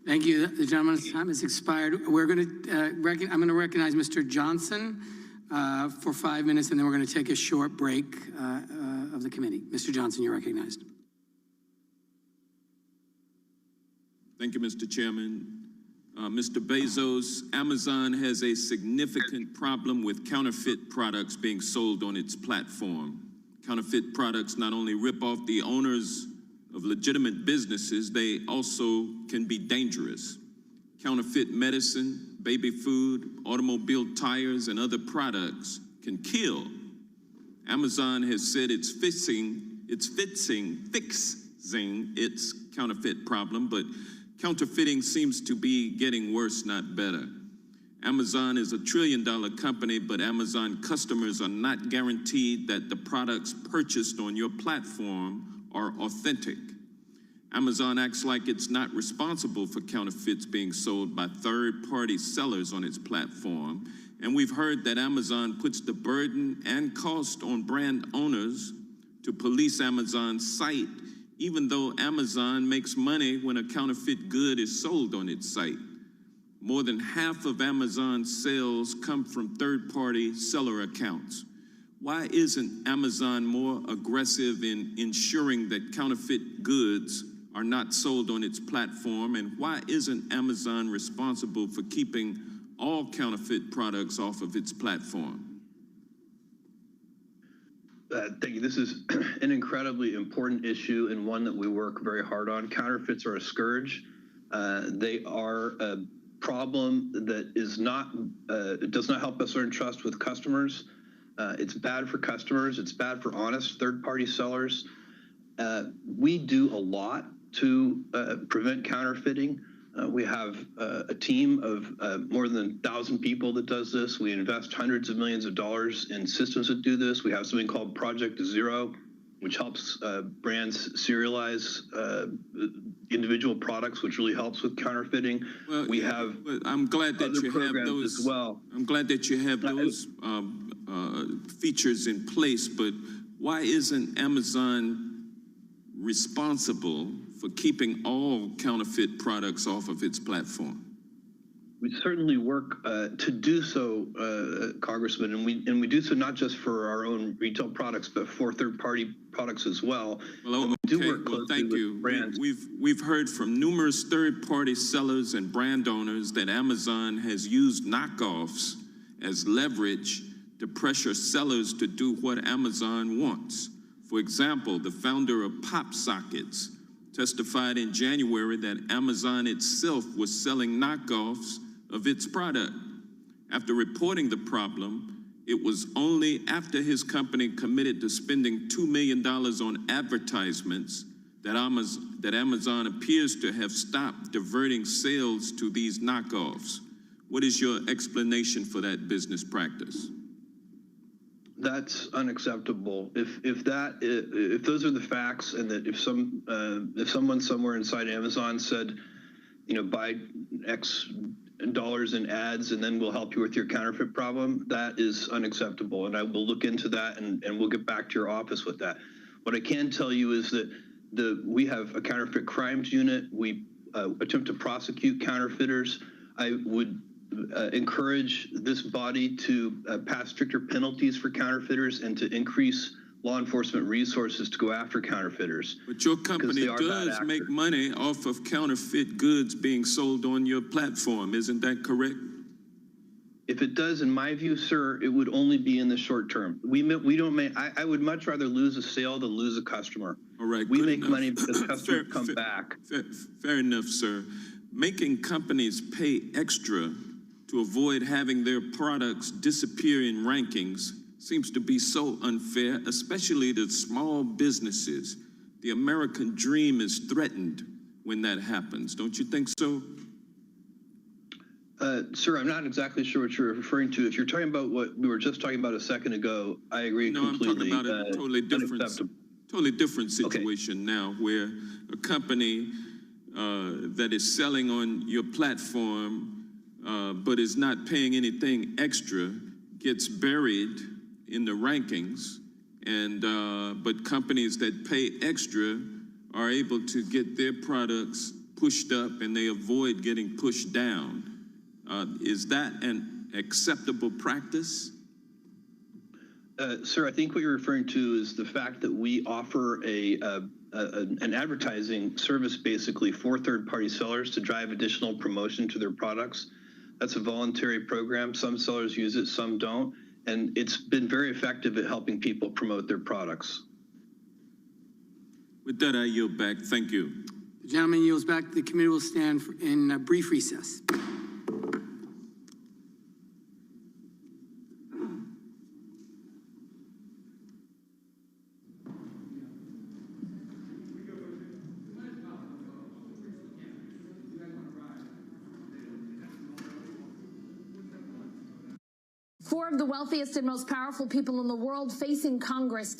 Thank you. The gentleman's time has expired. We're going to I'm going to recognize Mr. Johnson for 5 minutes, and then we're going to take a short break of the committee. Mr. Johnson, you're recognized. Thank you, Mr. Chairman. Mr. Bezos, Amazon has a significant problem with counterfeit products being sold on its platform. Counterfeit products not only rip off the owners of legitimate businesses, they also can be dangerous. Counterfeit medicine, baby food, automobile tires, and other products can kill. Amazon has said it's fixing its counterfeit problem, but counterfeiting seems to be getting worse, not better. Amazon is a $1 trillion company, but Amazon customers are not guaranteed that the products purchased on your platform are authentic. Amazon acts like it's not responsible for counterfeits being sold by third-party sellers on its platform, and we've heard that Amazon puts the burden and cost on brand owners to police Amazon's site, even though Amazon makes money when a counterfeit good is sold on its site. More than half of Amazon's sales come from third-party seller accounts. Why isn't Amazon more aggressive in ensuring that counterfeit goods are not sold on its platform? And why isn't Amazon responsible for keeping all counterfeit products off of its platform? Thank you. This is an incredibly important issue and one that we work very hard on. Counterfeits are a scourge. They are a problem that is not, it does not help us earn trust with customers. It's bad for customers. It's bad for honest third-party sellers. We do a lot to prevent counterfeiting. We have a team of more than 1,000 people that does this. We invest hundreds of millions of dollars in systems that do this. We have something called Project Zero, which helps brands serialize individual products, which really helps with counterfeiting. Well, we have I'm glad that you have those as well. I'm glad that you have those features in place, but why isn't Amazon responsible for keeping all counterfeit products off of its platform? We certainly work to do so, Congressman, and we do so not just for our own retail products, but for third-party products as well. Well, okay. Well, thank you. We've heard from numerous third-party sellers and brand owners that Amazon has used knockoffs as leverage to pressure sellers to do what Amazon wants. For example, the founder of Pop Sockets testified in January that Amazon itself was selling knockoffs of its product. After reporting the problem, it was only after his company committed to spending $2 million on advertisements that Amazon appears to have stopped diverting sales to these knockoffs. What is your explanation for that business practice? That's unacceptable. If those are the facts, and that if someone somewhere inside Amazon said, buy X dollars in ads and then we'll help you with your counterfeit problem, that is unacceptable. And I will look into that and we'll get back to your office with that. What I can tell you is that we have a counterfeit crimes unit. We attempt to prosecute counterfeiters. I would encourage this body to pass stricter penalties for counterfeiters and to increase law enforcement resources to go after counterfeiters. But your company does make money off of counterfeit goods being sold on your platform, isn't that correct? If it does, in my view, sir, it would only be in the short term. We don't make. I would much rather lose a sale than lose a customer. All right, we make money because customers come back. Fair enough, sir. Making companies pay extra to avoid having their products disappear in rankings seems to be so unfair, especially to small businesses. The American dream is threatened when that happens. Don't you think so? Sir, I'm not exactly sure what you're referring to. If you're talking about what we were just talking about a second ago, I agree completely. I'm talking about a totally different situation now, where a company that is selling on your platform but is not paying anything extra gets buried in the rankings, and but companies that pay extra are able to get their products pushed up and they avoid getting pushed down. Is that an acceptable practice? Sir, I think what you're referring to is the fact that we offer an advertising service basically for third-party sellers to drive additional promotion to their products. That's a voluntary program. Some sellers use it, some don't. And it's been very effective at helping people promote their products. With that, I yield back. Thank you. The gentleman yields back. The committee will stand in a brief recess. Four of the wealthiest and most powerful people in the world facing Congress.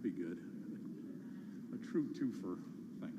be good. A true twofer. Thanks.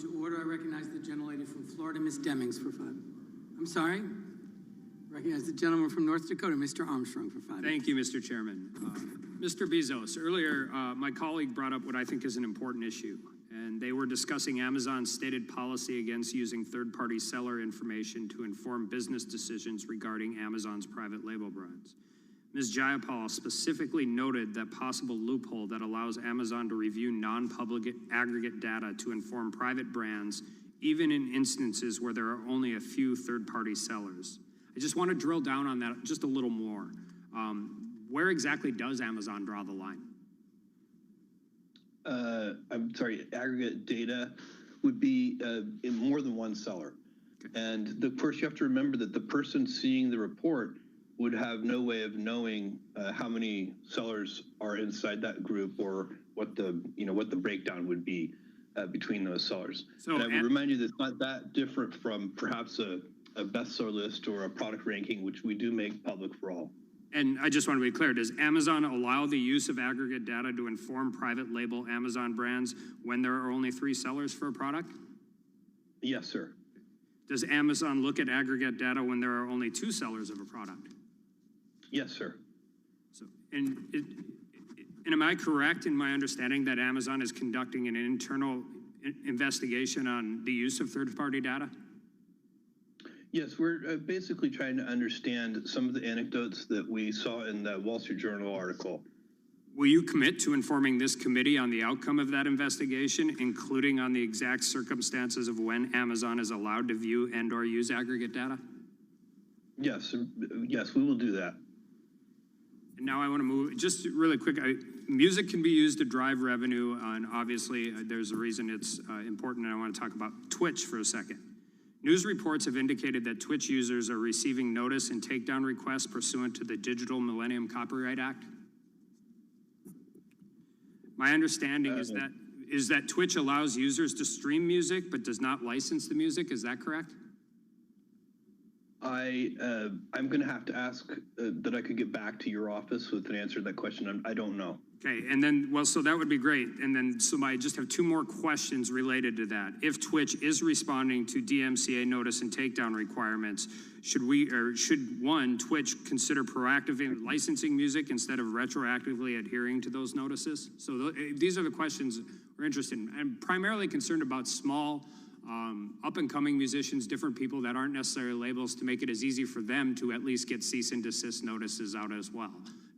to order. I recognize the gentlelady from Florida, Ms. Demings, for 5. I'm sorry. Recognize the gentleman from North Dakota, Mr. Armstrong, for 5. Thank you, Mr. Chairman. Mr. Bezos, earlier my colleague brought up what I think is an important issue, and they were discussing Amazon's stated policy against using third-party seller information to inform business decisions regarding Amazon's private label brands. Ms. Jayapal specifically noted that possible loophole that allows Amazon to review non-public aggregate data to inform private brands, even in instances where there are only a few third-party sellers. I just want to drill down on that just a little more. Where exactly does Amazon draw the line? I'm sorry, aggregate data would be in more than one seller. Okay. And of course, you have to remember that the person seeing the report would have no way of knowing how many sellers are inside that group or what the breakdown would be between those sellers. So, and I would remind you that it's not that different from perhaps a bestseller list or a product ranking, which we do make public for all. And I just want to be clear, does Amazon allow the use of aggregate data to inform private label Amazon brands when there are only 3 sellers for a product? Yes, sir. Does Amazon look at aggregate data when there are only 2 sellers of a product? Yes, sir. So, and am I correct in my understanding that Amazon is conducting an internal investigation on the use of third-party data? Yes, we're basically trying to understand some of the anecdotes that we saw in the Wall Street Journal article. Will you commit to informing this committee on the outcome of that investigation, including on the exact circumstances of when Amazon is allowed to view and or use aggregate data? Yes, yes, we will do that. And now I want to move, just really quick, music can be used to drive revenue, and obviously there's a reason it's important, and I want to talk about Twitch for a second. News reports have indicated that Twitch users are receiving notice and takedown requests pursuant to the Digital Millennium Copyright Act. My understanding is that Twitch allows users to stream music but does not license the music. Is that correct? I'm going to have to ask that I could get back to your office with an answer to that question. I don't know. Okay, and then, well, so that would be great. And then, so I just have 2 more questions related to that. If Twitch is responding to DMCA notice and takedown requirements, should Twitch consider proactively licensing music instead of retroactively adhering to those notices? So these are the questions we're interested in. I'm primarily concerned about small, up-and-coming musicians, different people that aren't necessarily labels, to make it as easy for them to at least get cease and desist notices out as well.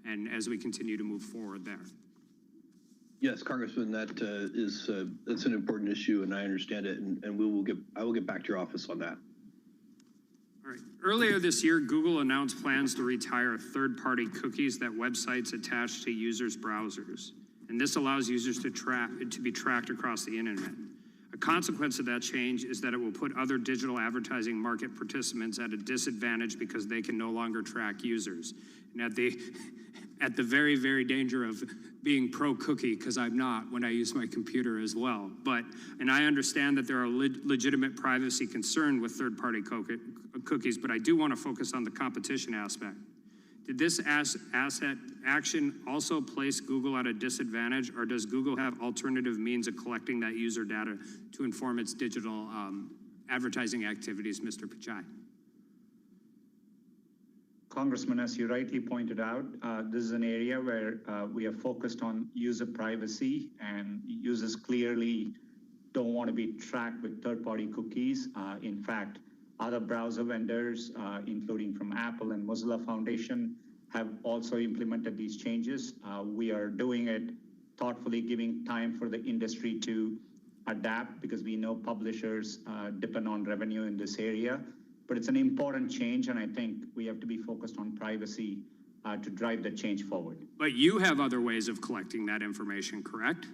And as we continue to move forward there. Yes, Congressman, that's an important issue, and I understand it, and I will get back to your office on that. All right. Earlier this year, Google announced plans to retire third-party cookies that websites attach to users' browsers, and this allows users to be tracked across the internet. A consequence of that change is that it will put other digital advertising market participants at a disadvantage because they can no longer track users. And at the very, very danger of being pro-cookie, because I'm not when I use my computer as well. And I understand that there are legitimate privacy concerns with third-party cookies, but I do want to focus on the competition aspect. Did this asset action also place Google at a disadvantage, or does Google have alternative means of collecting that user data to inform its digital advertising activities, Mr. Pichai? Congressman, as you rightly pointed out, this is an area where we are focused on user privacy, and users clearly don't want to be tracked with third-party cookies. In fact, other browser vendors, including from Apple and Mozilla Foundation, have also implemented these changes. We are doing it thoughtfully, giving time for the industry to adapt, because we know publishers depend on revenue in this area. But it's an important change, and I think we have to be focused on privacy to drive the change forward. But you have other ways of collecting that information, correct?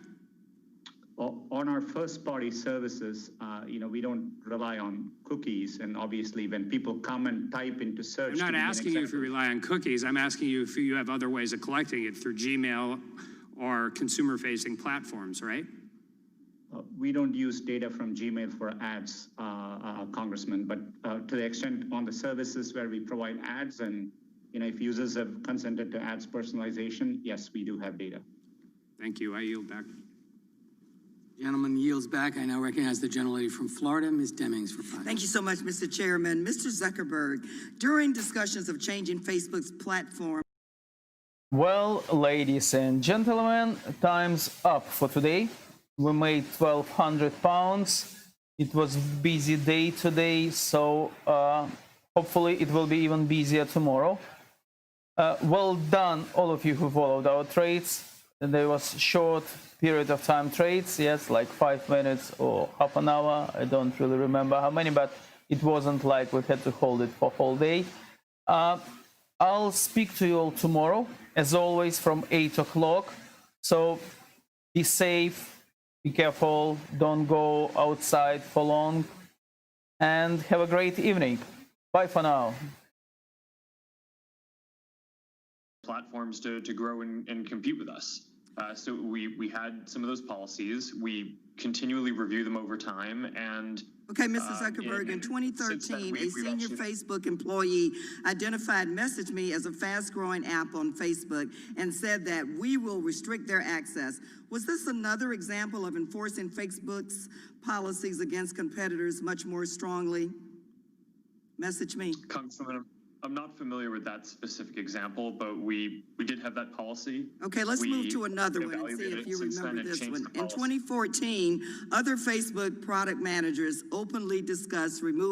Well, on our first-party services, we don't rely on cookies, and obviously when people come and type into search... I'm not asking you if you rely on cookies. I'm asking you if you have other ways of collecting it through Gmail or consumer-facing platforms, right? We don't use data from Gmail for ads, Congressman, but to the extent on the services where we provide ads, and if users have consented to ads personalization, yes, we do have data. Thank you. I yield back. Gentleman yields back. I now recognize the gentlelady from Florida, Ms. Demings, for 5 minutes. Thank you so much, Mr. Chairman. Mr. Zuckerberg, during discussions of changing Facebook's platform. Well, ladies and gentlemen, time's up for today. We made 1,200 pounds. It was a busy day today, so hopefully it will be even busier tomorrow. Well done, all of you who followed our trades. There was short period of time trades, yes, like 5 minutes or half an hour. I don't really remember how many, but it wasn't like we had to hold it for a whole day. I'll speak to you all tomorrow, as always, from 8 o'clock. So be safe, be careful, don't go outside for long, and have a great evening. Bye for now. Platforms to grow and compete with us. So we had some of those policies. We continually review them over time. And okay, Mr. Zuckerberg, in 2013, a senior Facebook employee messaged me as a fast-growing app on Facebook and said that we will restrict their access. Was this another example of enforcing Facebook's policies against competitors much more strongly? Message me. Congresswoman, I'm not familiar with that specific example, but we did have that policy. Okay, let's move to another one and see if you remember this one. In 2014, other Facebook product managers openly discussed removing